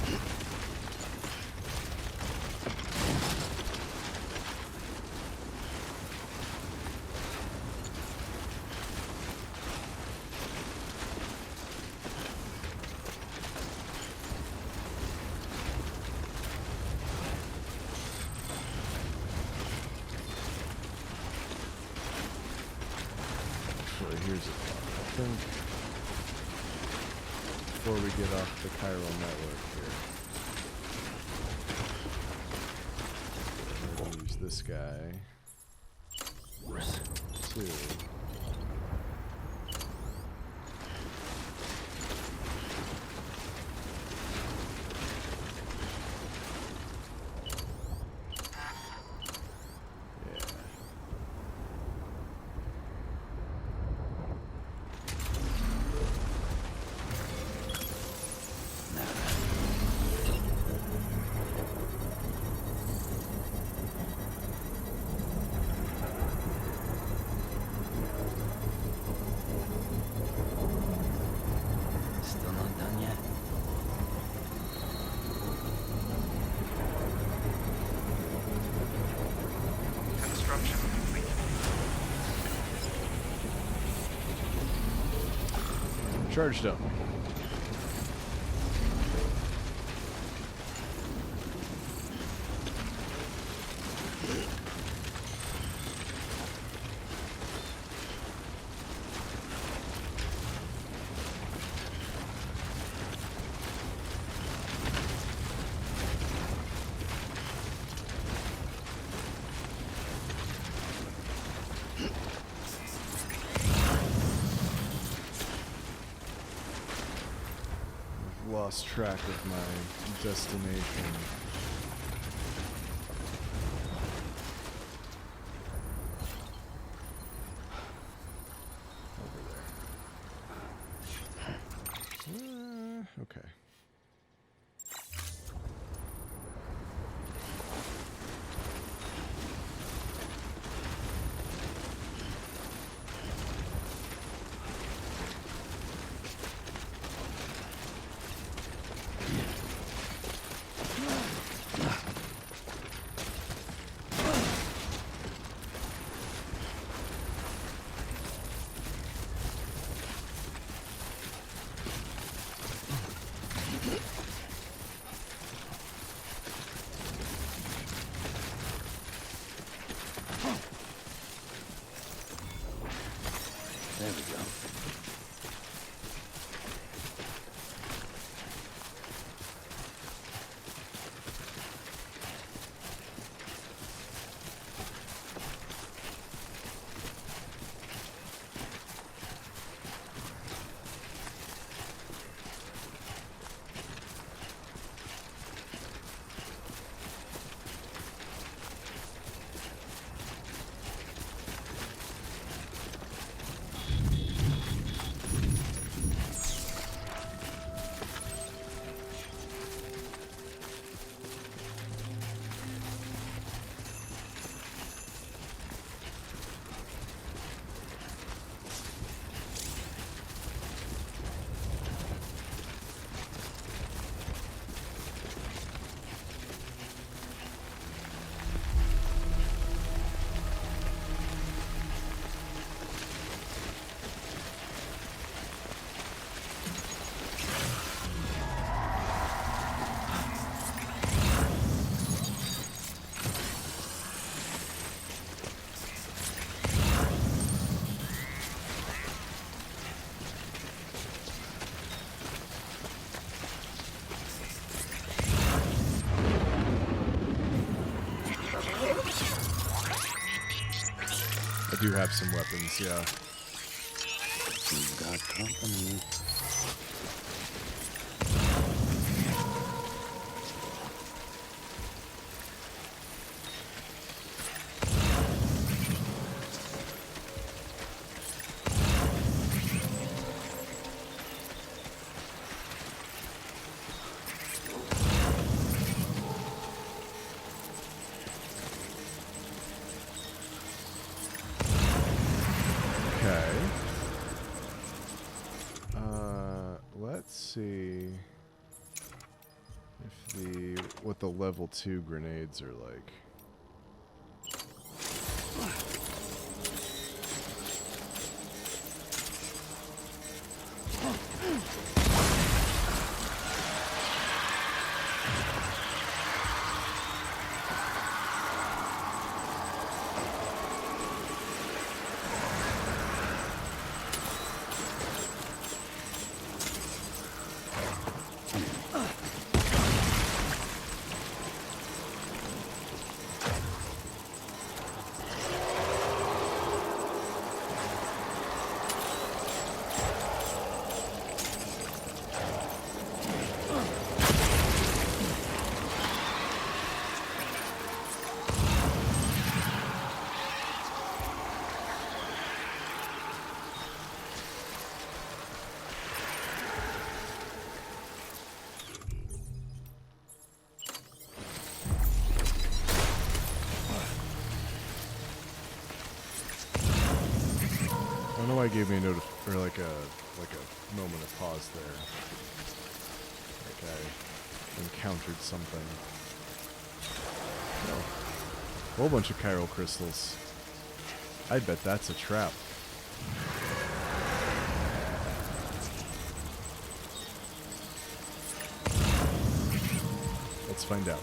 Here's a thought. I think before we get off the chiral network here, we'll use this guy to Charged up. Lost track of my destination. Over there. Okay. There we go. I do have some weapons, yeah. You've got company. Let's see if what the level 2 grenades are like. I don't know why it gave me a or like a moment of pause there. Like I encountered something. No. A whole bunch of chiral crystals. I bet that's a trap. Let's find out.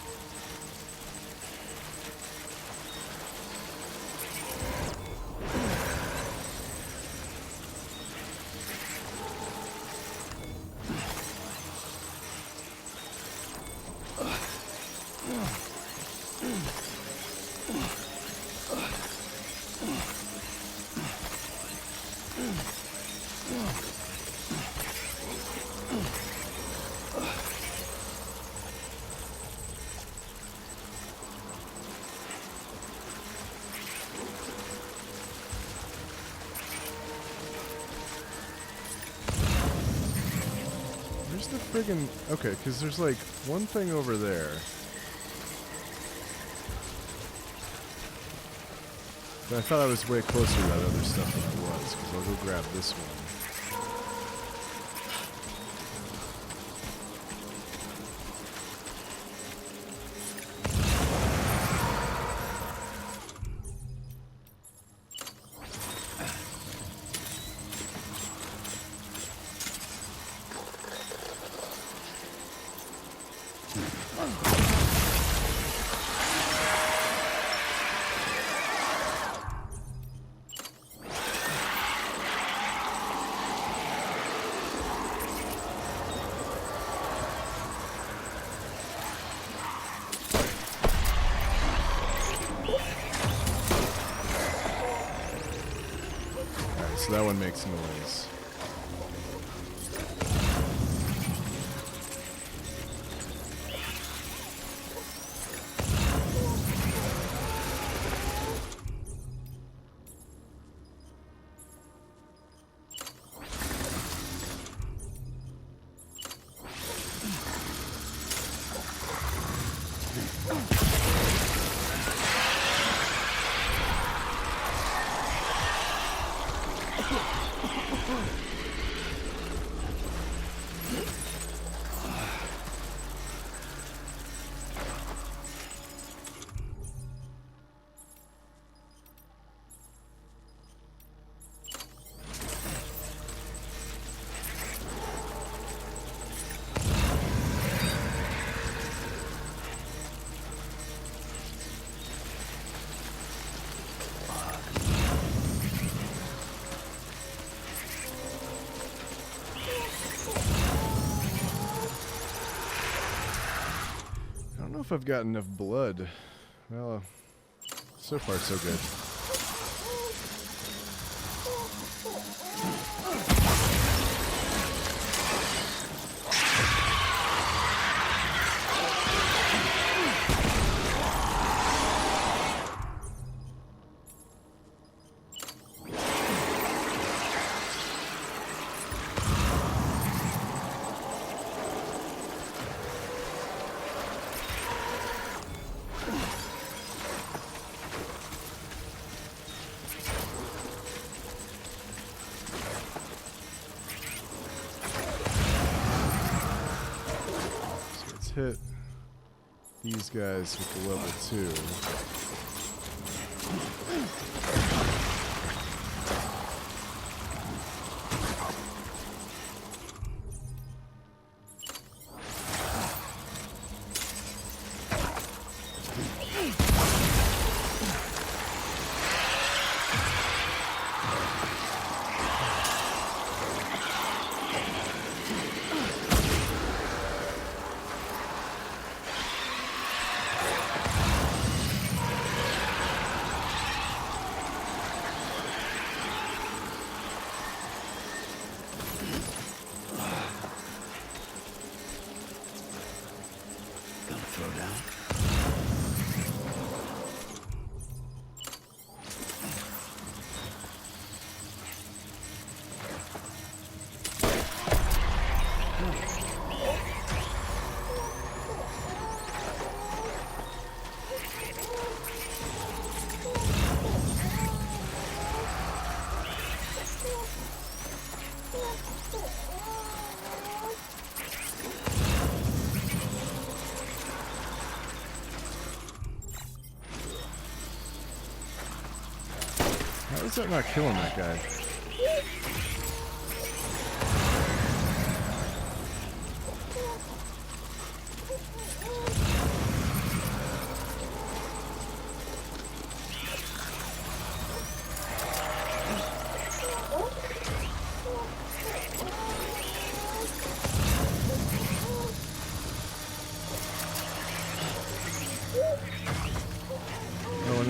Where's the friggin'... Okay, because there's like one thing over there. But I thought I was way closer to that other stuff than I was, because I'll go grab this one. So that one makes noise. I don't know if I've got enough blood. Well, so far so good. Hit these guys with the level 2. How is that not killing that guy?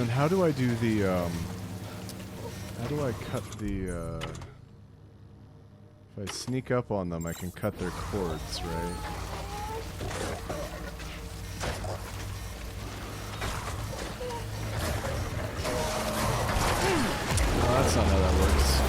then how do I do the, how do I cut the, if I sneak up on them, I can cut their cords, right? Well, that's not how that works.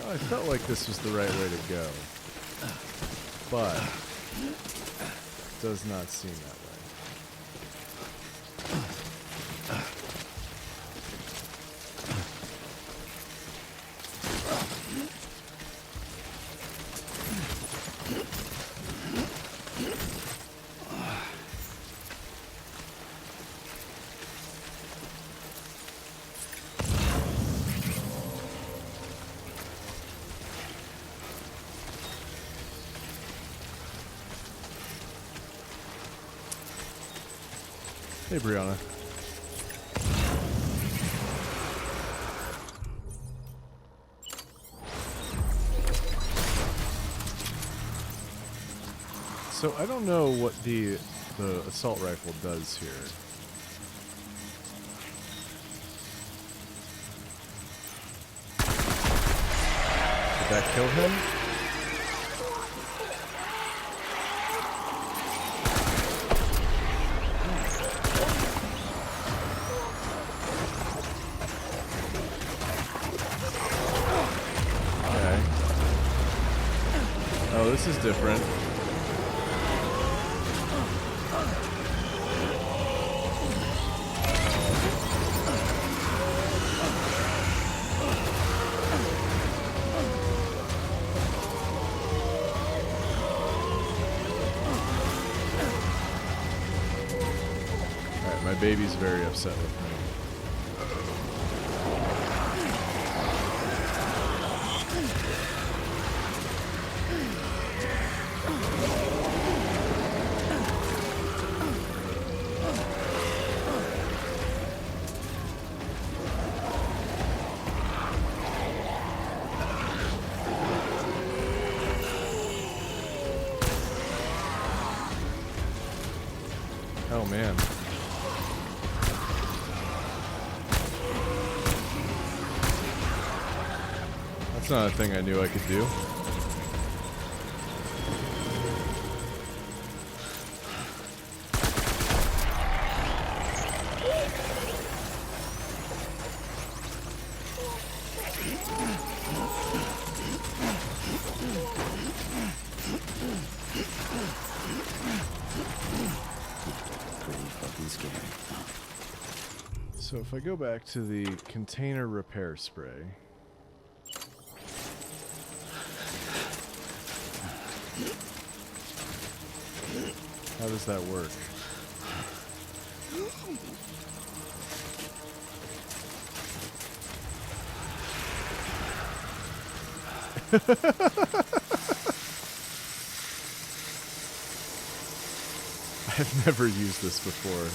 I felt like this was the right way to go, but it does not seem that way. Hey, Brianna. So I don't know what the assault rifle does here. Did that kill him? Oh, this is different. Alright, my baby's very upset with me. Oh man. That's not a thing I knew I could do. So if I go back to the container repair spray, how does that work? I've never used this before.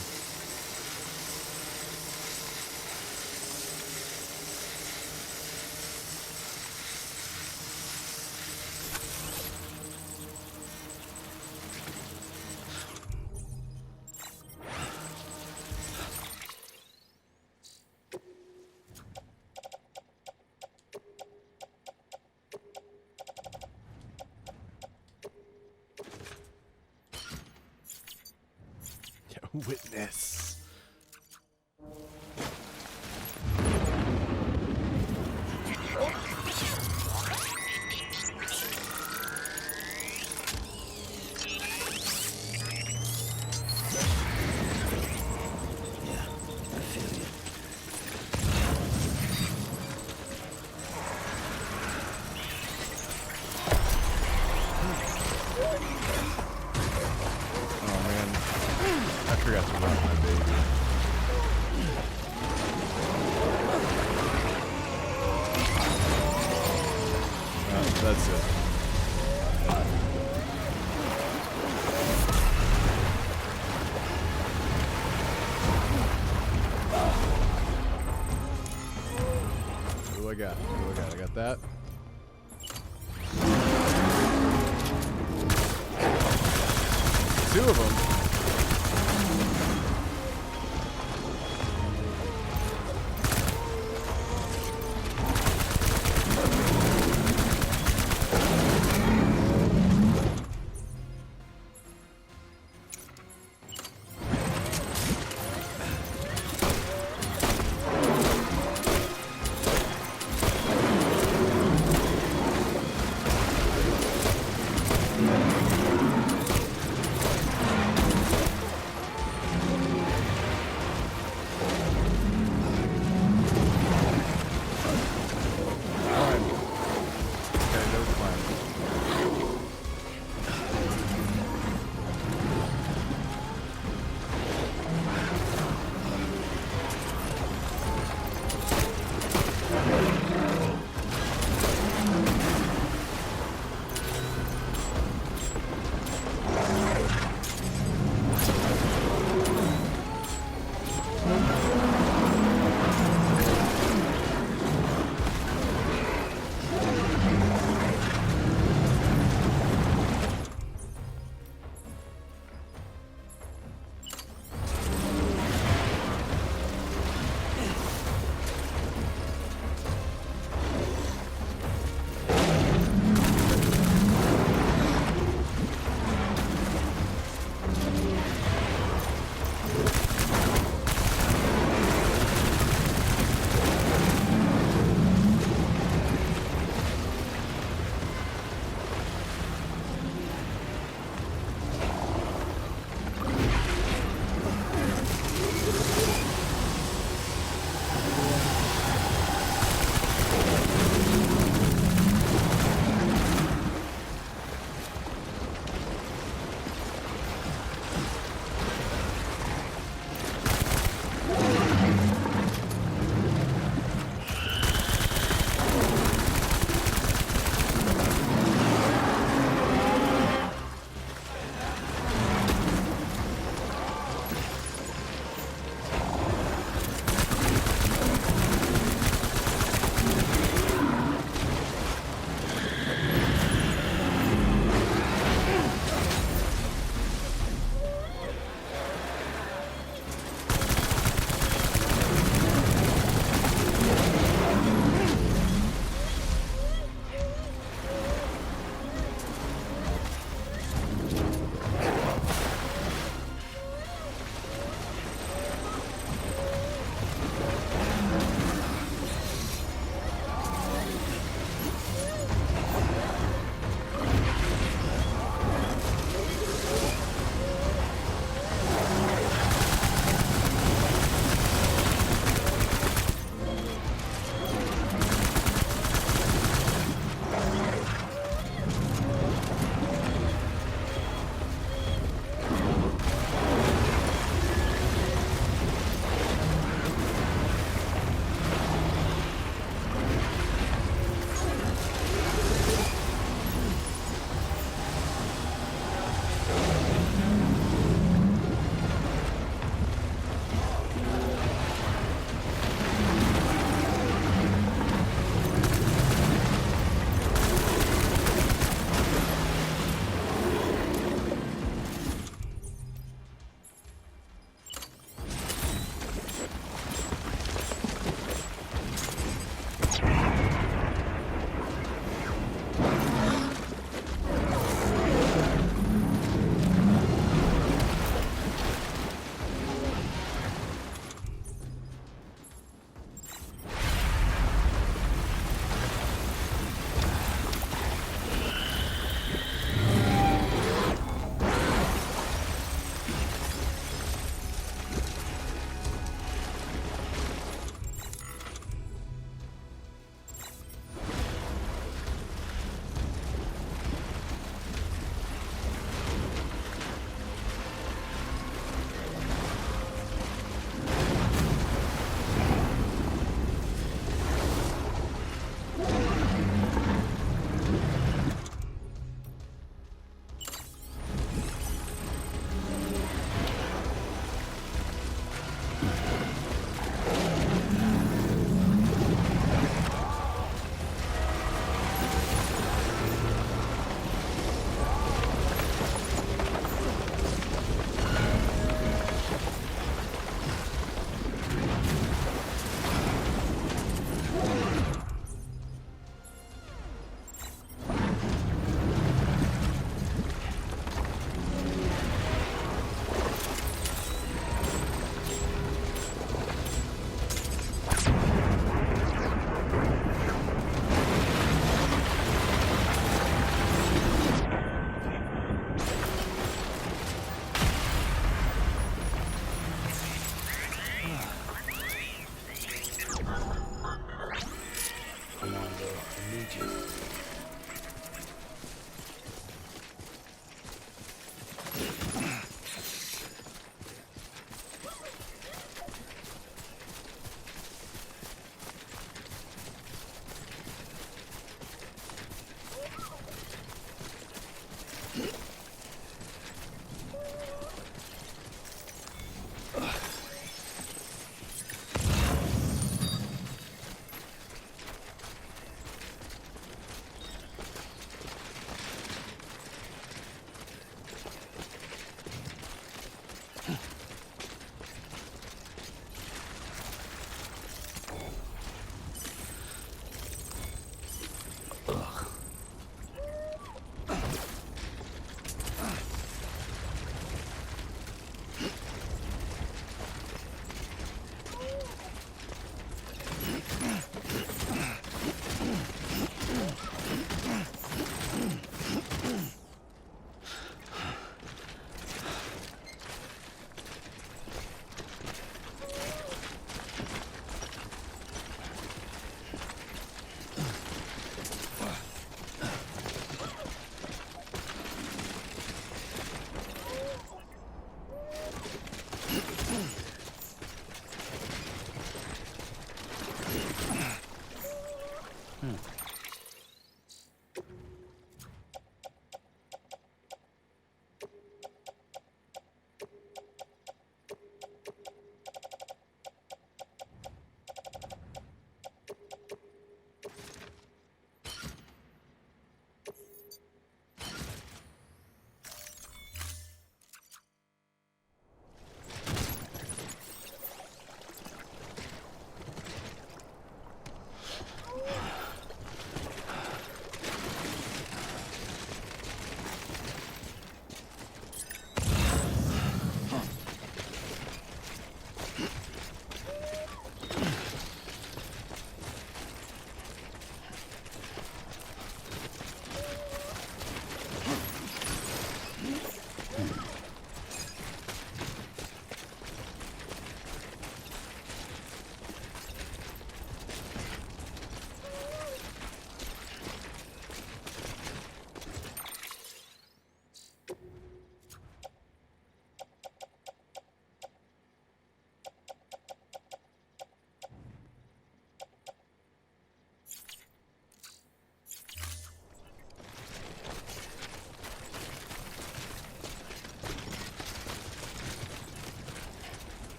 Witness. I forgot to run my baby. That's it. What do I got? What do I got? I got that. Two of them.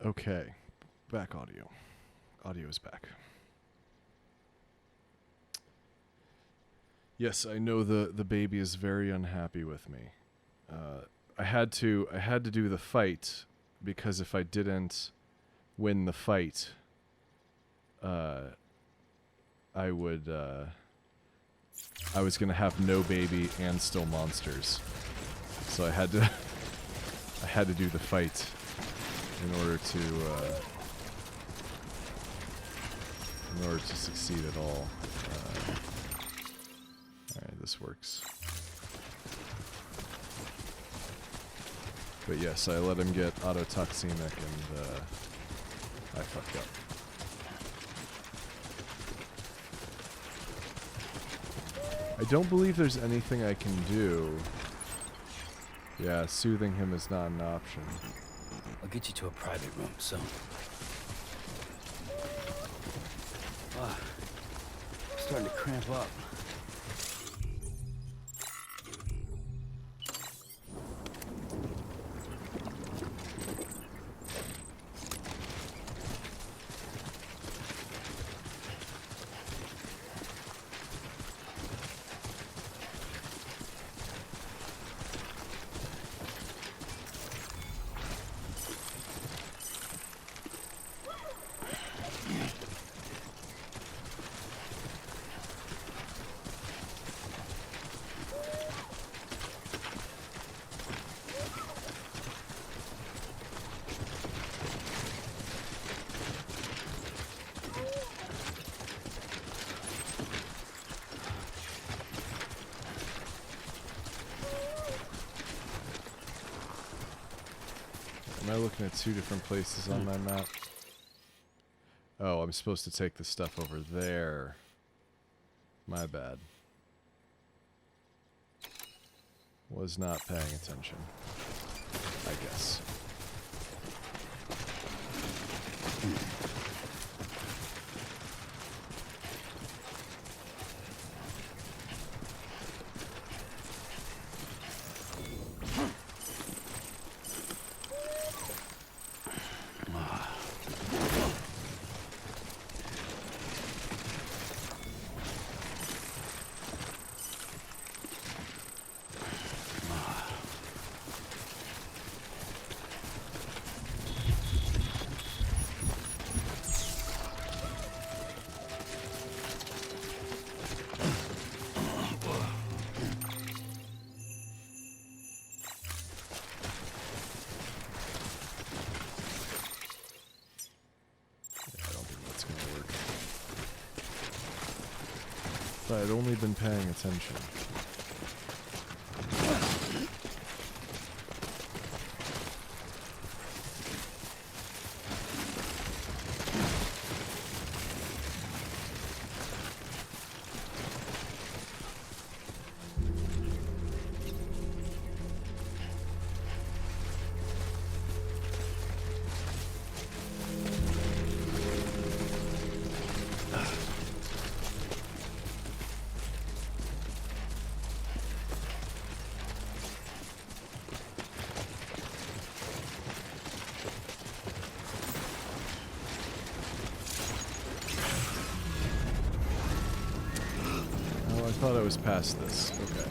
Okay. Back audio. Audio is back. Yes, I know the baby is very unhappy with me. I had to do the fight because if I didn't win the fight, I was gonna have no baby and still monsters. So I had to do the fight in order to succeed at all. Alright, this works. But yes, I let him get autotoxemic and I fucked up. I don't believe there's anything I can do. Yeah, soothing him is not an option. I'll get you to a private room, so. Ah, I'm starting to cramp up. Am I looking at two different places on my map? Oh, I'm supposed to take the stuff over there. My bad. Was not paying attention, I guess. I'd only been paying attention. I thought I was past this. Okay.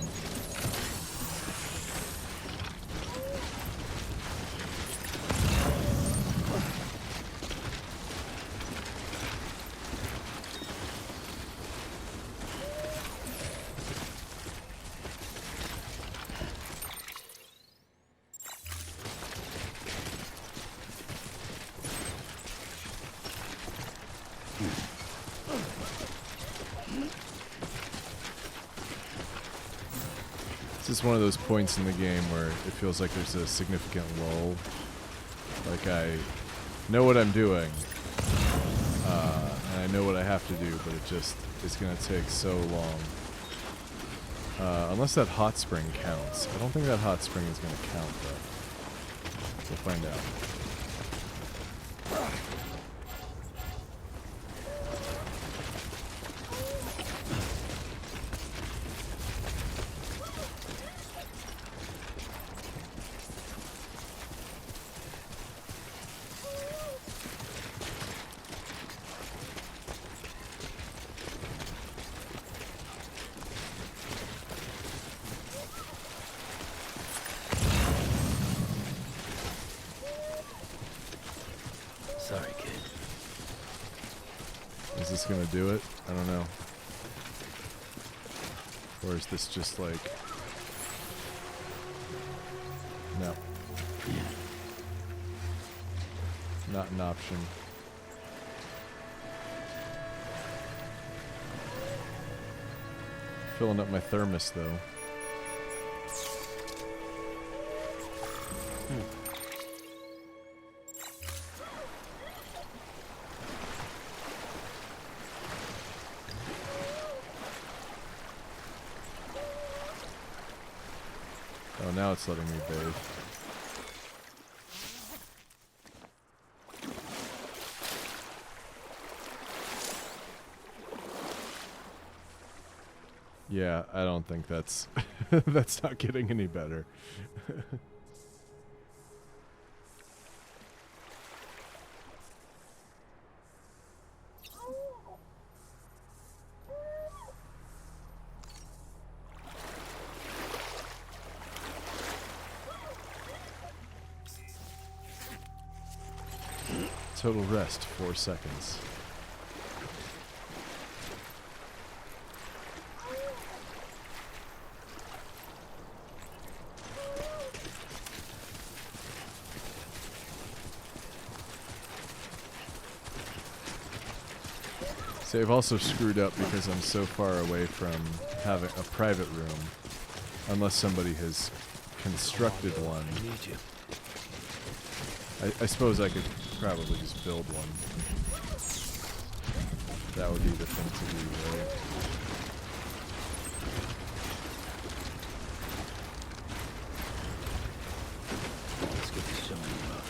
This is one of those points in the game where it feels like there's a significant lull. Like I know what I'm doing, and I know what I have to do, but it just is going to take so long. Unless that hot spring counts. I don't think that hot spring is going to count, though. We'll find out. gonna do it? I don't know. Or is this just like... No. Not an option. Filling up my thermos, though. Oh, now it's letting me bathe. Yeah, I don't think that's that's not getting any better. Total rest, 4 seconds. See, I've also screwed up because I'm so far away from having a private room, unless somebody has constructed one. I suppose I could probably just build one. That would be the thing to do, right? Let's get this showing up.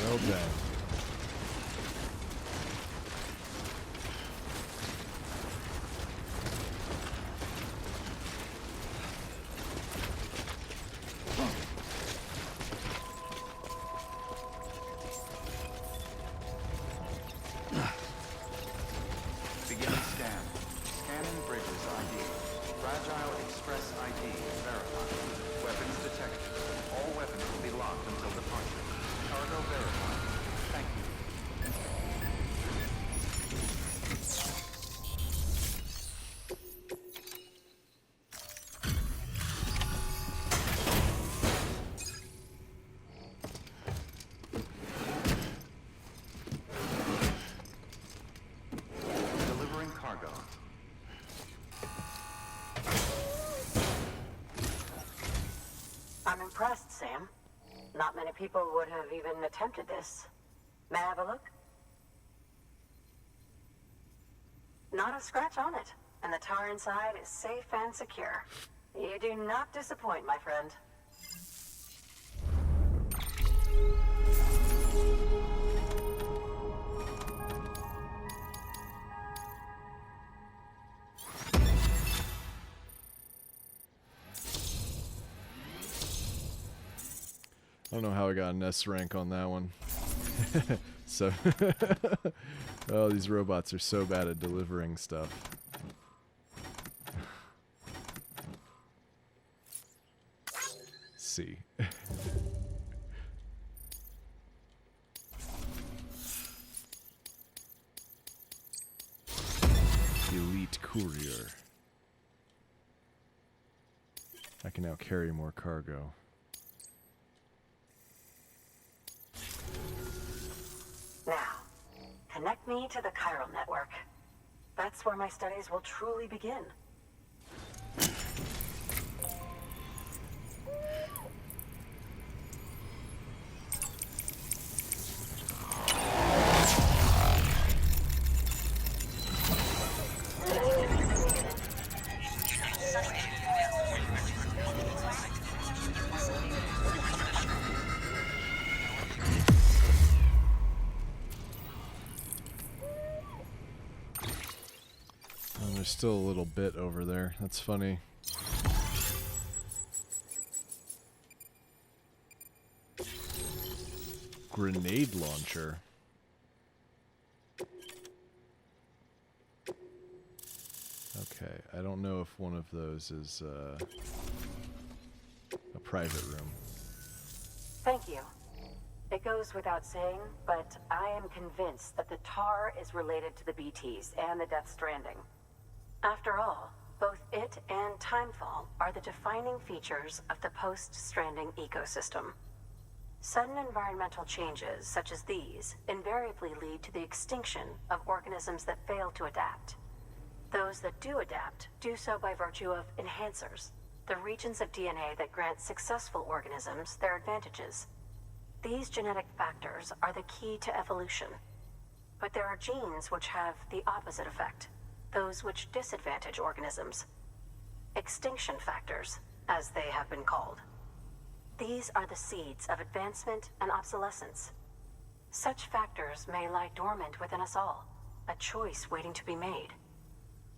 Well done. Beginning scan. Scanning bridges ID. Fragile Express ID verified. Weapons detected. All weapons will be locked until departure. Cargo verified. Thank you. Delivering cargo. I'm impressed, Sam. Not many people would have even attempted this. May I have a look? Not a scratch on it, and the tower inside is safe and secure. You do not disappoint, my friend. I don't know how I got an S rank on that one. So, oh, these robots are so bad at delivering stuff. C. Elite courier. I can now carry more cargo. Now, connect me to the chiral network. That's where my studies will truly begin. And there's still a little bit over there. That's funny. grenade launcher. Okay, I don't know if one of those is a private room. Thank you. It goes without saying, but I am convinced that the tar is related to the BTs and the Death Stranding. After all, both it and Timefall are the defining features of the post-Stranding ecosystem. Sudden environmental changes such as these invariably lead to the extinction of organisms that fail to adapt. Those that do adapt do so by virtue of enhancers, the regions of DNA that grant successful organisms their advantages. These genetic factors are the key to evolution. But there are genes which have the opposite effect, those which disadvantage organisms. Extinction factors, as they have been called. These are the seeds of advancement and obsolescence. Such factors may lie dormant within us all, a choice waiting to be made.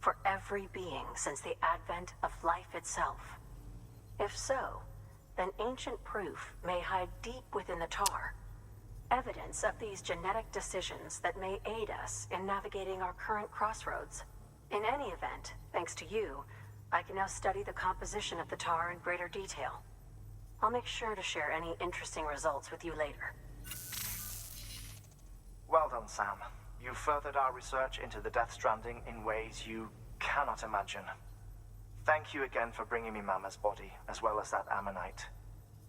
For every being since the advent of life itself. If so, then ancient proof may hide deep within the tar. Evidence of these genetic decisions that may aid us in navigating our current crossroads. In any event, thanks to you, I can now study the composition of the tar in greater detail. I'll make sure to share any interesting results with you later. Well done, Sam. You furthered our research into the Death Stranding in ways you cannot imagine. Thank you again for bringing me Mama's body, as well as that ammonite.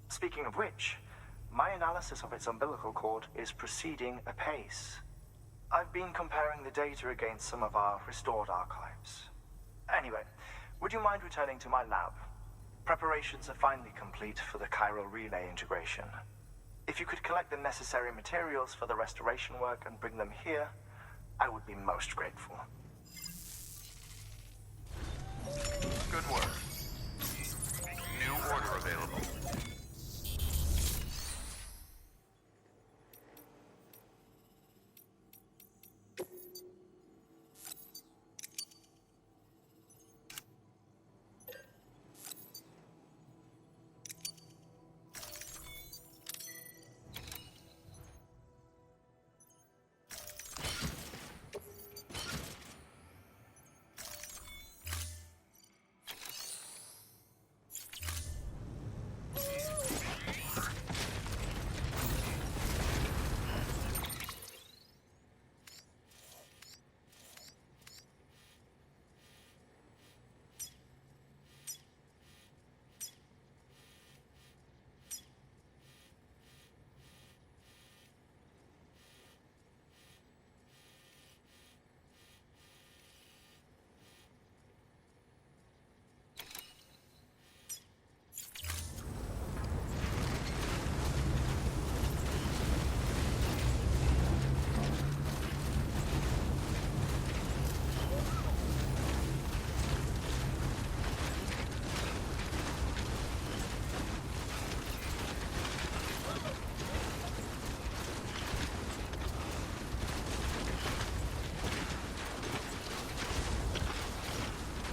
Speaking of which, my analysis of its umbilical cord is proceeding apace. I've been comparing the data against some of our restored archives. Anyway, would you mind returning to my lab? Preparations are finally complete for the chiral relay integration. If you could collect the necessary materials for the restoration work and bring them here, I would be most grateful. Good work. New order available.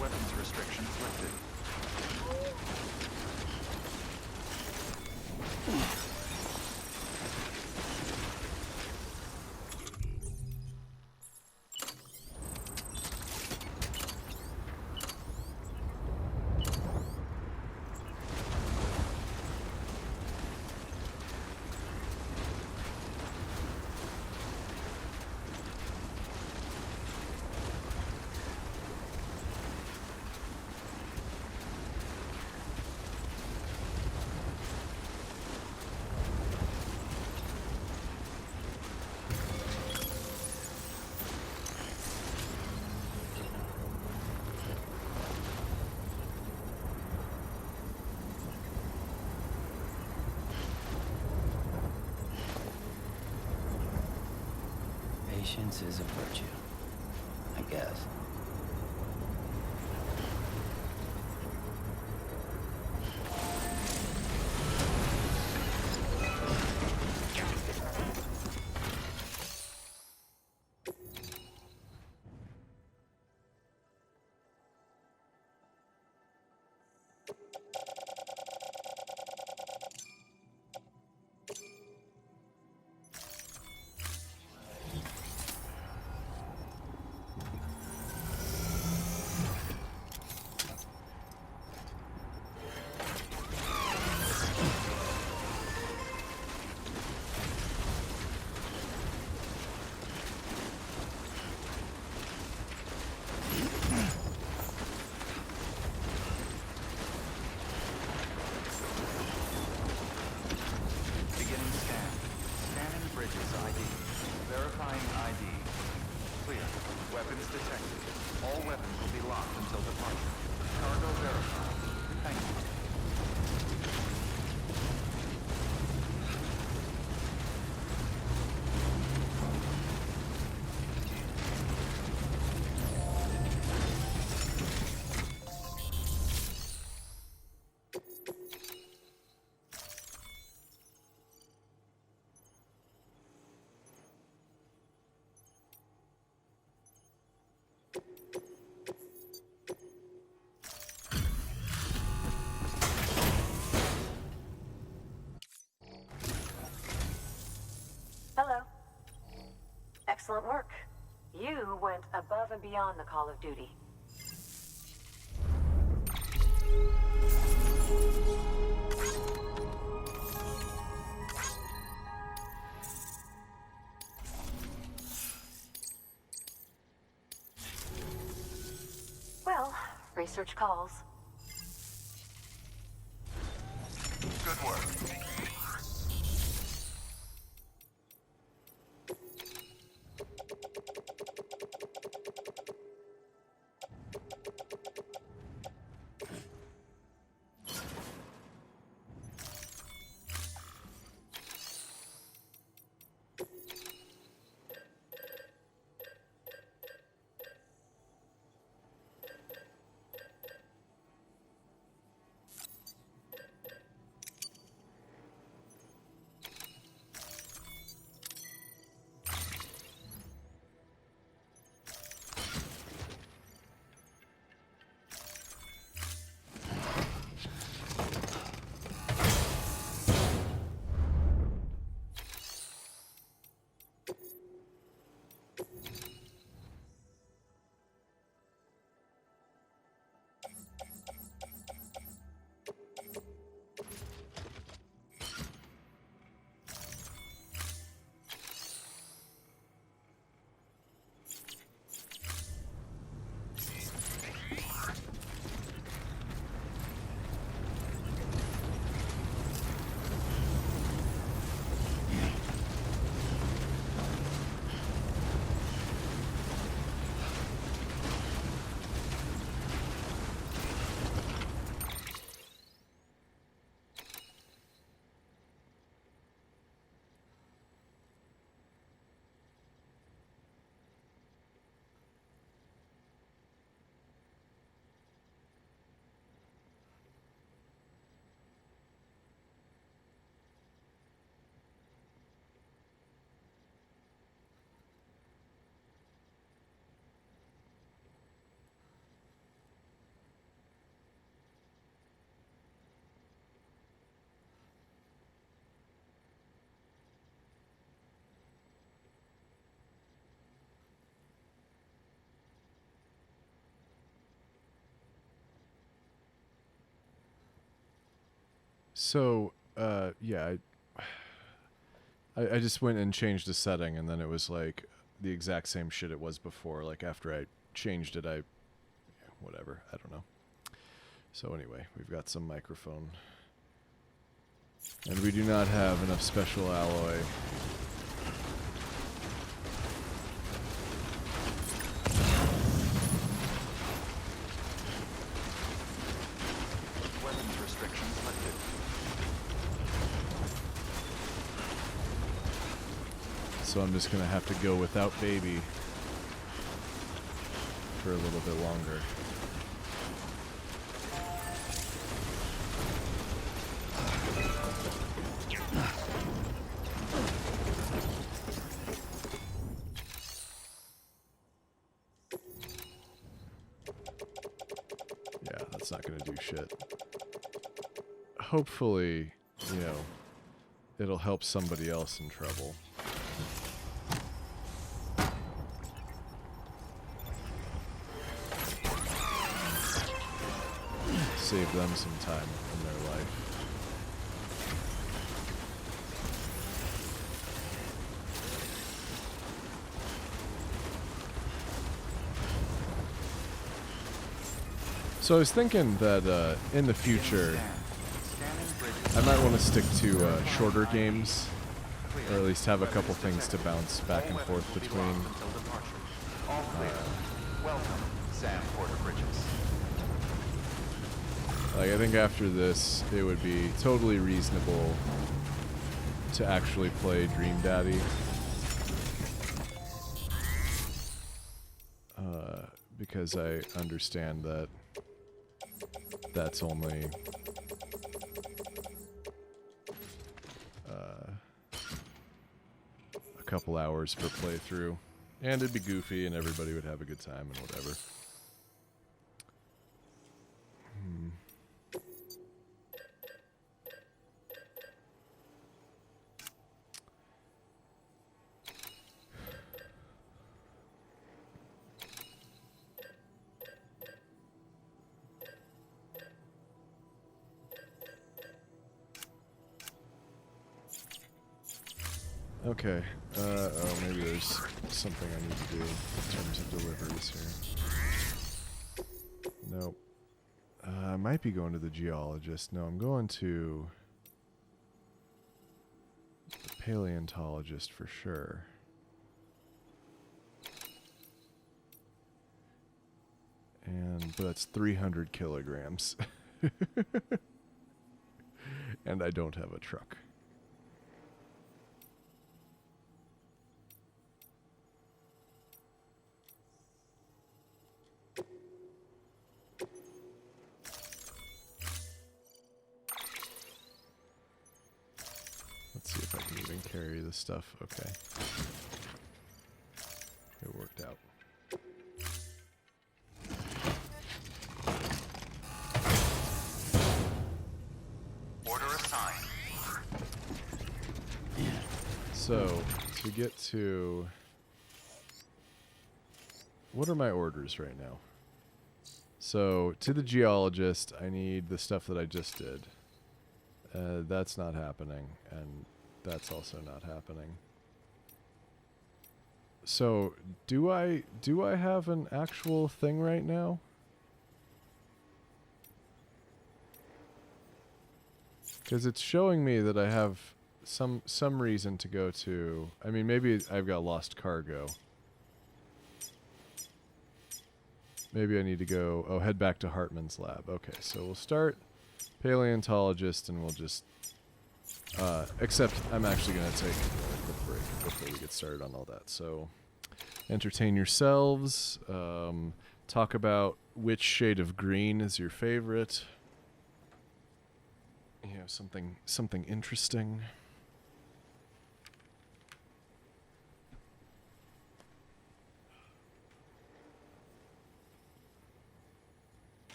Weapons restrictions lifted. Patience is a virtue, I guess. Clear. Weapons detected. All weapons will be locked until departure. Cargo verified. Thank you. Hello. Excellent work. You went above and beyond the call of duty. Well, research calls. Good work. So, yeah, I just went and changed the setting, and then it was like the exact same shit it was before. Like after I changed it, whatever, I don't know. So anyway, we've got some microphone, and we do not have enough special alloy. Weapons restrictions lifted. So I'm just gonna have to go without baby for a little bit longer. Yeah, that's not gonna do shit. Hopefully, you know, it'll help somebody else in trouble. Save them some time in their life. So I was thinking that in the future, I might want to stick to shorter games, or at least have a couple things to bounce back and forth between. All clear. Welcome, Sam Porter Bridges. Like, I think after this, it would be totally reasonable to actually play Dream Daddy. Because I understand that that's only a couple hours per playthrough, and it'd be goofy and everybody would have a good time and whatever. Okay, oh, maybe there's something I need to do in terms of deliveries here. Nope. I might be going to the geologist. No, I'm going to the paleontologist for sure. But that's 300 kilograms. And I don't have a truck. Let's see if I can even carry this stuff. Okay. It worked out. Order assigned. So, to get to... What are my orders right now? So, to the geologist, I need the stuff that I just did. That's not happening, and that's also not happening. So, do I have an actual thing right now? Because it's showing me that I have some reason to go to... I mean, maybe I've got lost cargo. Maybe I need to go... Oh, head back to Hartman's lab. Okay, so we'll start paleontologist and we'll just... except I'm actually going to take a quick break before we get started on all that. So, entertain yourselves. Talk about which shade of green is your favorite. You know, something interesting.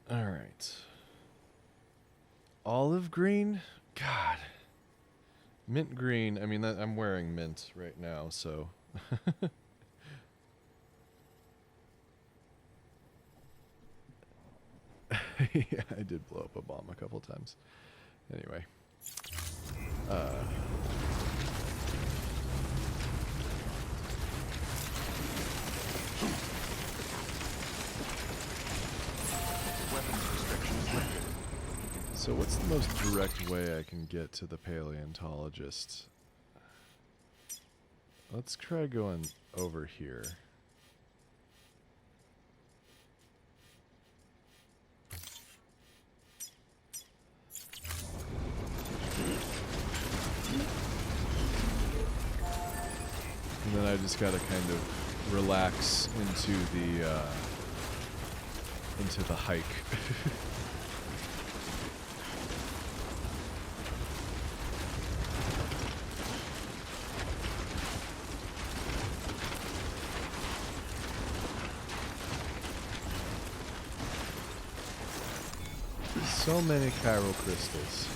All right. Olive green? God. Mint green. I mean, I'm wearing mint right now, so. Yeah, I did blow up a bomb a couple times. Anyway. So what's the most direct way I can get to the paleontologist? Let's try going over here. And then I just gotta kind of relax into the hike. So many chiral crystals.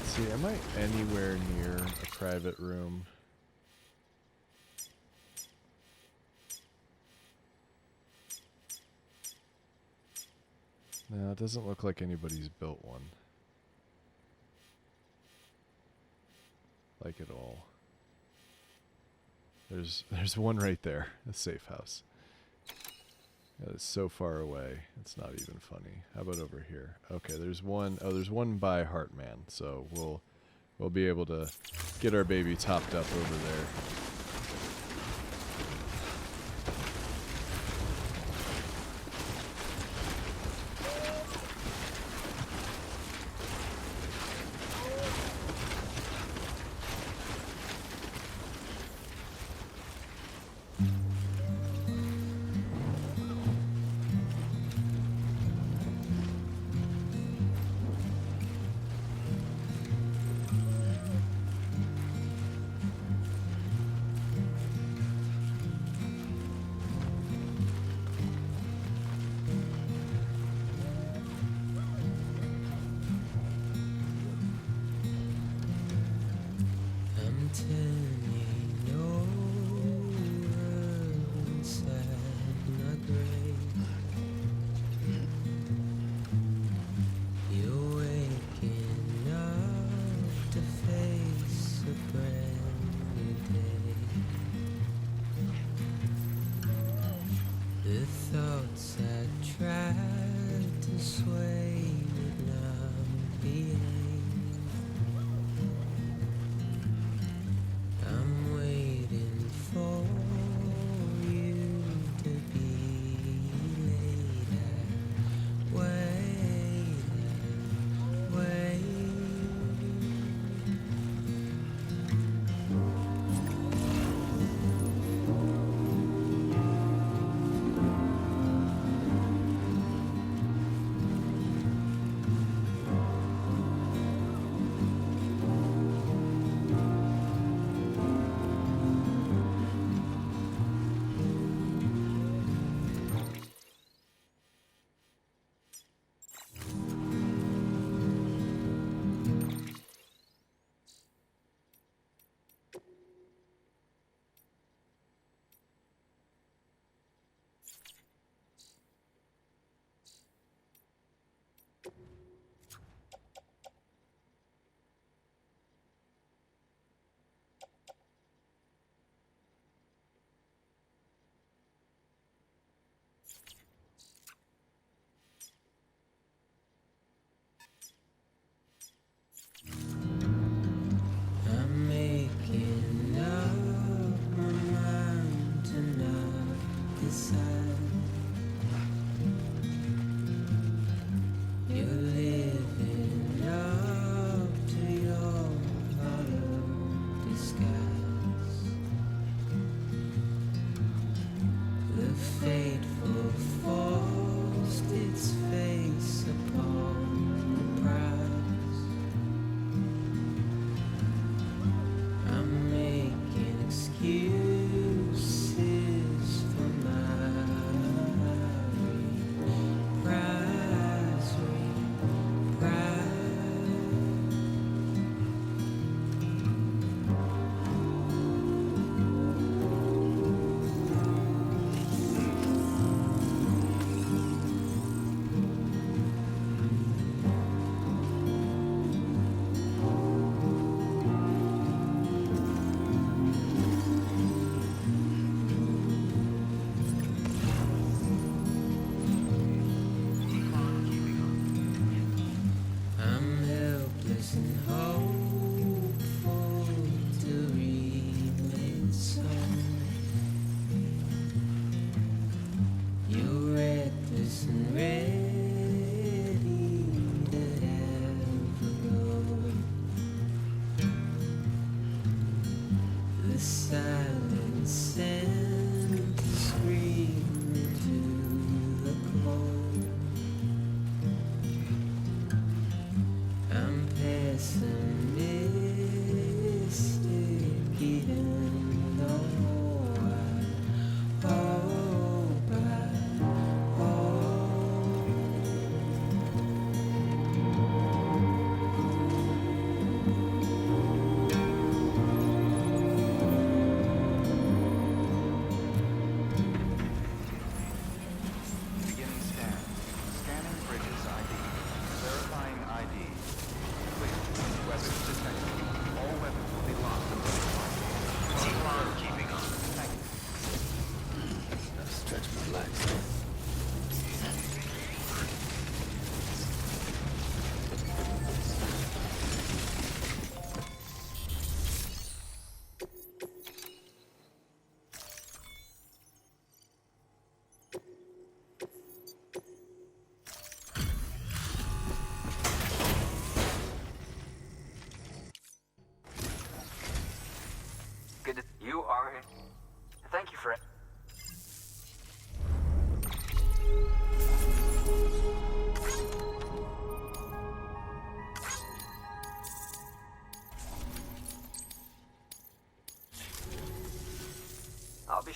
See, am I anywhere near a private room? No, it doesn't look like anybody's built one. Like at all. There's one right there, a safe house. That is so far away, it's not even funny. How about over here? Okay, there's one. Oh, there's one by Heartman, so we'll be able to get our baby topped up over there.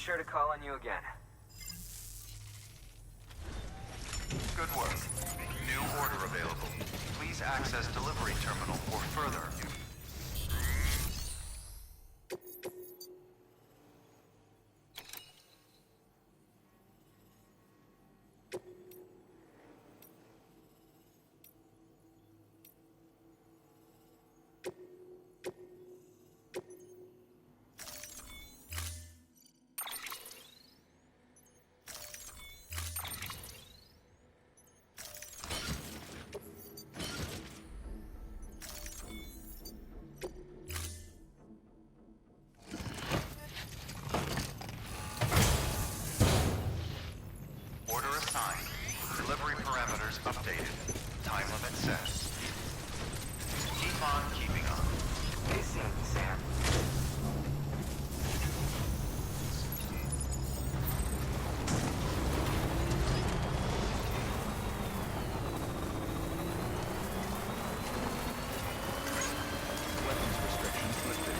sure to call on you again. Good work. New order available. Please access delivery terminal for further. Order assigned. Delivery parameters updated. Time limit set. Keep on keeping on. They see me, Sam. Weapons restrictions lifted.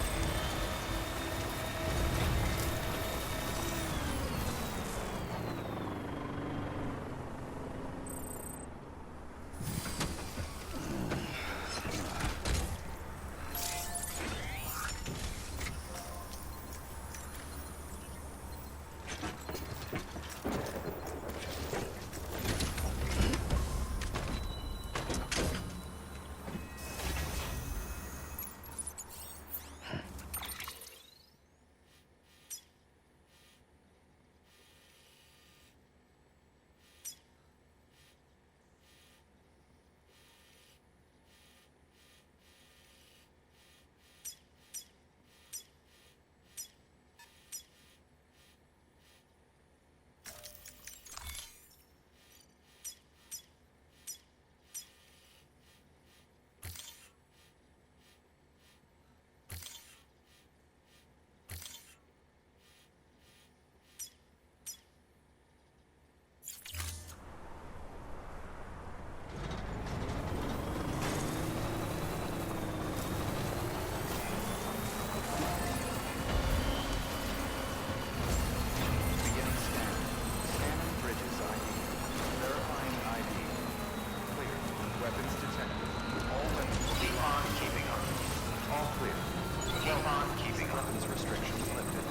Beginning scan. Scanning bridges ID. Verifying ID. Clear. Weapons detected. All weapons will keep on keeping on. All clear. Keep on keeping on. Weapons restrictions lifted.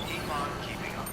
Keep on keeping on.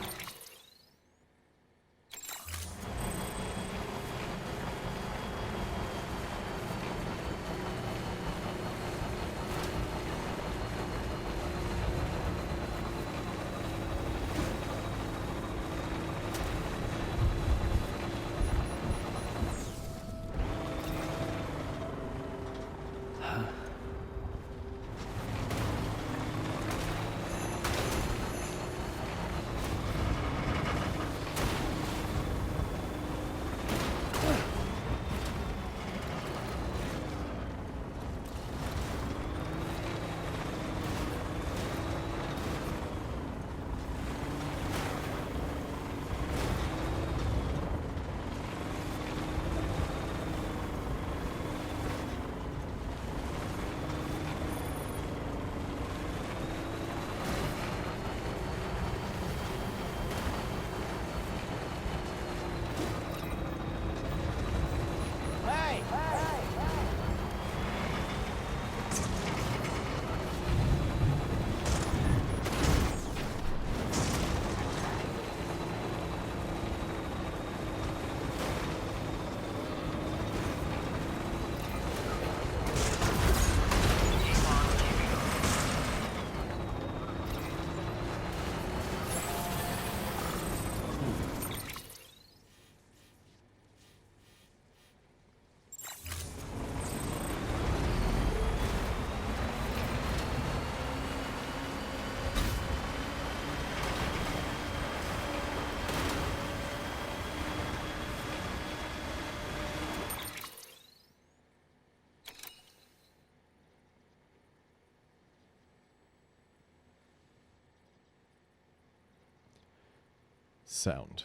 Sound.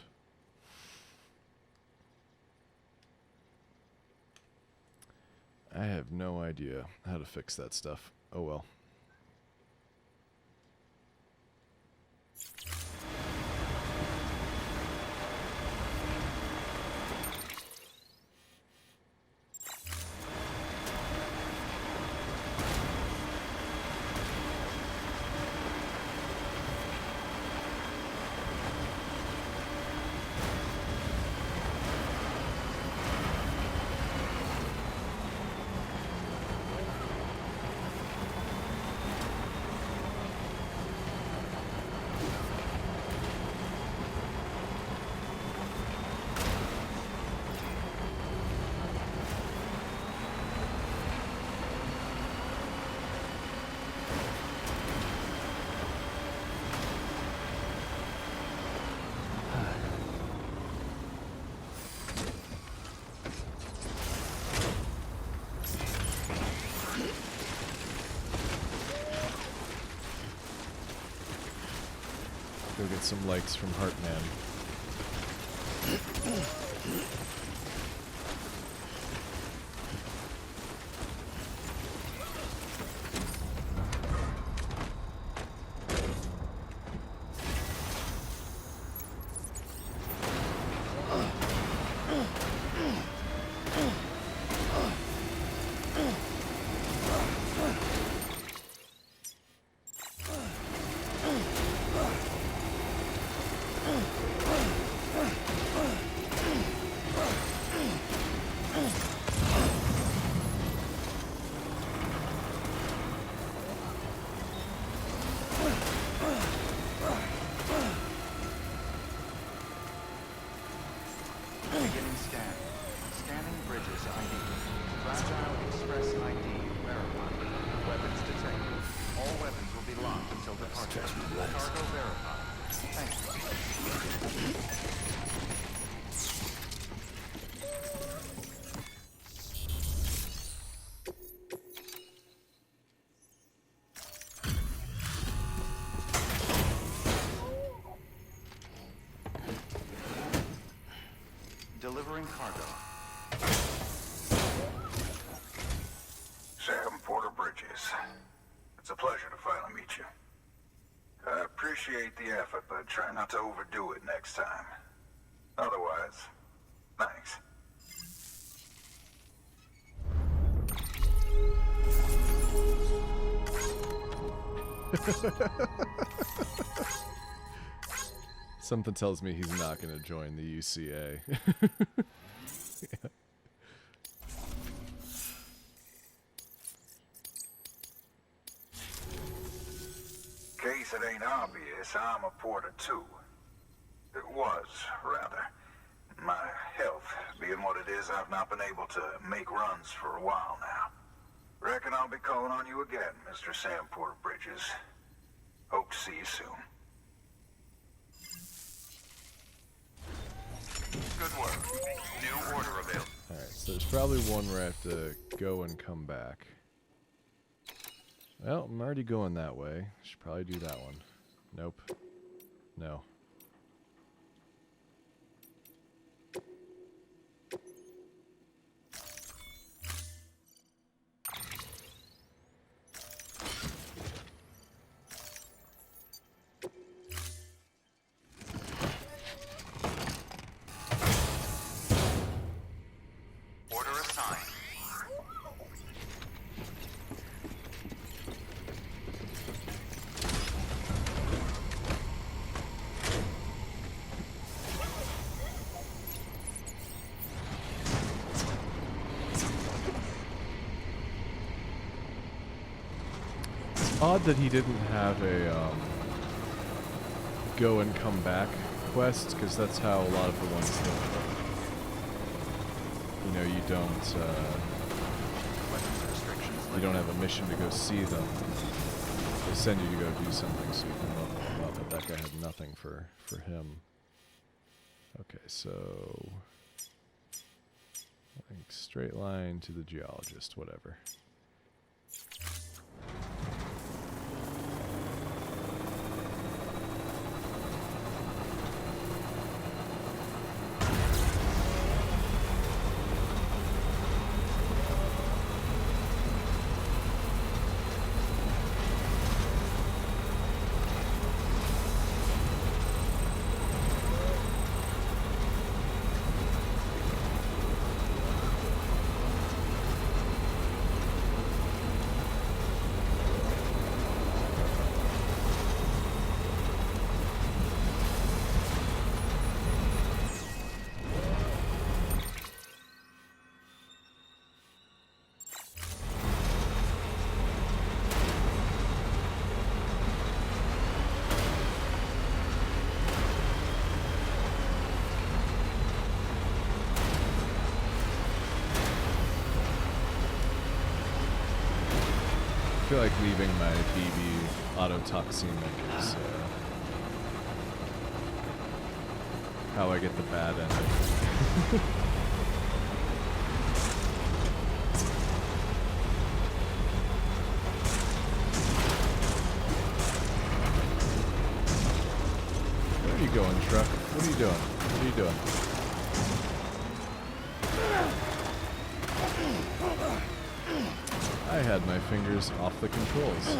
I have no idea how to fix that stuff. Oh well. Go get some likes from Heartman. Beginning scan. Scanning bridges ID. Fragile Express ID verified. Weapons detected. All weapons will be locked until departure. Cargo verified. Thank you. Delivering cargo. Sam Porter Bridges. It's a pleasure to finally meet you. I appreciate the effort, but try not to overdo it next time. Otherwise, thanks. Something tells me he's not going to join the UCA. Yeah. Case it ain't obvious, I'm a porter too. It was, rather. My health being what it is, I've not been able to make runs for a while now. Reckon I'll be calling on you again, Mr. Sam Porter Bridges. Hope to see you soon. Good work. New order available. Alright, so there's probably one where I have to go and come back. Well, I'm already going that way. Should probably do that one. Nope. No. Order assigned. It's odd that he didn't have a go and come back quest, because that's how a lot of the ones that you know you don't have a mission to go see them. They send you to go do something so you can level them up, but that guy had nothing for him. Okay, so I think straight line to the geologist, whatever. feel like leaving my BB autotoxemic is how I get the bad ending. Where are you going, truck? What are you doing? What are you doing? I had my fingers off the controls.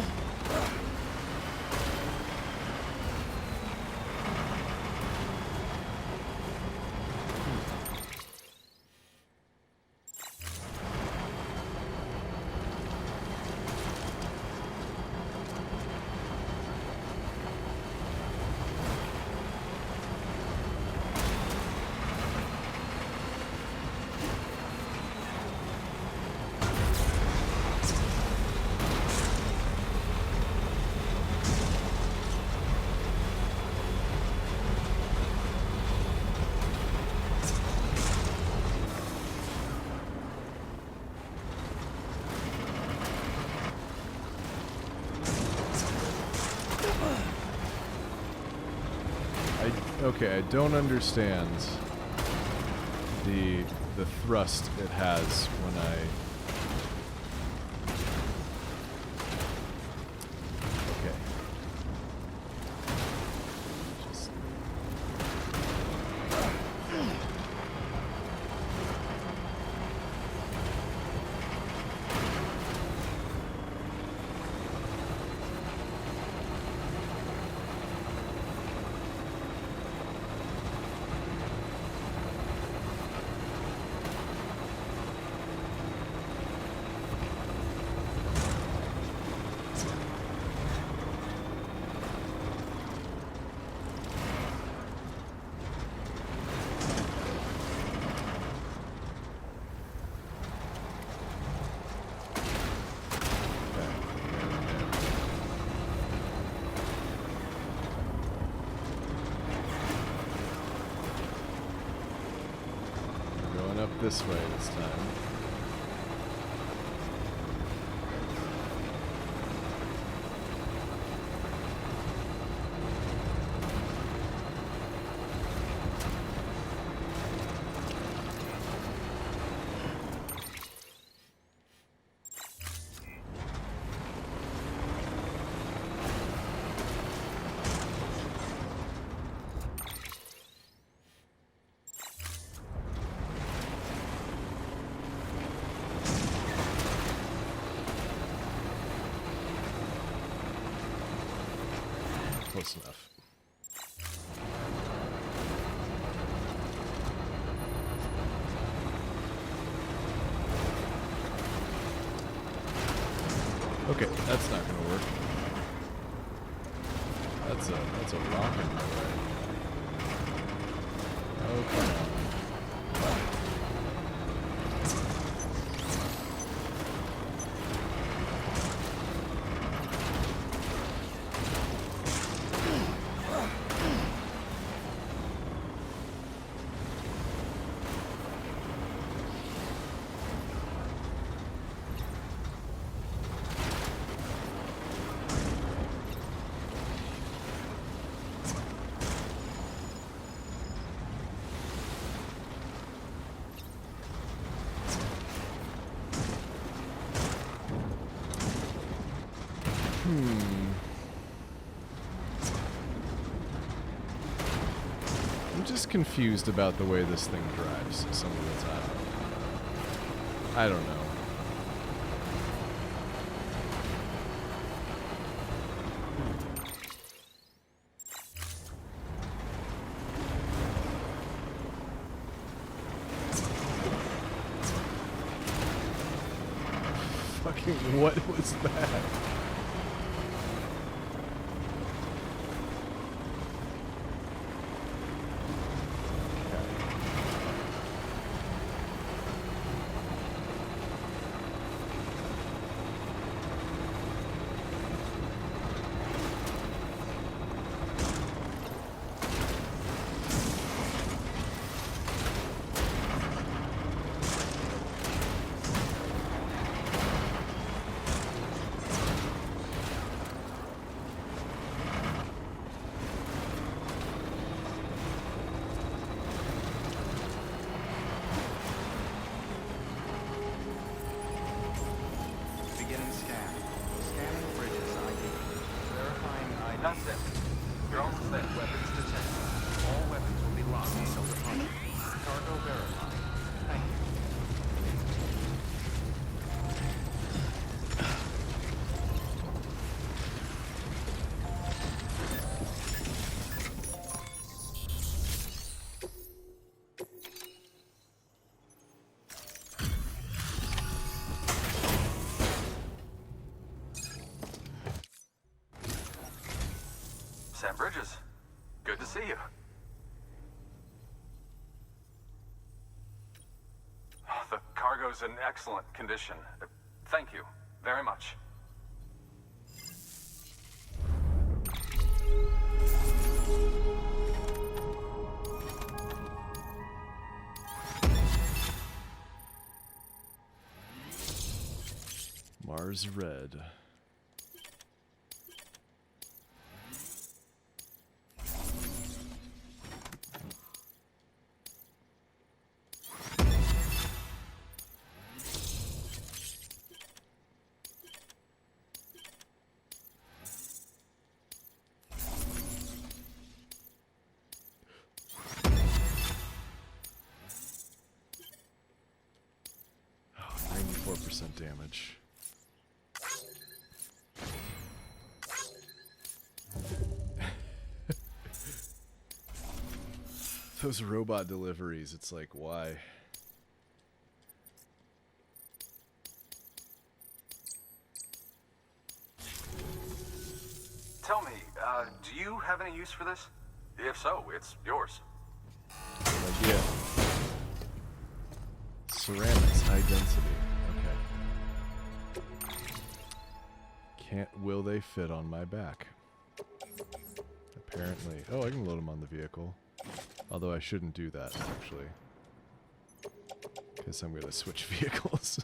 Okay, I don't understand the thrust it has when I... Okay. Just... this way this time. Close enough. Okay, that's not gonna work. That's a rock in my way. Oh, come on. I'm just confused about the way this thing drives some of the time. I don't know. Fucking what was that? Sam Bridges. Good to see you. The cargo's in excellent condition. Thank you very much. Mars Red. Oh, 94% damage. Those robot deliveries, it's like, why? Tell me, do you have any use for this? If so, it's yours. Idea. Ceramics, high density. Okay. Will they fit on my back? Apparently. Oh, I can load them on the vehicle. Although I shouldn't do that, actually. Because I'm going to switch vehicles.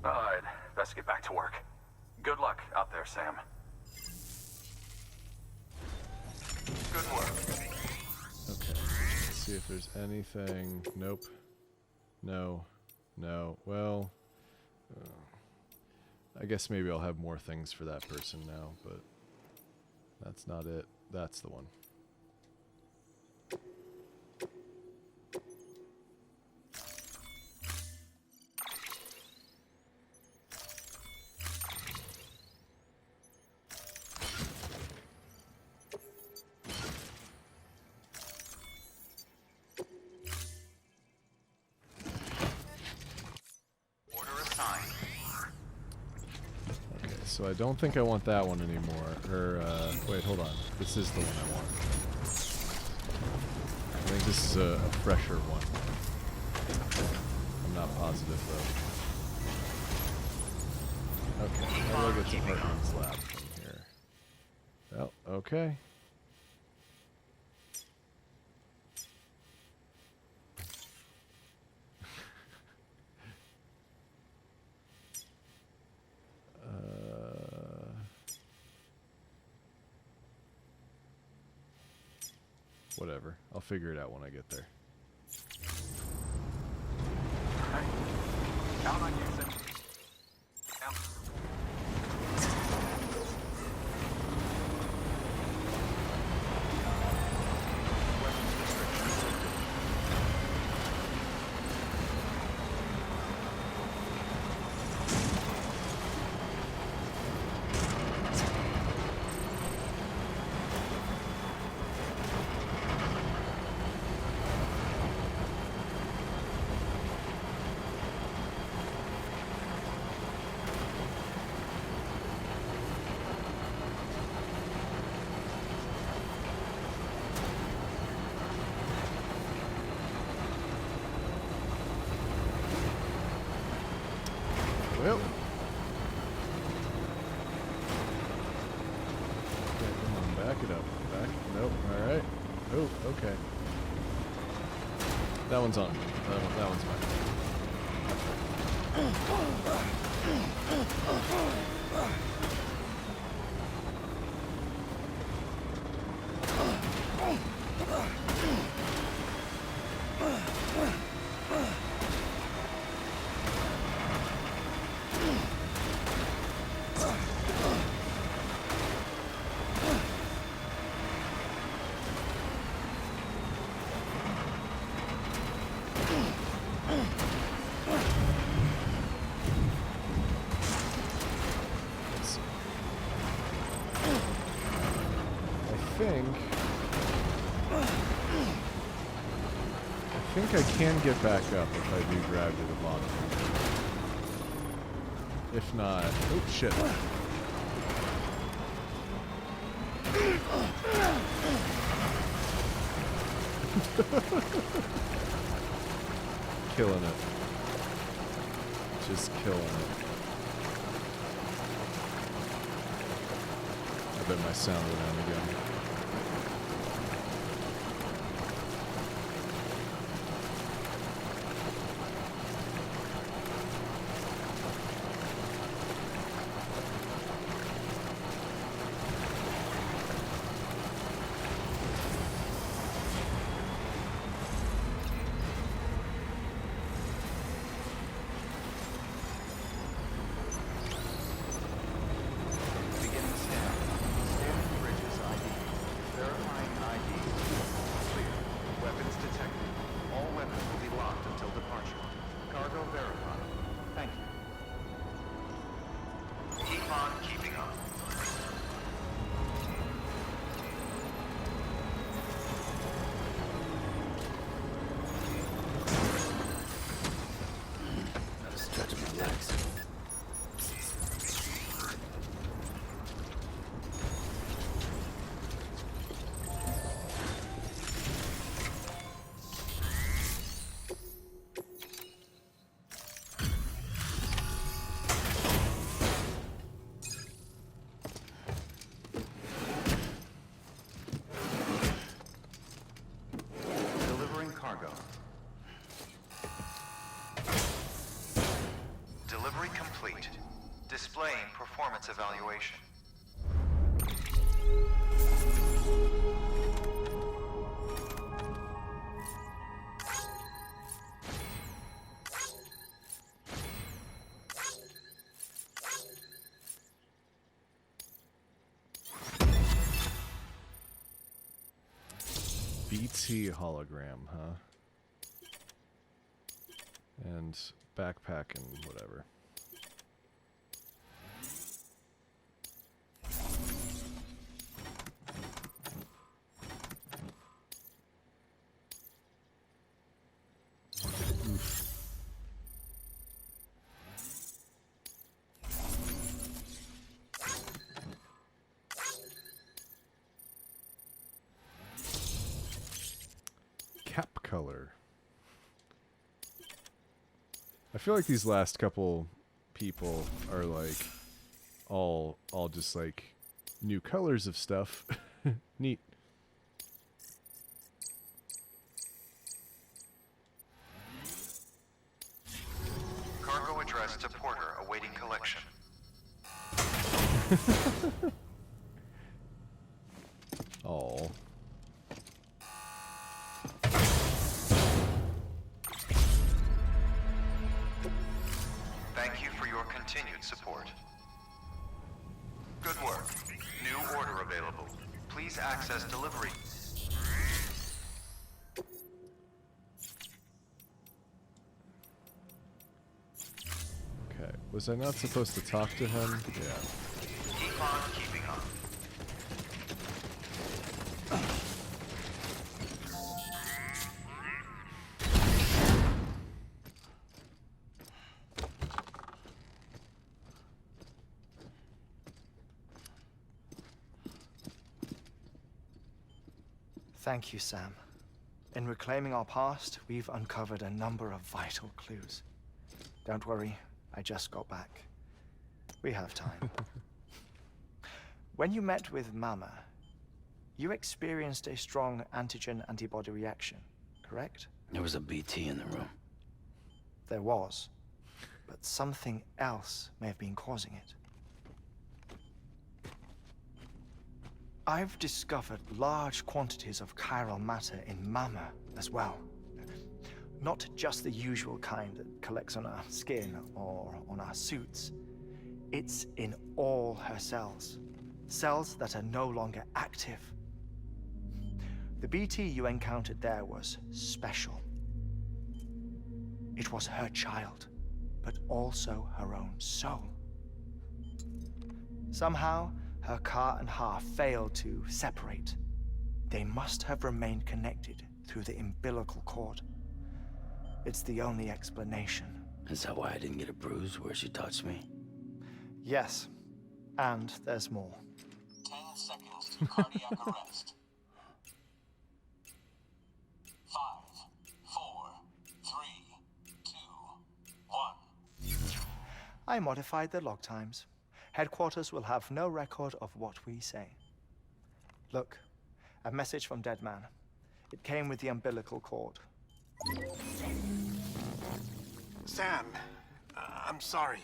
I'd best get back to work. Good luck out there, Sam. Good work. Okay. Let's see if there's anything. Nope. No. No. Well... I guess maybe I'll have more things for that person now, but that's not it. That's the one. So I don't think I want that one anymore. Or, wait, hold on. This is the one I want. I think this is a fresher one. I'm not positive, though. Okay, how do I get to Hartman's lab from here? Well, okay. Whatever. I'll figure it out when I get there. Hey, count on you, Sam. Well. Okay, come on, back it up. Back. Nope. Alright. Oh, okay. That one's on. That one's mine. I think I can get back up if I do drag to the bottom. If not... Oh, shit. Killing it. Just killing it. I bet my sound went out again. Delivery complete. Displaying performance evaluation. BT hologram, huh? And backpack and whatever. Cap color. I feel like these last couple people are like all just like new colors of stuff. Neat. Cargo addressed to Porter awaiting collection. Oh. Thank you for your continued support. Good work. New order available. Please access delivery. Okay. Was I not supposed to talk to him? Yeah. Keep on keeping on. Thank you, Sam. In reclaiming our past, we've uncovered a number of vital clues. Don't worry, I just got back. We have time. When you met with Mama, you experienced a strong antigen-antibody reaction, correct? There was a BT in the room. There was, but something else may have been causing it. I've discovered large quantities of chiral matter in Mama as well. Not just the usual kind that collects on our skin or on our suits. It's in all her cells. Cells that are no longer active. The BT you encountered there was special. It was her child, but also her own soul. Somehow, her car and half failed to separate. They must have remained connected through the umbilical cord. It's the only explanation. Is that why I didn't get a bruise where she touched me? Yes. And there's more. 10 seconds to cardiac arrest. 5, 4, 3, 2, 1. I modified the log times. Headquarters will have no record of what we say. Look, a message from Dead Man. It came with the umbilical cord. Sam, I'm sorry.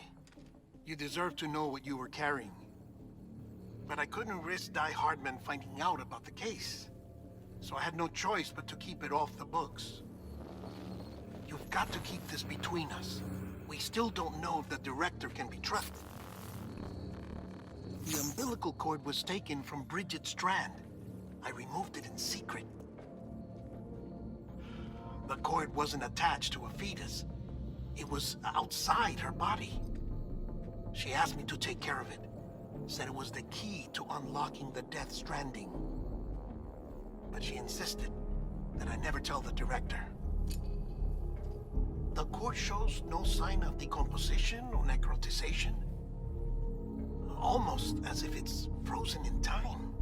You deserve to know what you were carrying. But I couldn't risk Di Hardman finding out about the case. So I had no choice but to keep it off the books. You've got to keep this between us. We still don't know if the director can be trusted. The umbilical cord was taken from Bridget Strand. I removed it in secret. The cord wasn't attached to a fetus. It was outside her body. She asked me to take care of it. Said it was the key to unlocking the Death Stranding. But she insisted that I never tell the director. The cord shows no sign of decomposition or necrotization. Almost as if it's frozen in time.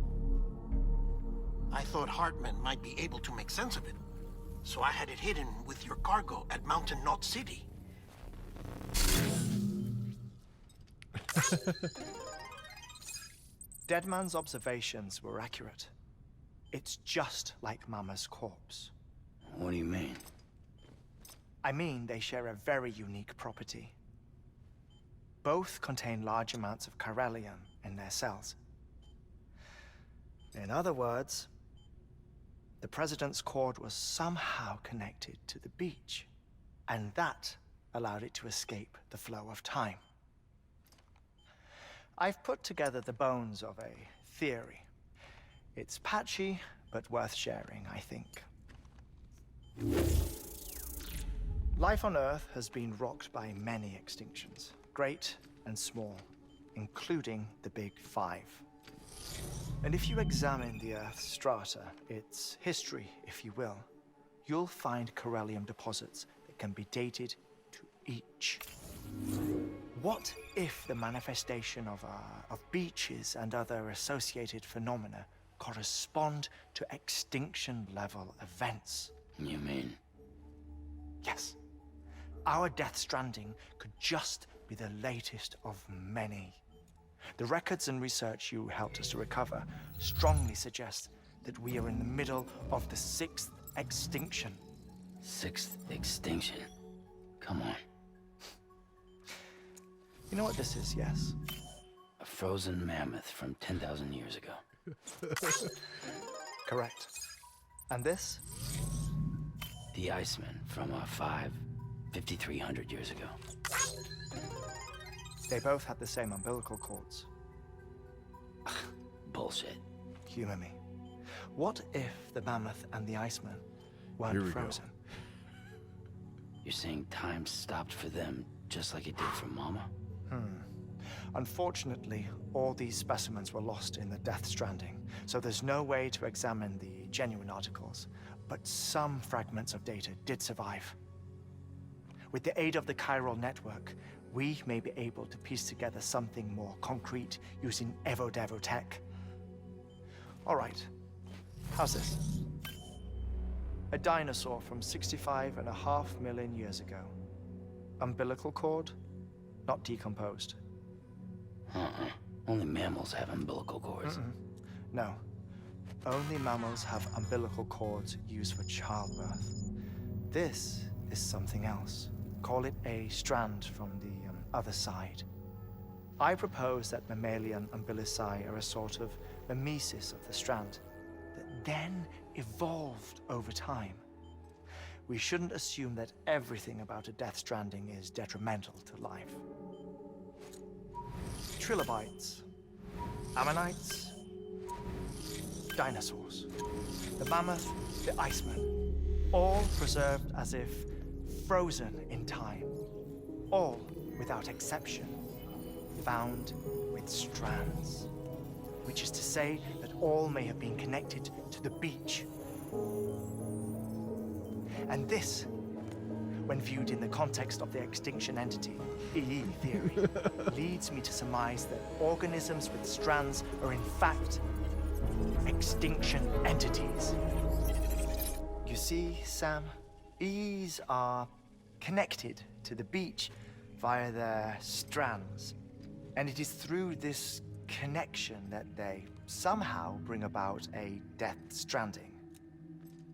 I thought Hartman might be able to make sense of it, so I had it hidden with your cargo at Mountain Knot City. Deadman's observations were accurate. It's just like Mama's corpse. What do you mean? I mean, they share a very unique property. Both contain large amounts of chiralium in their cells. In other words, the President's cord was somehow connected to the beach, and that allowed it to escape the flow of time. I've put together the bones of a theory. It's patchy, but worth sharing, I think. Life on Earth has been rocked by many extinctions, great and small, including the Big Five. And if you examine the Earth's strata, its history, if you will, you'll find chiralium deposits that can be dated to each. What if the manifestation of beaches and other associated phenomena correspond to extinction-level events? You mean? Yes. Our Death Stranding could just be the latest of many. The records and research you helped us to recover strongly suggest that we are in the middle of the 6th extinction. 6th extinction? Come on. You know what this is, yes? A frozen mammoth from 10,000 years ago. Correct. And this? The Iceman from 5,300 years ago. They both had the same umbilical cords. Bullshit. Humor me. What if the mammoth and the Iceman weren't frozen? You're saying time stopped for them just like it did for Mama? Unfortunately, all these specimens were lost in the Death Stranding, so there's no way to examine the genuine articles. But some fragments of data did survive. With the aid of the chiral network, we may be able to piece together something more concrete using Evo-Devo tech. All right, how's this? A dinosaur from 65.5 million years ago. Umbilical cord, not decomposed. Only mammals have umbilical cords. No. Only mammals have umbilical cords used for childbirth. This is something else. Call it a strand from the other side. I propose that mammalian umbilici are a sort of mimesis of the strand that then evolved over time. We shouldn't assume that everything about a Death Stranding is detrimental to life. Trilobites, ammonites, dinosaurs, the mammoth, the Iceman, all preserved as if frozen in time, all without exception, found with strands, which is to say that all may have been connected to the beach. And this, when viewed in the context of the extinction entity, EE theory, leads leads me to surmise that organisms with strands are in fact extinction entities. You see, Sam, EEs are connected to the beach via their strands. And it is through this connection that they somehow bring about a death stranding.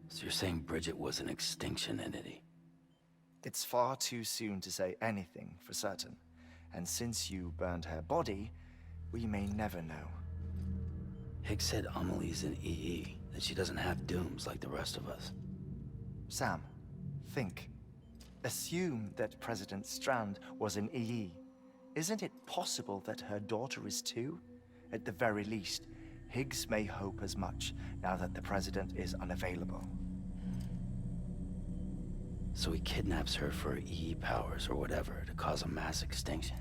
So you're saying Bridget was an extinction entity? It's far too soon to say anything for certain. And since you burned her body, we may never know. Higgs said Amelie's an EE, that she doesn't have dooms like the rest of us. Sam, think. Assume that President Strand was an EE. Isn't it possible that her daughter is too? At the very least, Higgs may hope as much now that the President is unavailable. So he kidnaps her for EE powers or whatever to cause a mass extinction.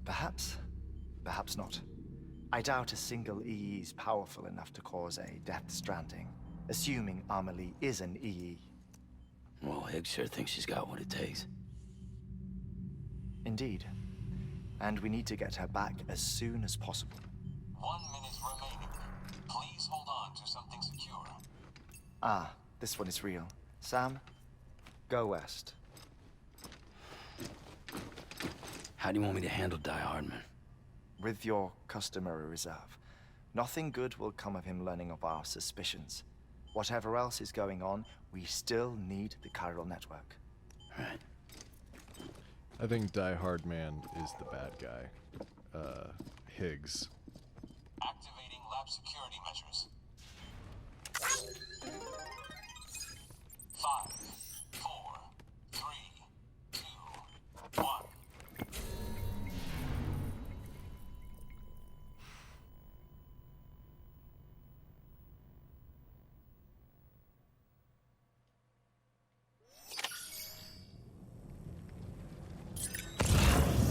Perhaps. Perhaps not. I doubt a single EE is powerful enough to cause a death stranding, assuming Amelie is an EE. Well, Higgs sure thinks she's got what it takes. Indeed. And we need to get her back as soon as possible. 1 minute remaining. Please hold on to something secure. Ah, this one is real. Sam, go west. How do you want me to handle Die Hardman? With your customary reserve. Nothing good will come of him learning of our suspicions. Whatever else is going on, we still need the chiral network. Right. I think Die Hard Man is the bad guy. Higgs. Activating lab security measures. 5, 4, 3, 2, 1.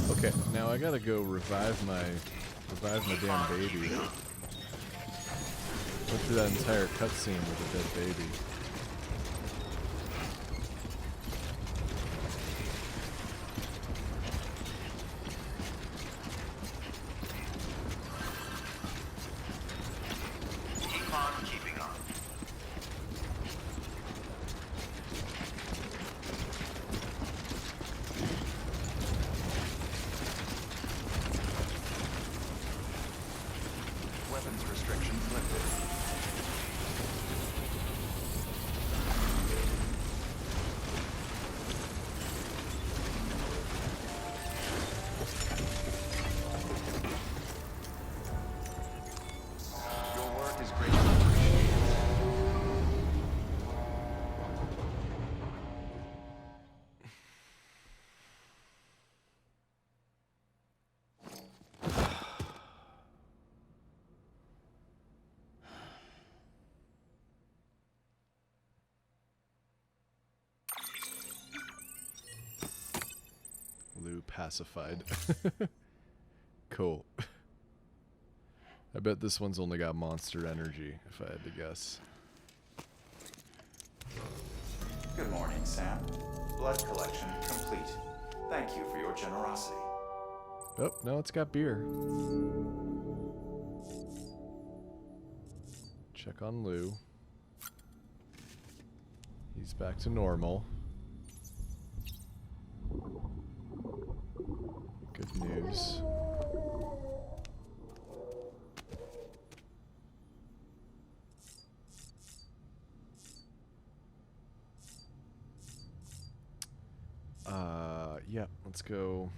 Okay, now I gotta go revive my damn baby. Went through that entire cutscene with a dead baby. Keep on keeping on. Weapons restrictions lifted. Your work is greatly appreciated. Lou pacified. Cool. I bet this one's only got monster energy, if I had to guess. Good morning, Sam. Blood collection complete. Thank you for your generosity. Oh, no, it's got beer. Check on Lou. He's back to normal. Good news. Yeah, let's go.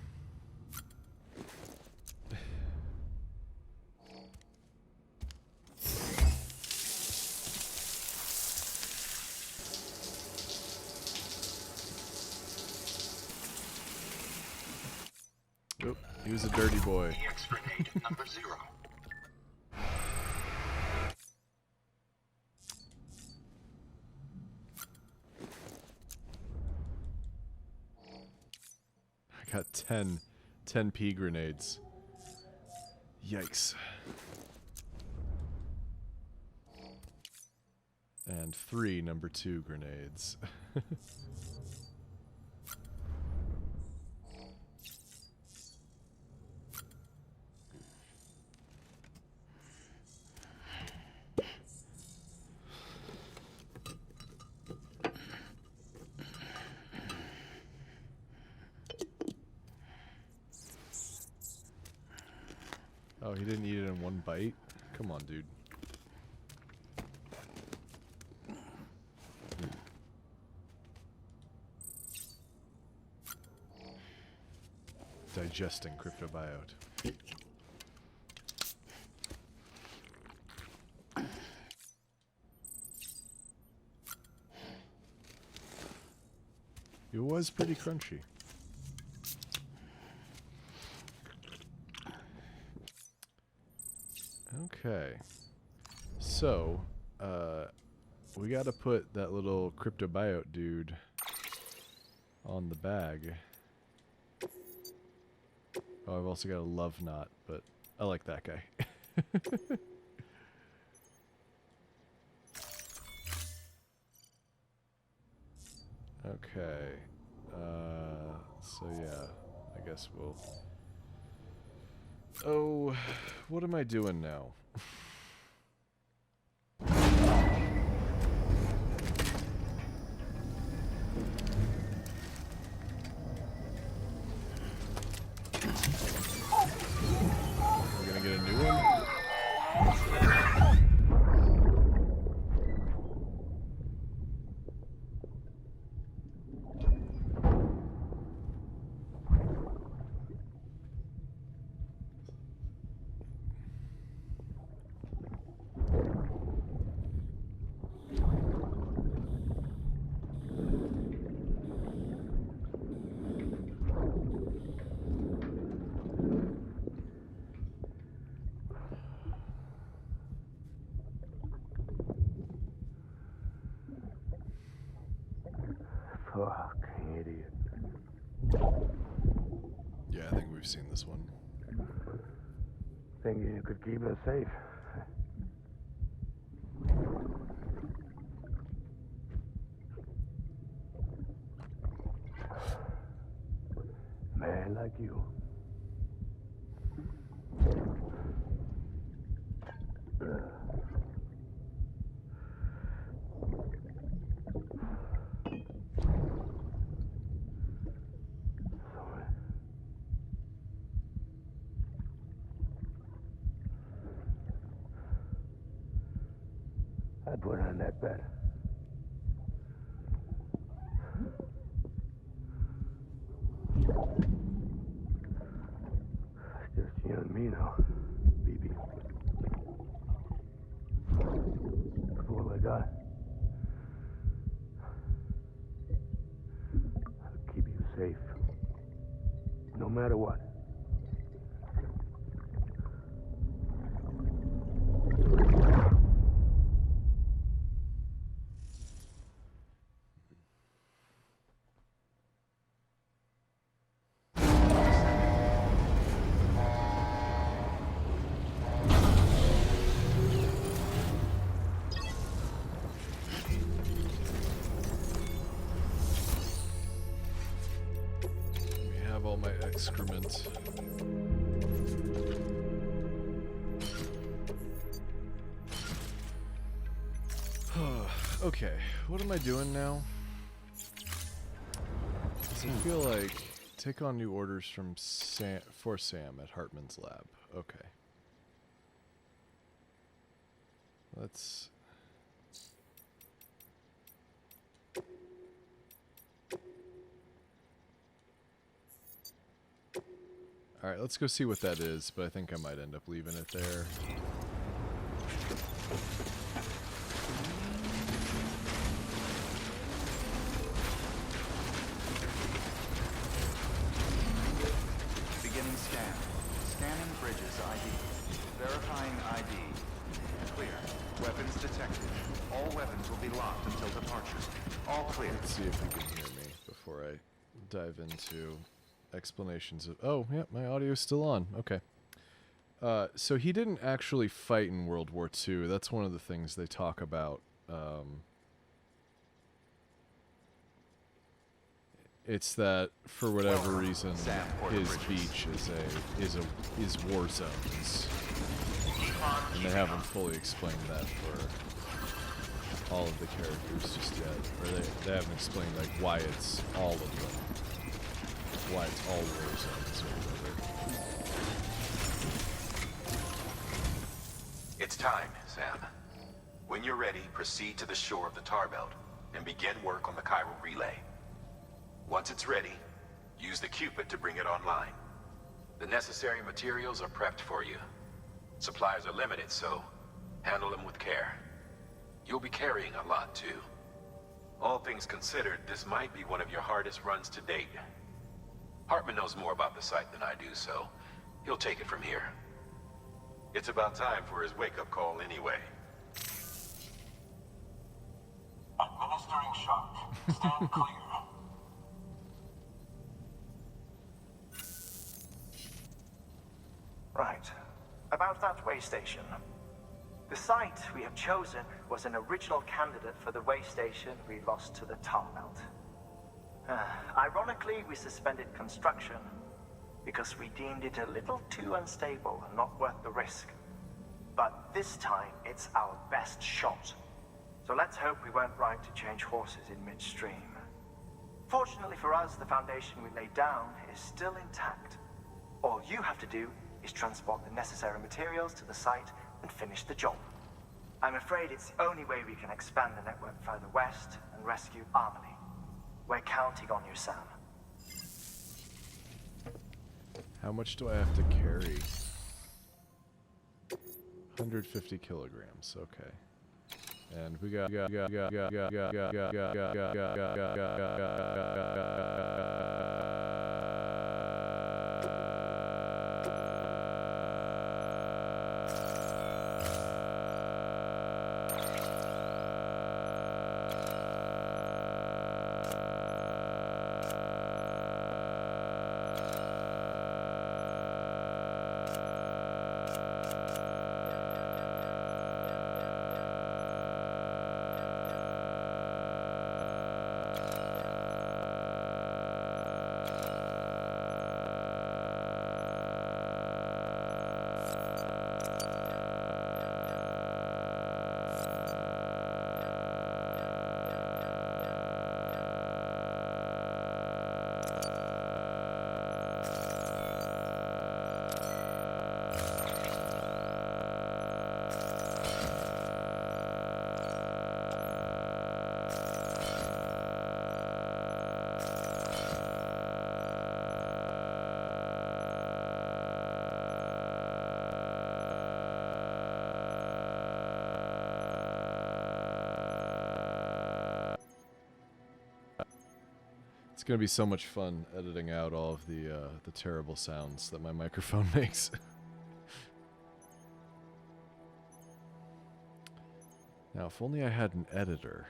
Oop, he was a dirty boy. EX grenade number 0. I got 10 pea grenades. Yikes. And 3 number 2 grenades. Oh, he didn't eat it in one bite? Come on, dude. Digesting cryptobiote. It was pretty crunchy. Okay. So, we gotta put that little cryptobiote dude on the bag. Oh, I've also got a love knot, but I like that guy. Okay. So yeah, I guess we'll... Oh, what am I doing now? We're gonna get a new one? Fucking idiot. Yeah, I think we've seen this one. Thinking you could keep us safe. Man like you. I'd put on that bet. It's just you and me now, BB. That's all I got. I'll keep you safe. No matter what. All my excrement. Okay, what am I doing now? I feel like take on new orders from Sam at Hartman's lab. Okay. Let's... Alright, let's go see what that is, but I think I might end up leaving it there. Beginning scan. Scanning bridges ID. Verifying ID. Clear. Weapons detected. All weapons will be locked until departure. All clear. Let's see if you can hear me before I dive into explanations of... Oh, yeah, my audio's still on. Okay. So he didn't actually fight in World War II. That's one of the things they talk about. It's that for whatever reason, his beach is war zones, and they haven't fully explained that for all of the characters just yet, or they haven't explained like why it's all of them, why it's all war zones or whatever. It's time, Sam. When you're ready, proceed to the shore of the tar belt and begin work on the chiral relay. Once it's ready, use the Cupid to bring it online. The necessary materials are prepped for you. Supplies are limited, so handle them with care. You'll be carrying a lot, too. All things considered, this might be one of your hardest runs to date. Hartman knows more about the site than I do, so he'll take it from here. It's about time for his wake-up call anyway. Administering shock. Stand clear. Right. About that way station. The site we have chosen was an original candidate for the way station we lost to the tar belt. Ironically, we suspended construction because we deemed it a little too unstable and not worth the risk. But this time, it's our best shot. So let's hope we weren't right to change horses in midstream. Fortunately for us, the foundation we laid down is still intact. All you have to do is transport the necessary materials to the site and finish the job. I'm afraid it's the only way we can expand the network further west and rescue Harmony. We're counting on you, Sam. How much do I have to carry? 150 kilograms, okay. And we got It's gonna be so much fun editing out all of the terrible sounds that my microphone makes. Now, if only I had an editor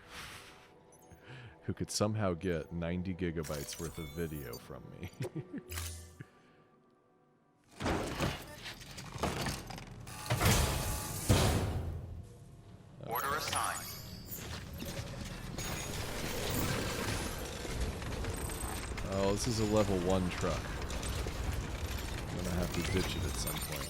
who could somehow get 90 gigabytes worth of video from me. Order assigned. Oh, this is a level 1 truck. I'm gonna have to ditch it at some point.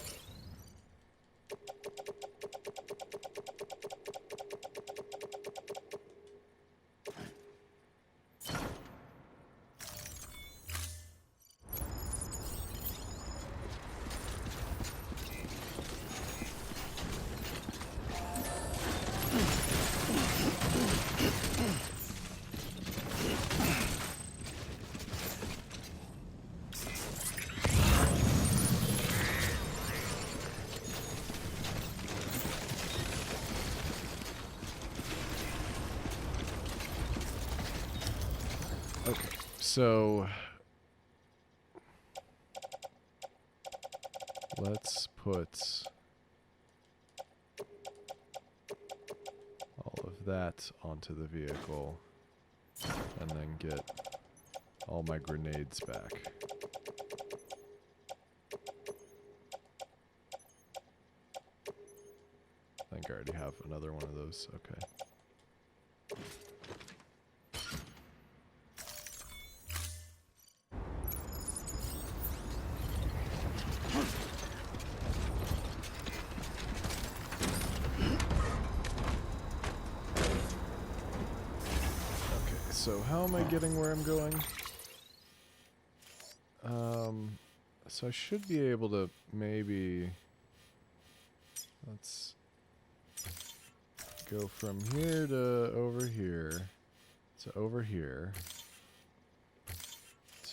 So let's put all of that onto the vehicle and then get all my grenades back. I think I already have another one of those. Okay. So how am I getting where I'm going? So I should be able to maybe... Let's Go from here to over here. To over here.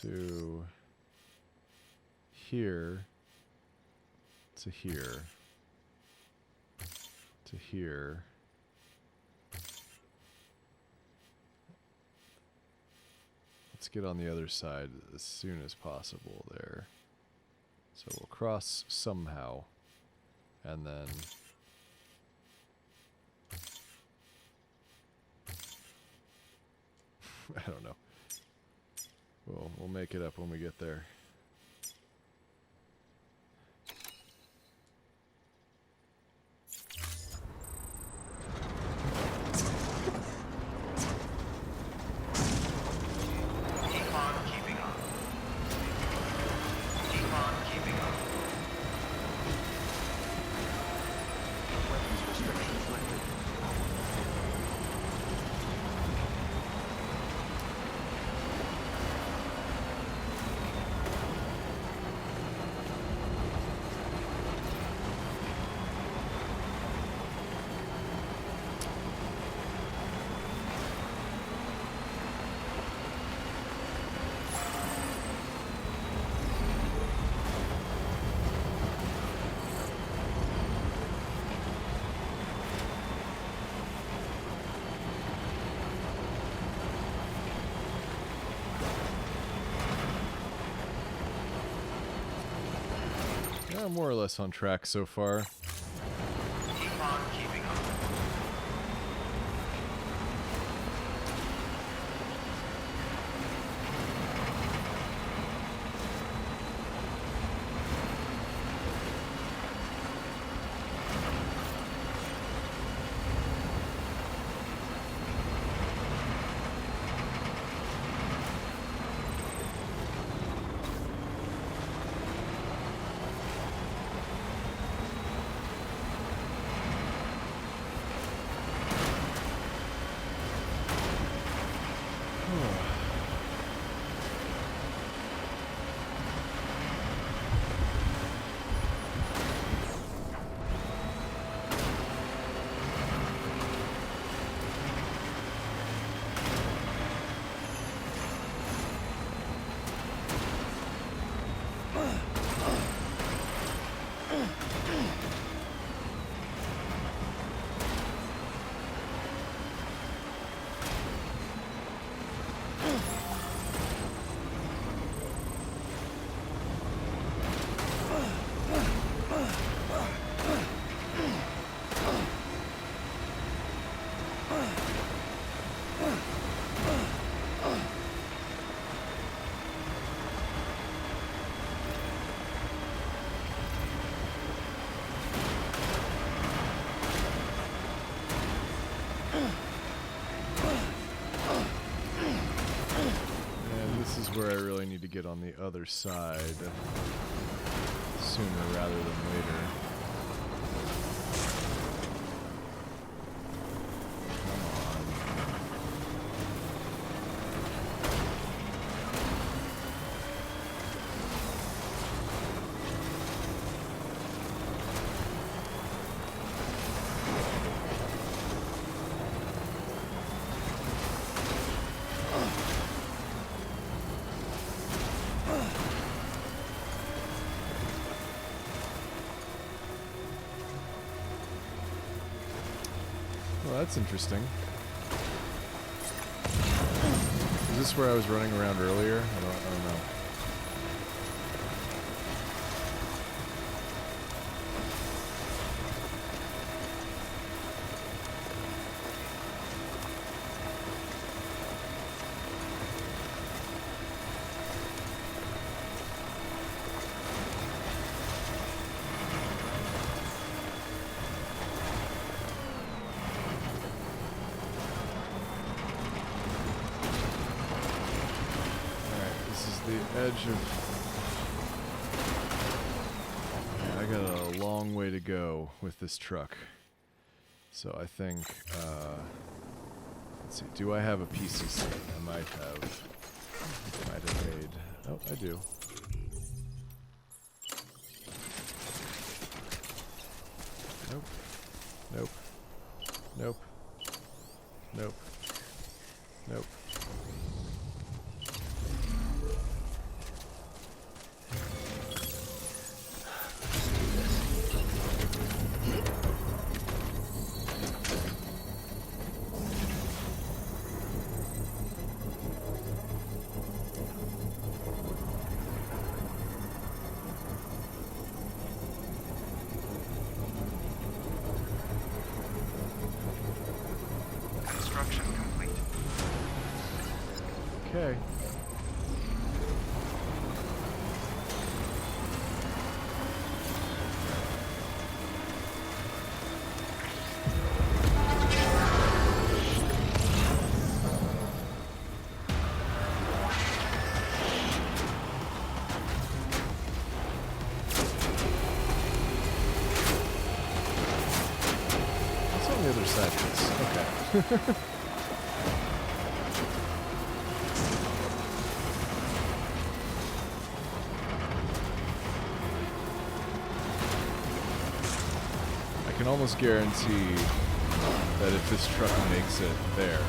To here. To here. To here. Let's get on the other side as soon as possible there. So we'll cross somehow. And then... I don't know. We'll make it up when we get there. Yeah, more or less on track so far. Keep on keeping on. Where I really need to get on the other side sooner rather than later. Well, that's interesting. Is this where I was running around earlier? I don't know. Edge of... Yeah, I got a long way to go with this truck. So I think, let's see, do I have a PCC? I might have made. Oh, I do. Nope. Nope. Nope. Nope. Nope. Construction complete. Okay. What's on the other side of this? Okay. I can almost guarantee that if this truck makes it there,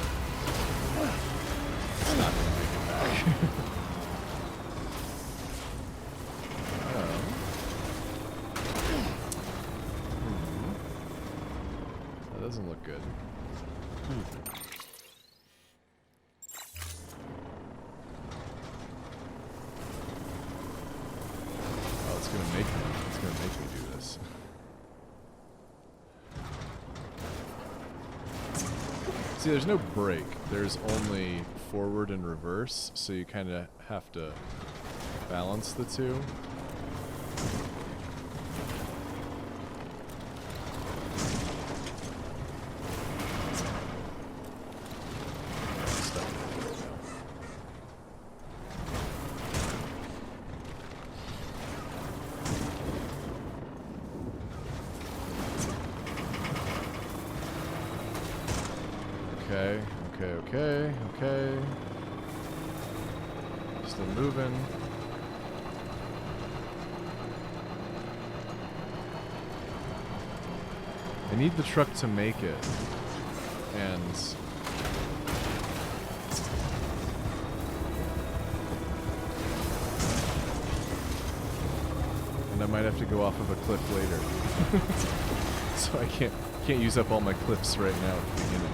it's not going to make it back. That doesn't look good. Oh, it's going to make me do this. See, there's no brake. There's only forward and reverse, so you kind of have to balance the two. Okay. Still moving. I need the truck to make it. And I might have to go off of a cliff later. So I can't use up all my cliffs right now at the beginning.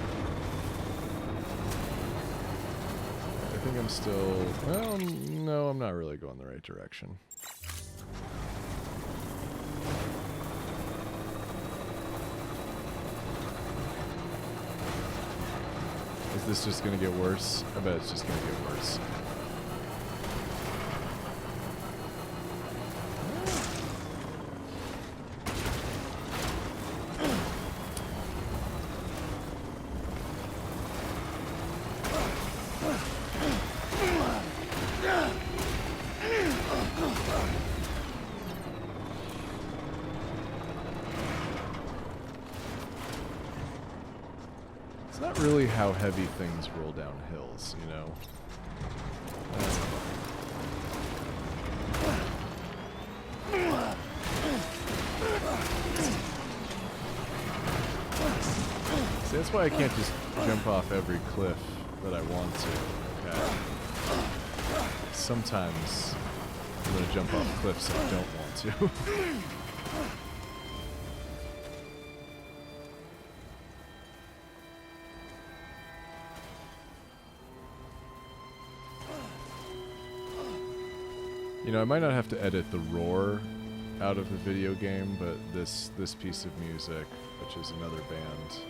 I think I'm still... Well, no, I'm not really going the right direction. Is this just going to get worse? I bet it's just going to get worse. It's not really how heavy things roll down hills, you know? See, that's why I can't just jump off every cliff that I want to, okay? Sometimes I'm going to jump off cliffs I don't want to. You know, I might not have to edit the roar out of the video game, but this piece of music, which is another band.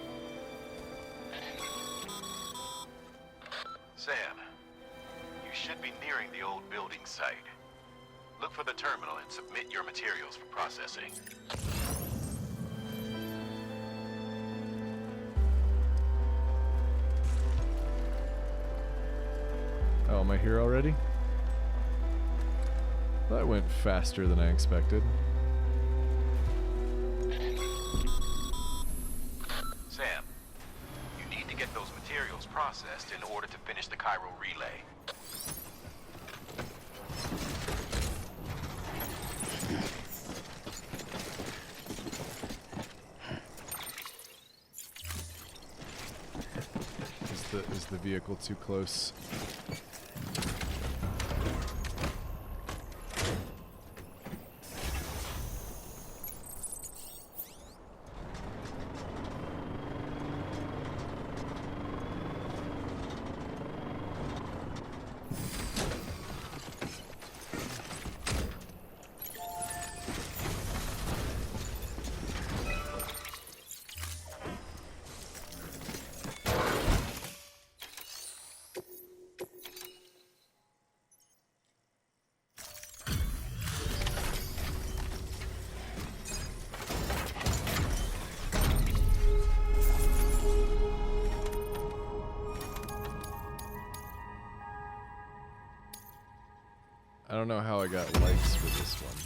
Sam, you should be nearing the old building site. Look for the terminal and submit your materials for processing. Oh, am I here already? That went faster than I expected. Sam, you need to get those materials processed in order to finish the Cairo relay. the vehicle too close? I don't know how I got lights for this one.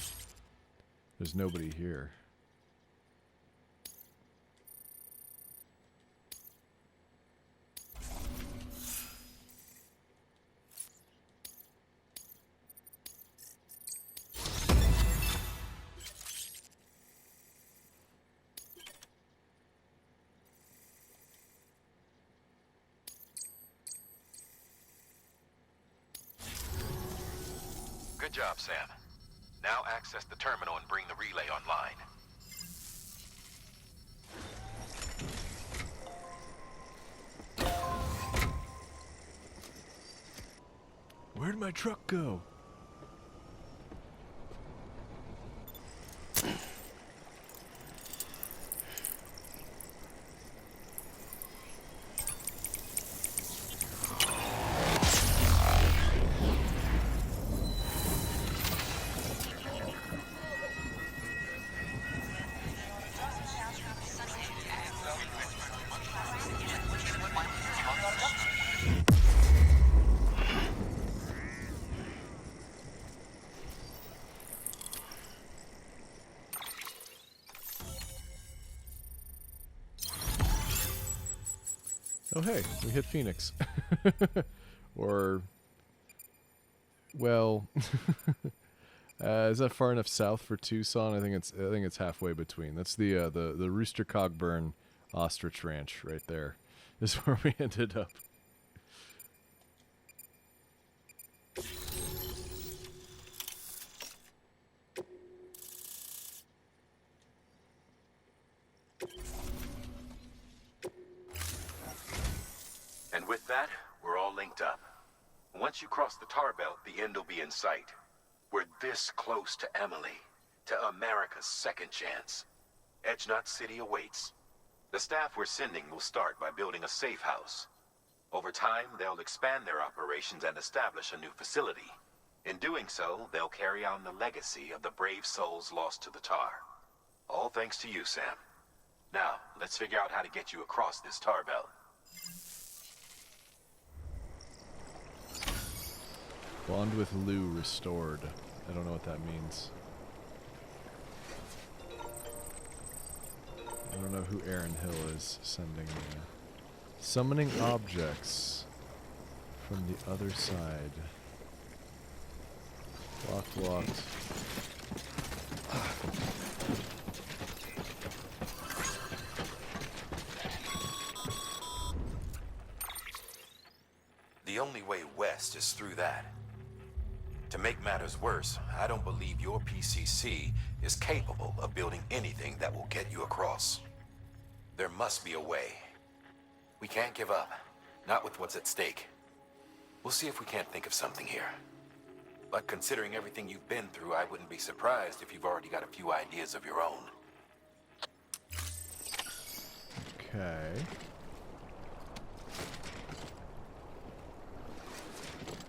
There's nobody here. Good job, Sam. Now access the terminal and bring the relay online. Where'd my truck go? Oh hey, we hit Phoenix. Or, well, is that far enough south for Tucson? I think it's halfway between. That's the Rooster Cogburn Ostrich Ranch right there. This is where we ended up. And with that, we're all linked up. Once you cross the tar belt, the end will be in sight. We're this close to Emily, to America's second chance. Edgenut City awaits. The staff we're sending will start by building a safe house. Over time, they'll expand their operations and establish a new facility. In doing so, they'll carry on the legacy of the brave souls lost to the tar. All thanks to you, Sam. Now, let's figure out how to get you across this tar belt. Bond with Lou restored. I don't know what that means. I don't know who Aaron Hill is sending me. Summoning objects from the other side. Locked. The only way west is through that. To make matters worse, I don't believe your PCC is capable of building anything that will get you across. There must be a way. We can't give up, not with what's at stake. We'll see if we can't think of something here. But considering everything you've been through, I wouldn't be surprised if you've already got a few ideas of your own. Okay.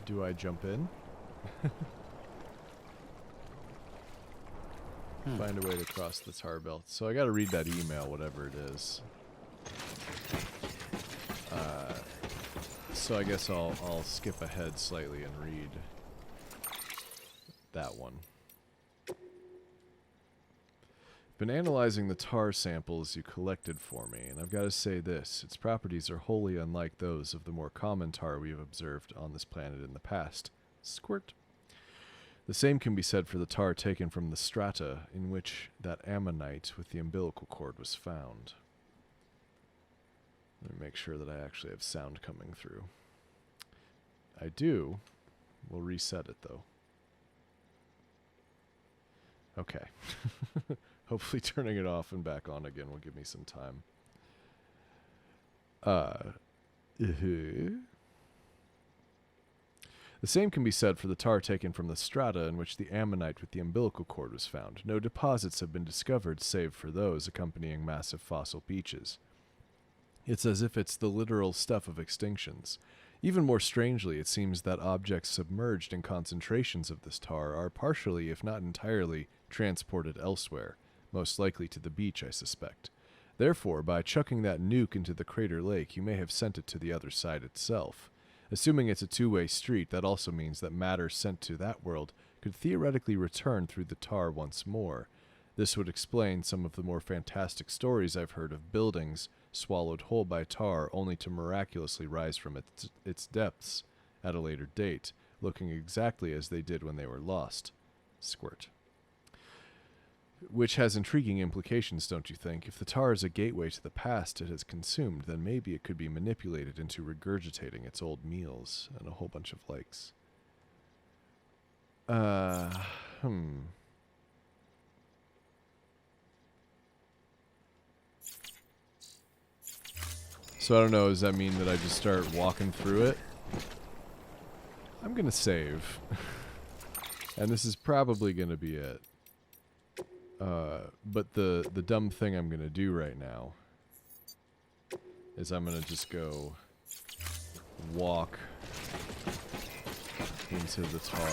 Do I jump in? Find a way to cross the tar belt. So I gotta read that email, whatever it is. So I guess I'll skip ahead slightly and read that one. Been analyzing the tar samples you collected for me, and I've got to say this. Its properties are wholly unlike those of the more common tar we have observed on this planet in the past. Squirt. The same can be said for the tar taken from the strata in which that ammonite with the umbilical cord was found. Let me make sure that I actually have sound coming through. I do. We'll reset it, though. Okay. Hopefully turning it off and back on again will give me some time. The same can be said for the tar taken from the strata in which the ammonite with the umbilical cord was found. No deposits have been discovered save for those accompanying massive fossil beaches. It's as if it's the literal stuff of extinctions. Even more strangely, it seems that objects submerged in concentrations of this tar are partially, if not entirely, transported elsewhere, most likely to the beach, I suspect. Therefore, by chucking that nuke into the crater lake, you may have sent it to the other side itself. Assuming it's a two-way street, that also means that matter sent to that world could theoretically return through the tar once more. This would explain some of the more fantastic stories I've heard of buildings swallowed whole by tar only to miraculously rise from its depths at a later date, looking exactly as they did when they were lost. Squirt. Which has intriguing implications, don't you think? If the tar is a gateway to the past it has consumed, then maybe it could be manipulated into regurgitating its old meals, and a whole bunch of likes. So I don't know, does that mean that I just start walking through it? I'm gonna save. And this is probably gonna be it. But the dumb thing I'm gonna do right now is I'm gonna just go walk into the tar.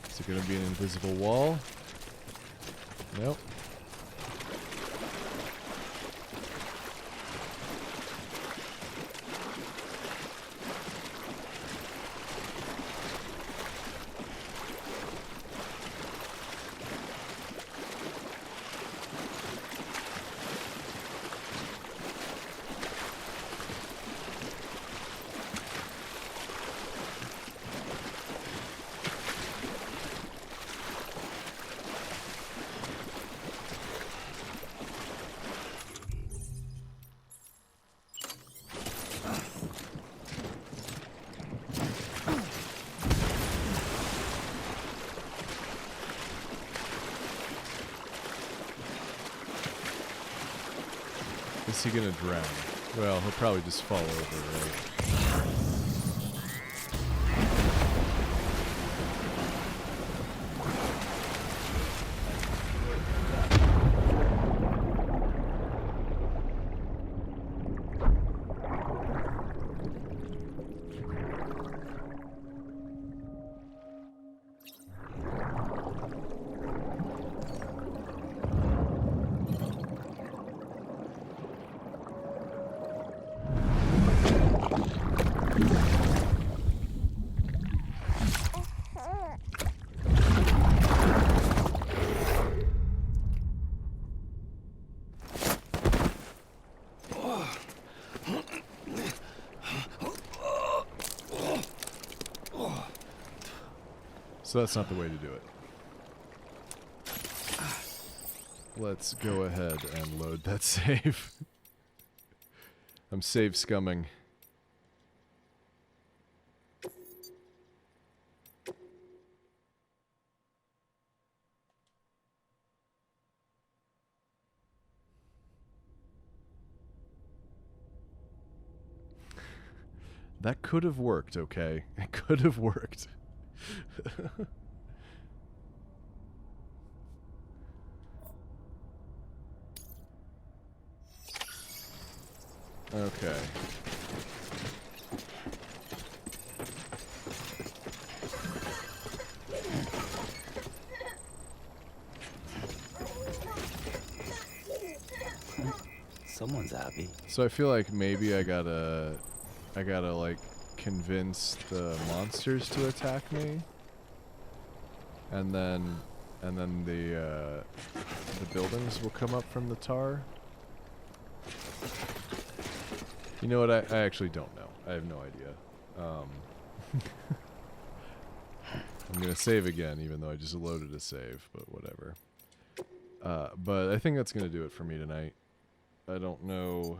Is it gonna be an invisible wall? Nope. Is he gonna drown? Well, he'll probably just fall over, right? So that's not the way to do it. Let's go ahead and load that save. I'm save scumming. That could have worked, okay? It could have worked. Okay. Someone's happy. So I feel like maybe I gotta like convince the monsters to attack me, and then the buildings will come up from the tar. You know what? I actually don't know. I have no idea. I'm going to save again, even though I just loaded a save, but whatever. But I think that's going to do it for me tonight. I don't know...